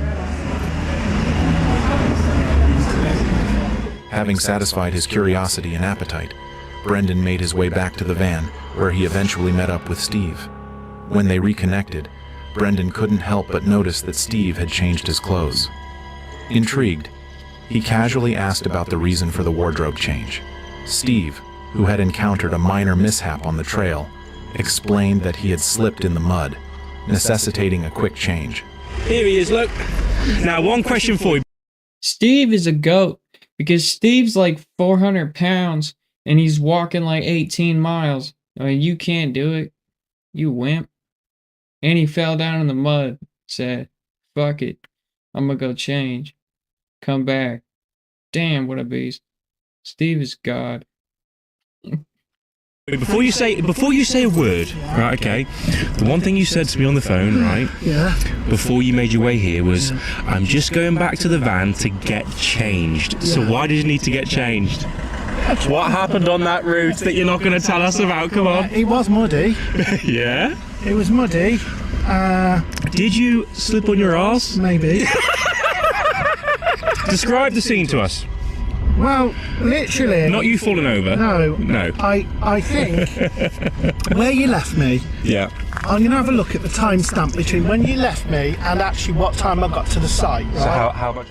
Having satisfied his curiosity and appetite, Brendan made his way back to the van, where he eventually met up with Steve. When they reconnected, Brendan couldn't help but notice that Steve had changed his clothes. Intrigued, he casually asked about the reason for the wardrobe change. Steve, who had encountered a minor mishap on the trail, explained that he had slipped in the mud, necessitating a quick change. Here he is, look. Now, one question for you. Steve is a goat, because Steve's like 400 pounds, and he's walking like 18 miles. I mean, you can't do it. You wimp. And he fell down in the mud, said, fuck it, I'm gonna go change. Come back. Damn, what a beast. Steve is God. Before you say a word, right? Okay. The one thing you said to me on the phone, right? Yeah. Before you made your way here was, I'm just going back to the van to get changed. Yeah. So why did you need to get changed? What happened on that route that you're not going to tell us about? Come on. It was muddy. Yeah? It was muddy. Did you slip on your arse? Maybe. Describe the scene to us. Well, literally. Not you falling over. No. No. I think where you left me. Yeah. I'm going to have a look at the timestamp between when you left me and actually what time I got to the site. Right? So how much?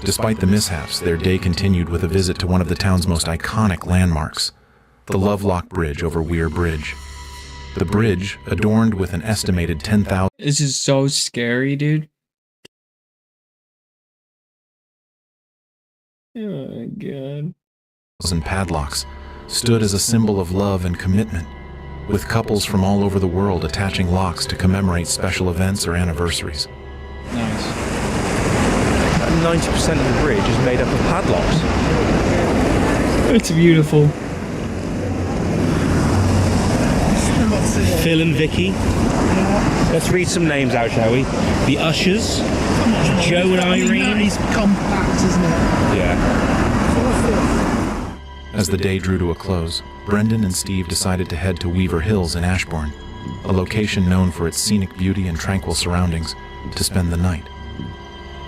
Despite the mishaps, their day continued with a visit to one of the town's most iconic landmarks, the Lovelock Bridge over Weir Bridge. The bridge, adorned with an estimated 10,000... This is so scary, dude. Oh my God. ...padlocks, stood as a symbol of love and commitment, with couples from all over the world attaching locks to commemorate special events or anniversaries. Nice. 90% of the bridge is made up of padlocks. It's beautiful. Phil and Vicky. Let's read some names out, shall we? The Ushers. Joe and Irene. It's compact, isn't it? Yeah. As the day drew to a close, Brendan and Steve decided to head to Weaver Hills in Ashbourne, a location known for its scenic beauty and tranquil surroundings, to spend the night.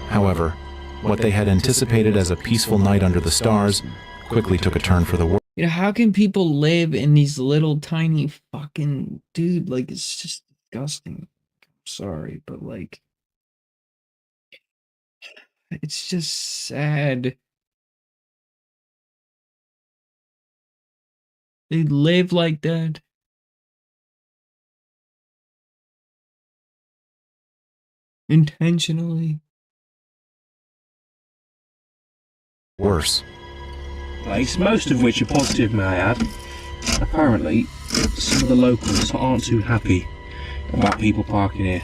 However, what they had anticipated as a peaceful night under the stars quickly took a turn for the worse. You know, how can people live in these little tiny fucking... Dude, like, it's just disgusting. I'm sorry, but like... It's just sad. They live like that. Intentionally. Worse. Place, most of which are positive, may I add. Apparently, some of the locals aren't too happy about people parking here.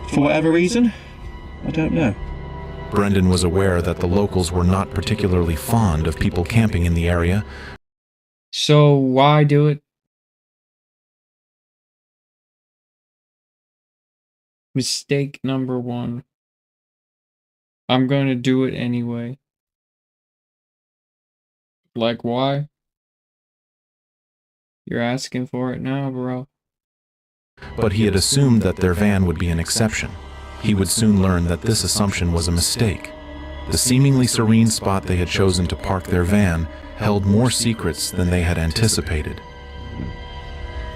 For whatever reason, I don't know. Brendan was aware that the locals were not particularly fond of people camping in the area. So why do it? Mistake number 1. I'm going to do it anyway. Like, why? You're asking for it now, bro. But he had assumed that their van would be an exception. He would soon learn that this assumption was a mistake. The seemingly serene spot they had chosen to park their van held more secrets than they had anticipated.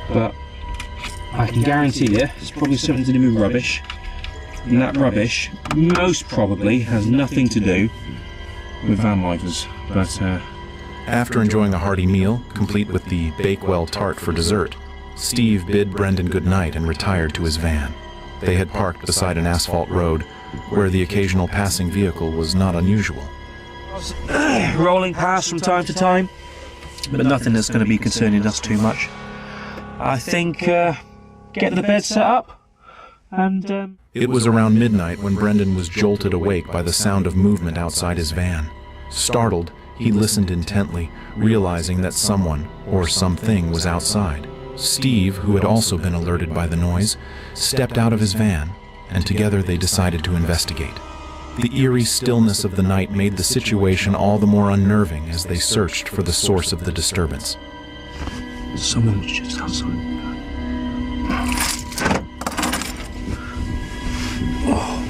But I can guarantee you it's probably something to do with rubbish. And that rubbish most probably has nothing to do with van lifers. But after enjoying a hearty meal, complete with the Bakewell tart for dessert, Steve bid Brendan goodnight and retired to his van. They had parked beside an asphalt road, where the occasional passing vehicle was not unusual. Rolling past from time to time, but nothing that's going to be concerning us too much. I think get the bed set up, and... It was around midnight when Brendan was jolted awake by the sound of movement outside his van. Startled, he listened intently, realizing that someone, or something, was outside. Steve, who had also been alerted by the noise, stepped out of his van, and together they decided to investigate. The eerie stillness of the night made the situation all the more unnerving as they searched for the source of the disturbance. Someone was just outside. Oh.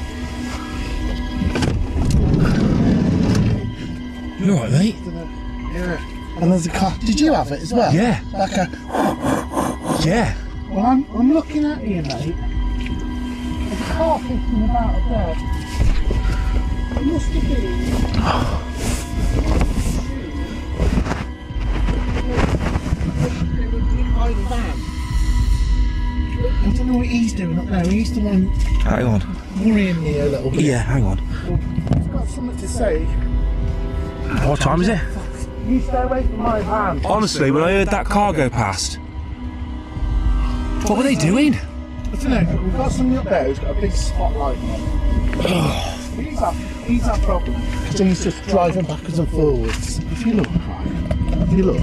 You alright, mate? Yeah. And there's a car. Did you have it as well? Yeah. Like a... Yeah. Well, I'm looking at you, mate. There's a car kicking about up there. It must have been... By the van. I don't know what he's doing up there. He's the one... Hang on. Worrying me a little bit. Yeah, hang on. He's got something to say. What time is it? You stay away from my van. Honestly, when I heard that car go past, what were they doing? I don't know, we've got something up there who's got a big spotlight on it. He's our problem. Because he's just driving backwards and forwards. If you look,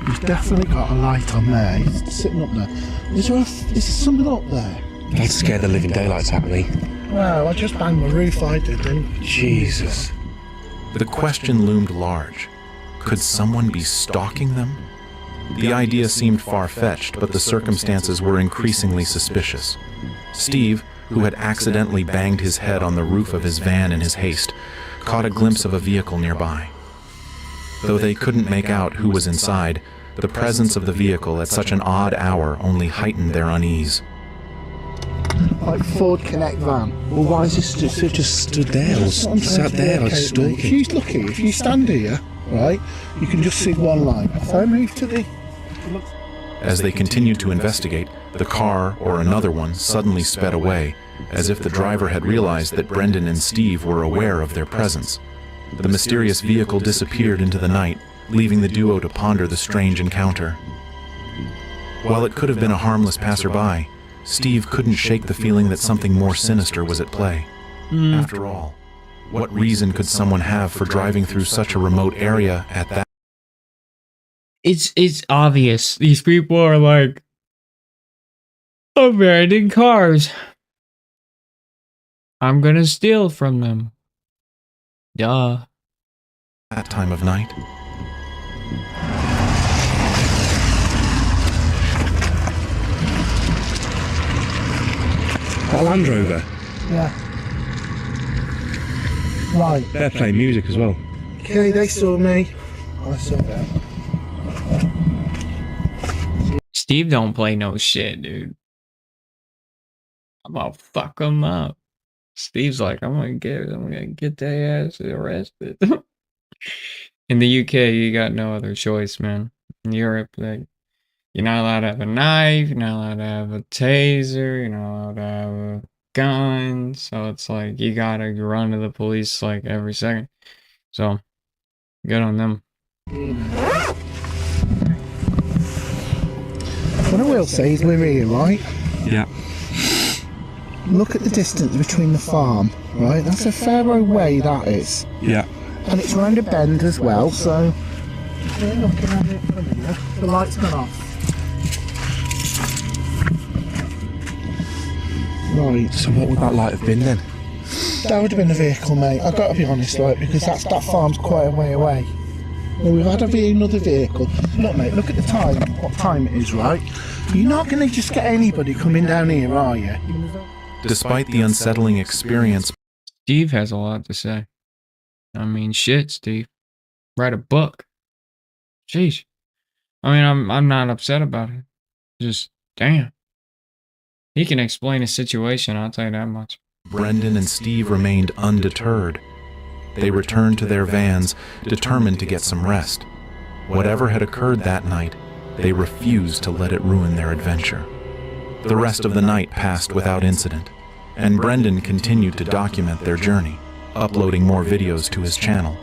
he's definitely got a light on there. He's sitting up there. Is there something up there? That'd scare the living daylights out of me. Well, I just banged my roof, I did then. Jesus. The question loomed large. Could someone be stalking them? The idea seemed far-fetched, but the circumstances were increasingly suspicious. Steve, who had accidentally banged his head on the roof of his van in his haste, caught a glimpse of a vehicle nearby. Though they couldn't make out who was inside, the presence of the vehicle at such an odd hour only heightened their unease. Like Ford Connect van. Well, why is this just stood there or sat there like stalking? If you stand here, right, you can just see one line. If I move to the... As they continued to investigate, the car, or another one, suddenly sped away, as if the driver had realized that Brendan and Steve were aware of their presence. The mysterious vehicle disappeared into the night, leaving the duo to ponder the strange encounter. While it could have been a harmless passerby, Steve couldn't shake the feeling that something more sinister was at play. After all, what reason could someone have for driving through such a remote area at that? It's obvious. These people are like abandoned cars. I'm gonna steal from them. Duh. That time of night? A Land Rover. Yeah. Right. They're playing music as well. Okay, they saw me. I saw them. Steve don't play no shit, dude. I'm gonna fuck them up. Steve's like, I'm gonna get their ass arrested. In the UK, you got no other choice, man. In Europe, like, you're not allowed to have a knife, you're not allowed to have a taser, you're not allowed to have a gun. So it's like, you gotta run to the police like every second. So, good on them. What I will say is we're here, right? Yeah. Look at the distance between the farm, right? That's a fair way, that is. Yeah. And it's round a bend as well, so... We're looking at it from here. The light's gone off. Right. So what would that light have been then? That would have been a vehicle, mate. I've got to be honest, like, because that farm's quite a way away. Well, we've had another vehicle. Look, mate, look at the time, what time it is, right? You're not going to just get anybody coming down here, are you? Despite the unsettling experience, Steve has a lot to say. I mean, shit, Steve. Write a book. Jeez. I mean, I'm not upset about it. Just, damn. He can explain a situation, I'll tell you that much. Brendan and Steve remained undeterred. They returned to their vans, determined to get some rest. Whatever had occurred that night, they refused to let it ruin their adventure. The rest of the night passed without incident, and Brendan continued to document their journey, uploading more videos to his channel,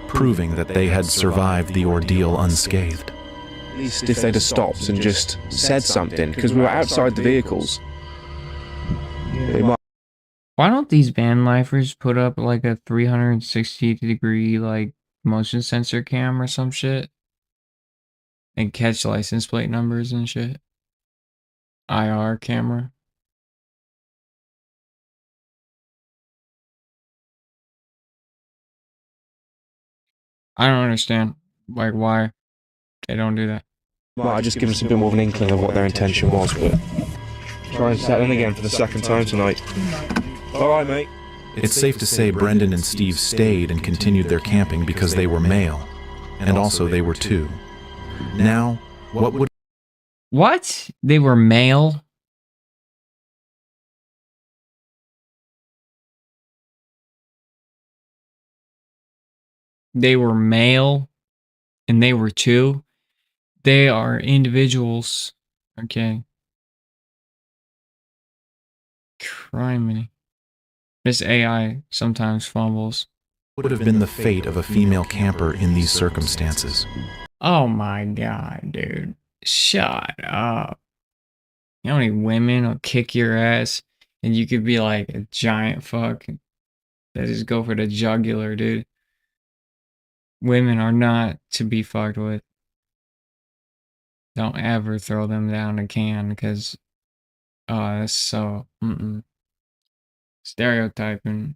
proving that they had survived the ordeal unscathed. At least if they'd have stopped and just said something, because we were outside the vehicles. They might. Why don't these van lifers put up like a 360-degree like motion sensor cam or some shit and catch license plate numbers and shit? IR camera. I don't understand like why they don't do that. Might have just given us a bit more of an inkling of what their intention was, but try and settle in again for the second time tonight. Alright, mate. It's safe to say Brendan and Steve stayed and continued their camping because they were male, and also they were too. Now, what would... What? They were male? They were male, and they were two. They are individuals. Okay. Criminy. This AI sometimes fumbles. would have been the fate of a female camper in these circumstances? Oh my god, dude. Shut up. You know how many women will kick your ass and you could be like a giant fuck? They just go for the jugular, dude. Women are not to be fucked with. Don't ever throw them down a can, because that's so stereotyping.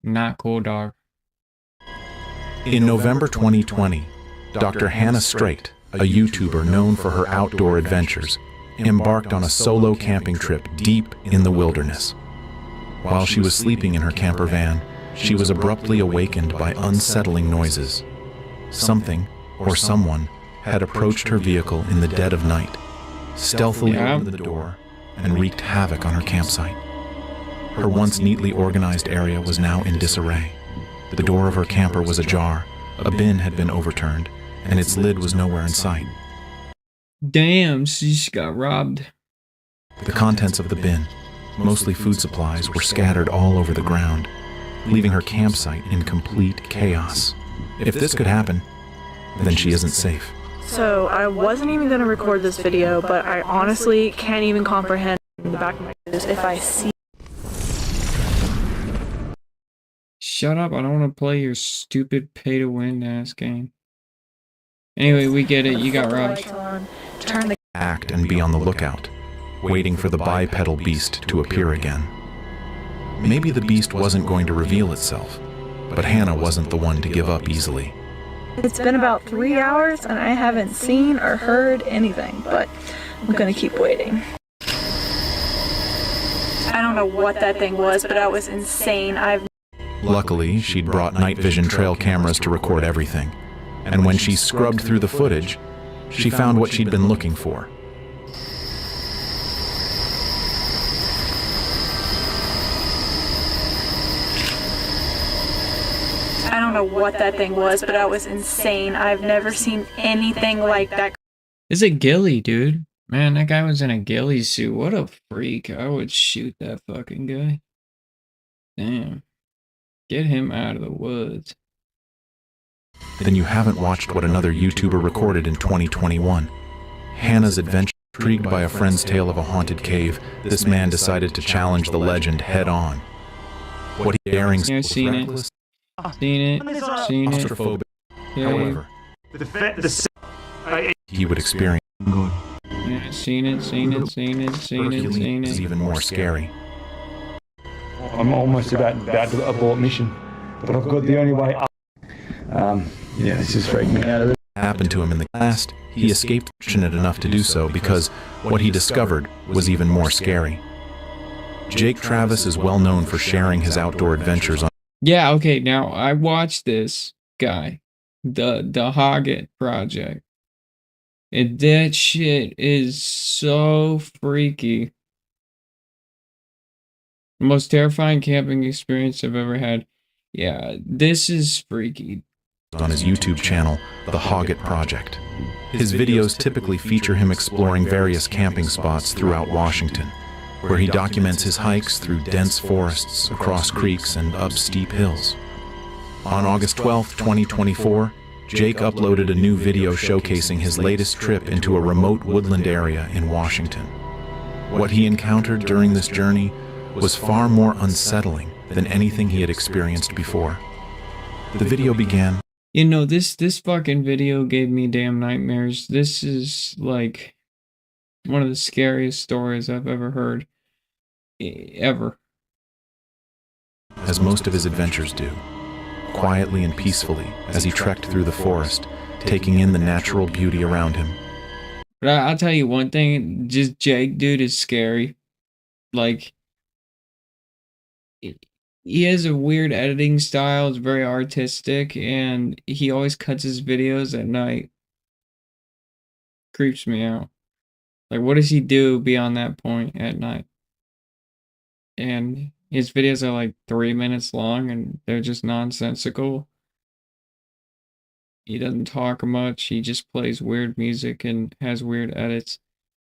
Not cool, dog. In November 2020, Dr. Hannah Straight, a YouTuber known for her outdoor adventures, embarked on a solo camping trip deep in the wilderness. While she was sleeping in her camper van, she was abruptly awakened by unsettling noises. Something, or someone, had approached her vehicle in the dead of night, stealthily opened the door, and wreaked havoc on her campsite. Her once neatly organized area was now in disarray. The door of her camper was ajar, a bin had been overturned, and its lid was nowhere in sight. Damn, she just got robbed. The contents of the bin, mostly food supplies, were scattered all over the ground, leaving her campsite in complete chaos. If this could happen, then she isn't safe. So I wasn't even going to record this video, but I honestly can't even comprehend in the back of my ears if I see. Shut up, I don't want to play your stupid pay-to-win ass game. Anyway, we get it, you got robbed. Turn the Act and be on the lookout, waiting for the bipedal beast to appear again. Maybe the beast wasn't going to reveal itself, but Hannah wasn't the one to give up easily. It's been about 3 hours and I haven't seen or heard anything, but I'm gonna keep waiting. I don't know what that thing was, but that was insane. Luckily, she'd brought night vision trail cameras to record everything, and when she scrubbed through the footage, she found what she'd been looking for. I don't know what that thing was, but that was insane. I've never seen anything like that. It's a ghillie, dude. Man, that guy was in a ghillie suit. What a freak. I would shoot that fucking guy. Damn. Get him out of the woods. Then you haven't watched what another YouTuber recorded in 2021. Hannah's adventure. Intrigued by a friend's tale of a haunted cave, this man decided to challenge the legend head on. What he daring was reckless, Seen it. claustrophobic. Yeah. However, he would experience. Yeah, seen it. Hercules is even more scary. I'm almost about to abort mission, but I've got the only way up. Yeah, this is freaking me out of it. Happened to him in the past, he escaped fortunate enough to do so because what he discovered was even more scary. Jake Travis is well known for sharing his outdoor adventures on. Yeah, okay, now I watched this guy, the Hoggett Project. And that shit is so freaky. The most terrifying camping experience I've ever had. Yeah, this is freaky. On his YouTube channel, The Hoggett Project. His videos typically feature him exploring various camping spots throughout Washington, where he documents his hikes through dense forests, across creeks, and up steep hills. On August 12, 2024, Jake uploaded a new video showcasing his latest trip into a remote woodland area in Washington. What he encountered during this journey was far more unsettling than anything he had experienced before. The video began. You know, this fucking video gave me damn nightmares. This is like one of the scariest stories I've ever heard. Ever. As most of his adventures do, quietly and peacefully as he trekked through the forest, taking in the natural beauty around him. But I'll tell you one thing, just Jake, dude, is scary. Like, he has a weird editing style, it's very artistic, and he always cuts his videos at night. Creeps me out. Like, what does he do beyond that point at night? And his videos are like 3 minutes long, and they're just nonsensical. He doesn't talk much, he just plays weird music and has weird edits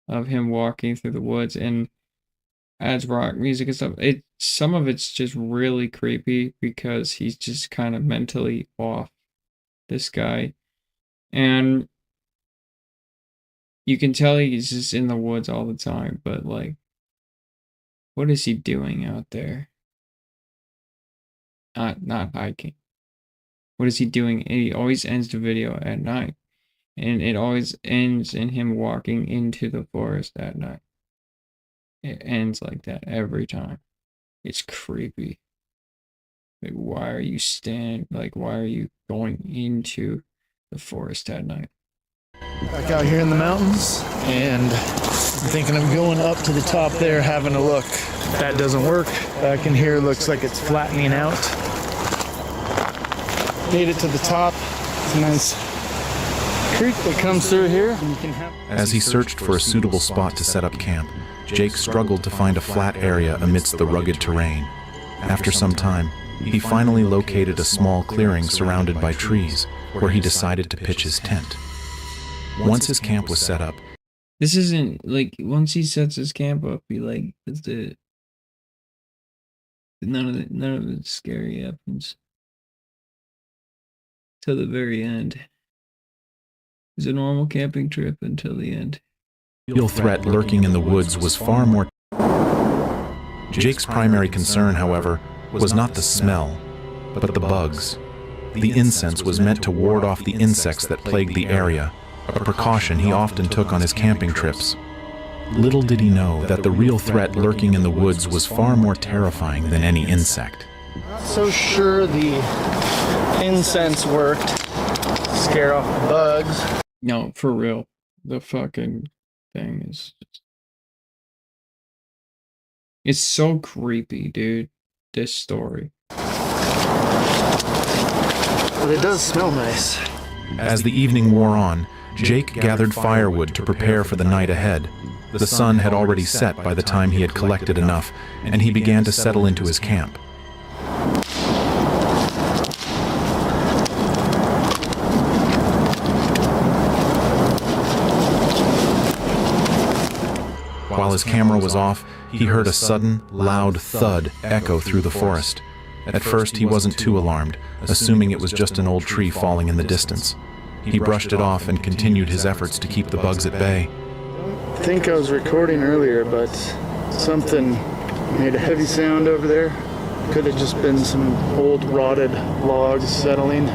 of him walking through the woods and adds rock music and stuff. Some of it's just really creepy because he's just kind of mentally off, this guy. And you can tell he's just in the woods all the time, but like, what is he doing out there? Not hiking. What is he doing? And he always ends the video at night. And it always ends in him walking into the forest at night. It ends like that every time. It's creepy. Like, why are you why are you going into the forest at night? Back out here in the mountains, and I'm thinking of going up to the top there, having a look. If that doesn't work, back in here looks like it's flattening out. Made it to the top. It's a nice creek that comes through here. As he searched for a suitable spot to set up camp, Jake struggled to find a flat area amidst the rugged terrain. After some time, he finally located a small clearing surrounded by trees, where he decided to pitch his tent. Once his camp was set up, this isn't like once he sets his camp up, he like none of the scary happens till the very end. It's a normal camping trip until the end. the real threat lurking in the woods was far more. Jake's primary concern, however, was not the smell, but the bugs. The incense was meant to ward off the insects that plagued the area, a precaution he often took on his camping trips. Little did he know that the real threat lurking in the woods was far more terrifying than any insect. Not so sure the incense worked to scare off the bugs. No, for real. The fucking thing is just... It's so creepy, dude. This story. But it does smell nice. As the evening wore on, Jake gathered firewood to prepare for the night ahead. The sun had already set by the time he had collected enough, and he began to settle into his camp. While his camera was off, he heard a sudden, loud thud echo through the forest. At first, he wasn't too alarmed, assuming it was just an old tree falling in the distance. He brushed it off and continued his efforts to keep the bugs at bay. I think I was recording earlier, but something made a heavy sound over there. Could have just been some old rotted logs settling.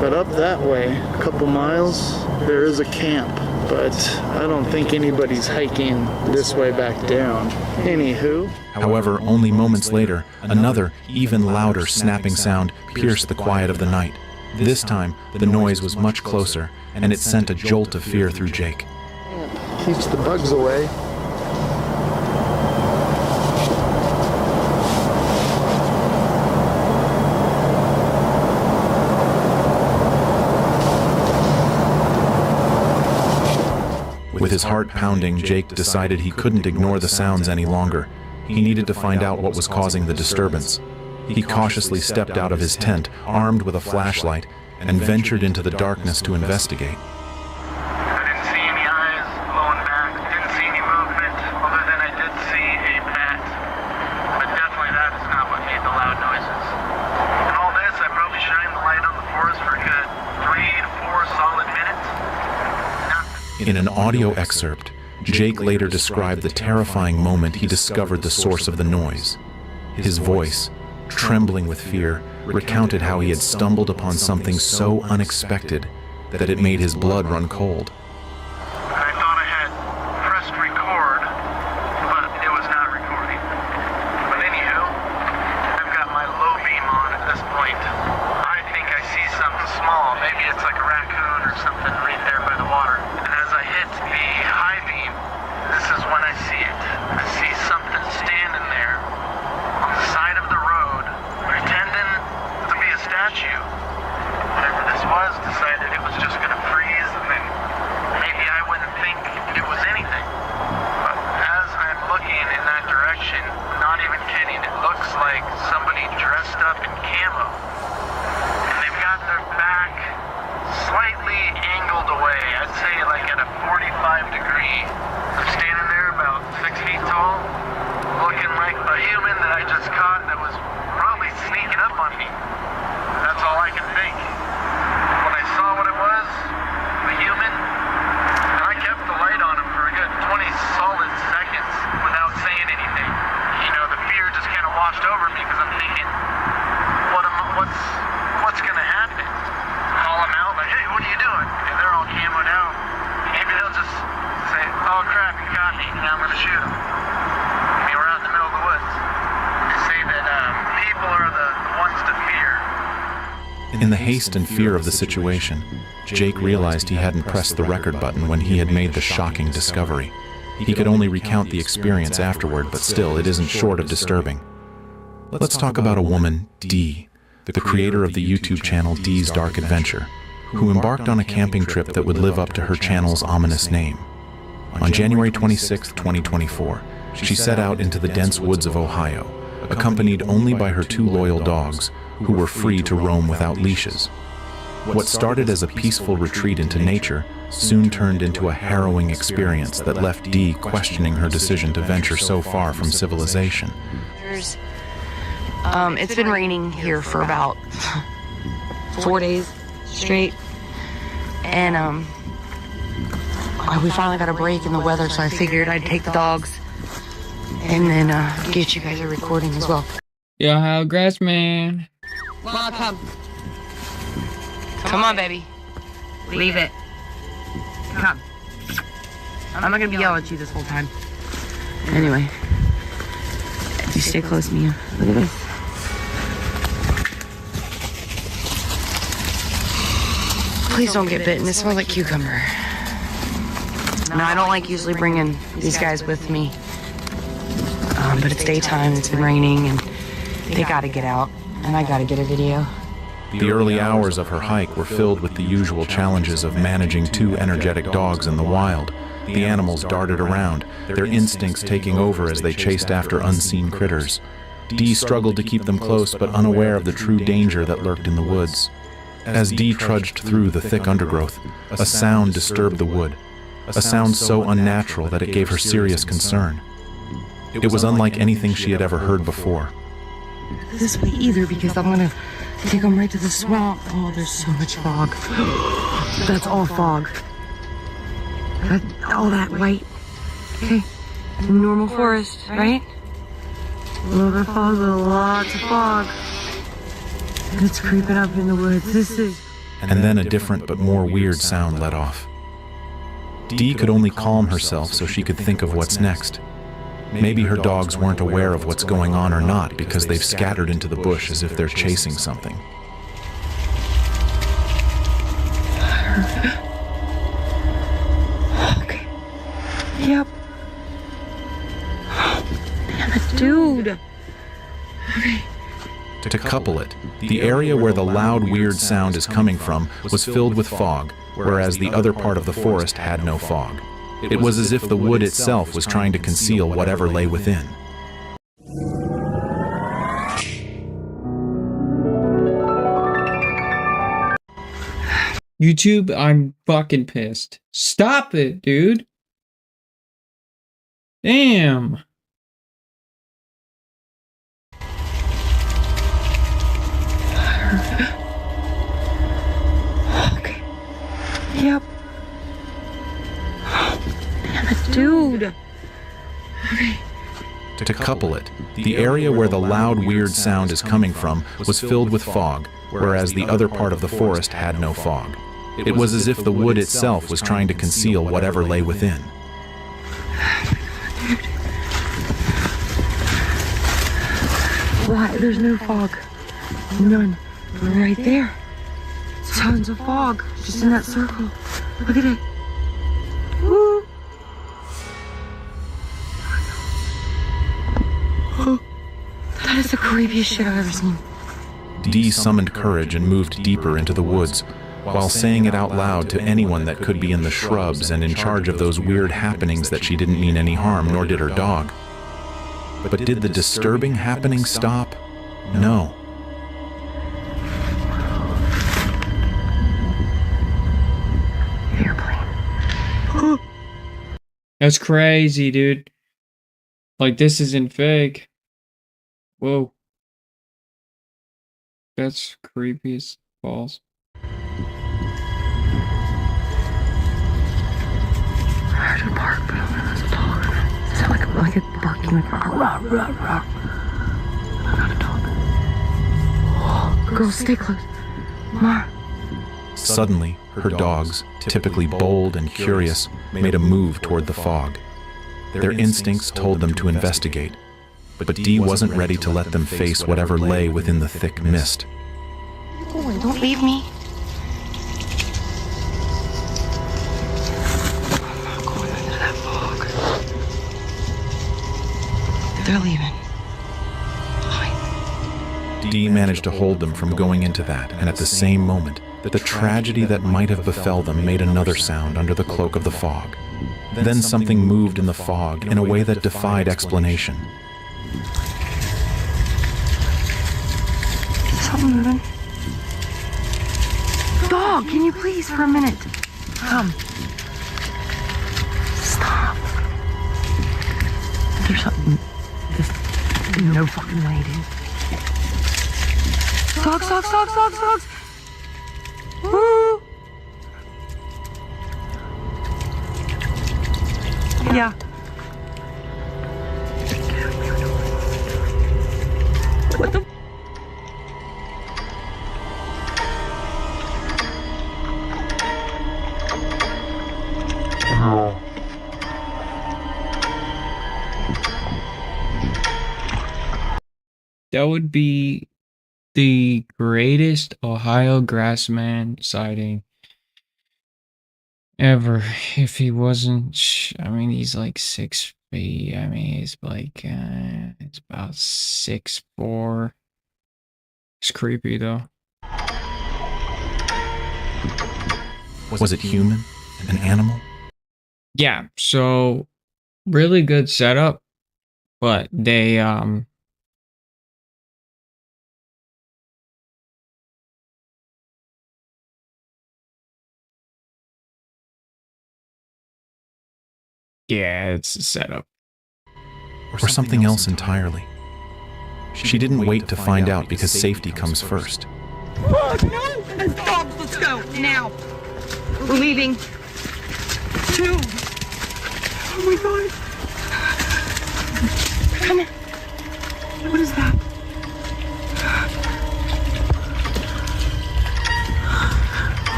But up that way, a couple miles, there is a camp. But I don't think anybody's hiking this way back down. Anywho. However, only moments later, another, even louder snapping sound pierced the quiet of the night. This time, the noise was much closer, and it sent a jolt of fear through Jake. Keeps the bugs away. With his heart pounding, Jake decided he couldn't ignore the sounds any longer. He needed to find out what was causing the disturbance. He cautiously stepped out of his tent, armed with a flashlight, and ventured into the darkness to investigate. I didn't see any eyes glowing back, didn't see any movement, other than I did see a bat. But definitely that is not what made the loud noises. In all this, I probably shined the light on the forest for a good 3 to 4 solid minutes. In an audio excerpt, Jake later described the terrifying moment he discovered the source of the noise. His voice, trembling with fear, recounted how he had stumbled upon something so unexpected that it made his blood run cold. I thought I had pressed record, but it was not recording. But anywho, I've got my low beam on at this point. I think I see something small. Maybe it's like a raccoon or something right there by the water. And as I hit the high beam, this is when I see it. I see something standing there on the side of the road, pretending to be a statue. Whatever this was, decided it was just going to freeze and then me, I'm gonna shoot him. I mean, we're out in the middle of the woods. They say that people are the ones to fear. In the haste and fear of the situation, Jake realized he hadn't pressed the record button when he had made the shocking discovery. He could only recount the experience afterward, but still, it isn't short of disturbing. Let's talk about a woman, Dee, the creator of the YouTube channel Dee's Dark Adventure, who embarked on a camping trip that would live up to her channel's ominous name. On January 26, 2024, she set out into the dense woods of Ohio, accompanied only by her 2 loyal dogs, who were free to roam without leashes. What started as a peaceful retreat into nature soon turned into a harrowing experience that left Dee questioning her decision to venture so far from civilization. It's been raining here for about 4 days straight, and we finally got a break in the weather, so I figured I'd take the dogs and then get you guys a recording as well. Yo, how grass man? Mom, come on, baby. Leave it. Come. I'm not gonna be yelling at you this whole time. Anyway, you stay close to me. Look at this. Please don't get bitten. It smells like cucumber. No, I don't like usually bringing these guys with me. But it's daytime, it's been raining, and they gotta get out, and I gotta get a video. The early hours of her hike were filled with the usual challenges of managing 2 energetic dogs in the wild. The animals darted around, their instincts taking over as they chased after unseen critters. Dee struggled to keep them close, but unaware of the true danger that lurked in the woods. As Dee trudged through the thick undergrowth, a sound disturbed the wood, a sound so unnatural that it gave her serious concern. It was unlike anything she had ever heard before. This way either, because I'm gonna take them right to the swamp. Oh, there's so much fog. That's all fog. All that white. Okay, normal forest, right? A little bit of fog, lots of fog. And it's creeping up in the woods. This is... And then a different but more weird sound let off. Dee could only calm herself so she could think of what's next. Maybe her dogs weren't aware of what's going on or not because they've scattered into the bush as if they're chasing something. Okay. Yep. Damn it, dude. Okay. To couple it, the area where the loud, weird sound is coming from was filled with fog, whereas the other part of the forest had no fog. It was as if the wood itself was trying to conceal whatever lay within. YouTube, I'm fucking pissed. Stop it, dude. Damn. Okay. Yep. Damn it, dude. Okay. To couple it, the area where the loud, weird sound is coming from was filled with fog, whereas the other part of the forest had no fog. It was as if the wood itself was trying to conceal whatever lay within. Why? There's no fog. None. Right there. Tons of fog. Just in that circle. Look at it. Woo. That is the creepiest shit I've ever seen. Dee summoned courage and moved deeper into the woods, while saying it out loud to anyone that could be in the shrubs and in charge of those weird happenings that she didn't mean any harm, nor did her dog. But did the disturbing happenings stop? No. Airplane. That's crazy, dude. Like, this isn't fake. Whoa. That's creepy as balls. I heard a bark, but I don't know if it's a dog or not. It sounded like a barking, like rah, rah, rah. Not a dog. Oh, girl, stay close. Mar. Suddenly, her dogs, typically bold and curious, made a move toward the fog. Their instincts told them to investigate, but Dee wasn't ready to let them face whatever lay within the thick mist. Don't leave me. I'm not going into that fog. They're leaving. Dee managed to hold them from going into that, and at the same moment, the tragedy that might have befell them made another sound under the cloak of the fog. Then something moved in the fog in a way that defied explanation. Something moving. Dog, can you please for a minute? Come. Stop. There's something. There's no fucking way, dude. Dogs, dogs, dogs, dogs, dogs. Woo! Yeah. What the? That would be the greatest Ohio grassman sighting ever. If he wasn't, I mean, he's like 6 feet. I mean, he's like, it's about 6'4". It's creepy though. Was it human? An animal? Yeah, so really good setup, but they yeah, it's a setup. Or something else entirely. She didn't wait to find out because safety comes first. Oh, no! And dogs, let's go, now! We're leaving. 2. Oh my god. Come on. What is that?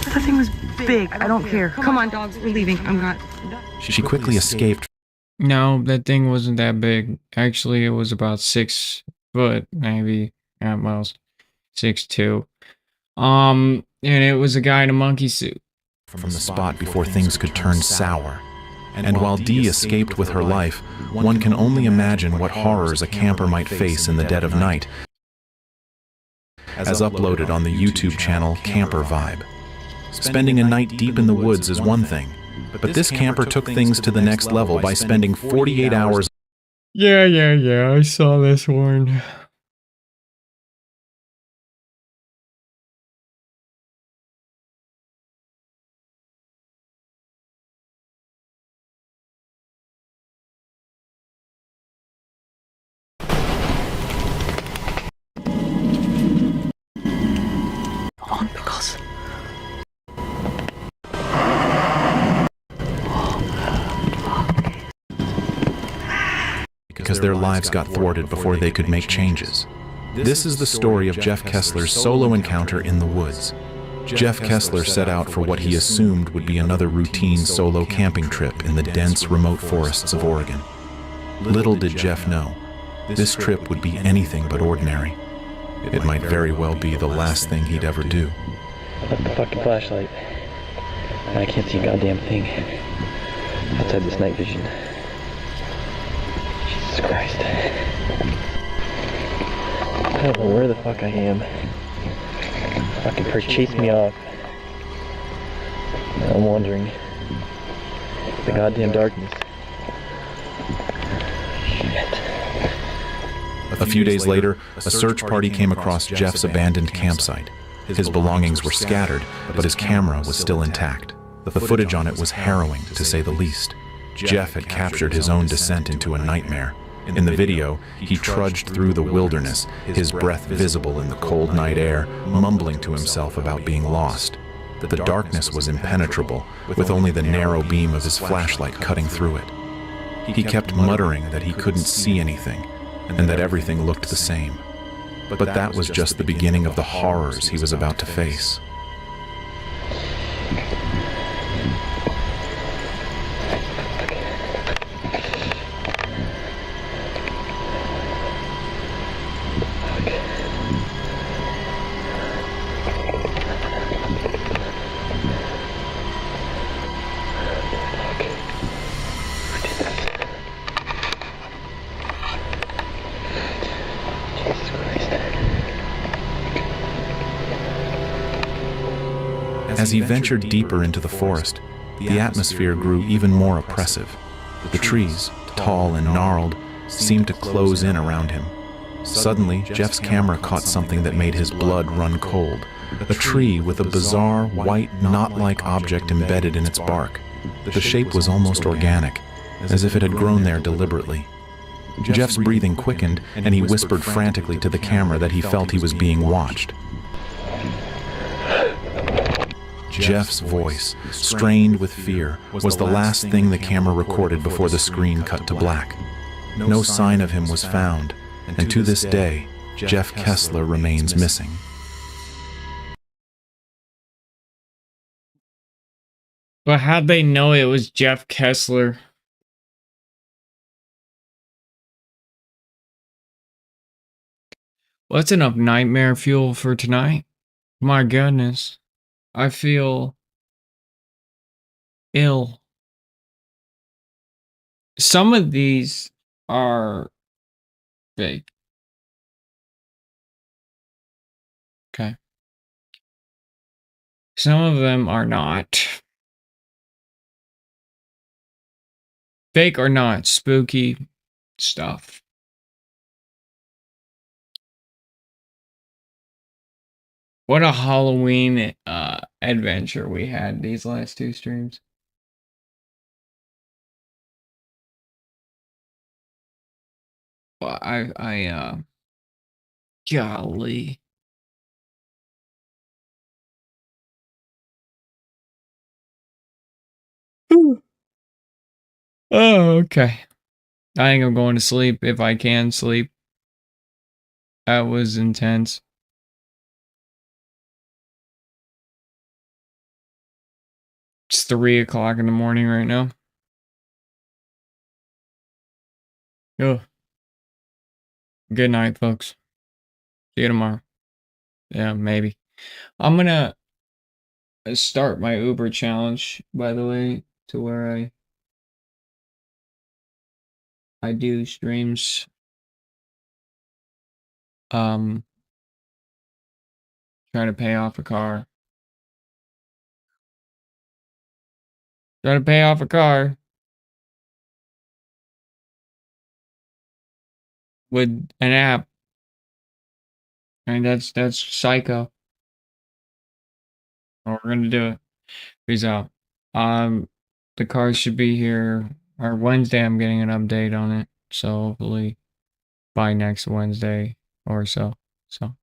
That thing was big. I don't care. Come on, dogs, we're leaving. I'm not. She quickly escaped. No, that thing wasn't that big. Actually, it was about 6 foot, maybe at most 6'2". And it was a guy in a monkey suit. From the spot before things could turn sour. And while Dee escaped with her life, one can only imagine what horrors a camper might face in the dead of night, as uploaded on the YouTube channel Camper Vibe. Spending a night deep in the woods is one thing, but this camper took things to the next level by spending 48 hours. Yeah, I saw this one. On because their lives got thwarted before they could make changes. This is the story of Jeff Kessler's solo encounter in the woods. Jeff Kessler set out for what he assumed would be another routine solo camping trip in the dense, remote forests of Oregon. Little did Jeff know, this trip would be anything but ordinary. It might very well be the last thing he'd ever do. Up the fucking flashlight. I can't see a goddamn thing outside this night vision. Jesus Christ. I don't know where the fuck I am. Fucking bird chased me off. Now I'm wandering the goddamn darkness. Shit. A few days later, a search party came across Jeff's abandoned campsite. His belongings were scattered, but his camera was still intact. The footage on it was harrowing, to say the least. Jeff had captured his own descent into a nightmare. In the video, he trudged through the wilderness, his breath visible in the cold night air, mumbling to himself about being lost. The darkness was impenetrable, with only the narrow beam of his flashlight cutting through it. He kept muttering that he couldn't see anything, and that everything looked the same. But that was just the beginning of the horrors he was about to face. As he ventured deeper into the forest, the atmosphere grew even more oppressive. The trees, tall and gnarled, seemed to close in around him. Suddenly, Jeff's camera caught something that made his blood run cold. A tree with a bizarre, white, knot-like object embedded in its bark. The shape was almost organic, as if it had grown there deliberately. Jeff's breathing quickened, and he whispered frantically to the camera that he felt he was being watched. Jeff's voice, strained with fear, was the last thing the camera recorded before the screen cut to black. No sign of him was found, and to this day, Jeff Kessler remains missing. But how'd they know it was Jeff Kessler? Well, that's enough nightmare fuel for tonight. My goodness. I feel ill. Some of these are fake. Okay. Some of them are not. Fake or not, spooky stuff. What a Halloween adventure we had these last two streams. Well, golly. Oh, okay. I think I'm going to sleep if I can sleep. That was intense. It's 3 o'clock in the morning right now. Oh. Good night, folks. See you tomorrow. Yeah, maybe. I'm gonna start my Uber challenge, by the way, to where I do streams. Trying to pay off a car. Trying to pay off a car. With an app. I mean, that's psycho. We're gonna do it. Peace out. The car should be here, or Wednesday I'm getting an update on it. So hopefully by next Wednesday or so. So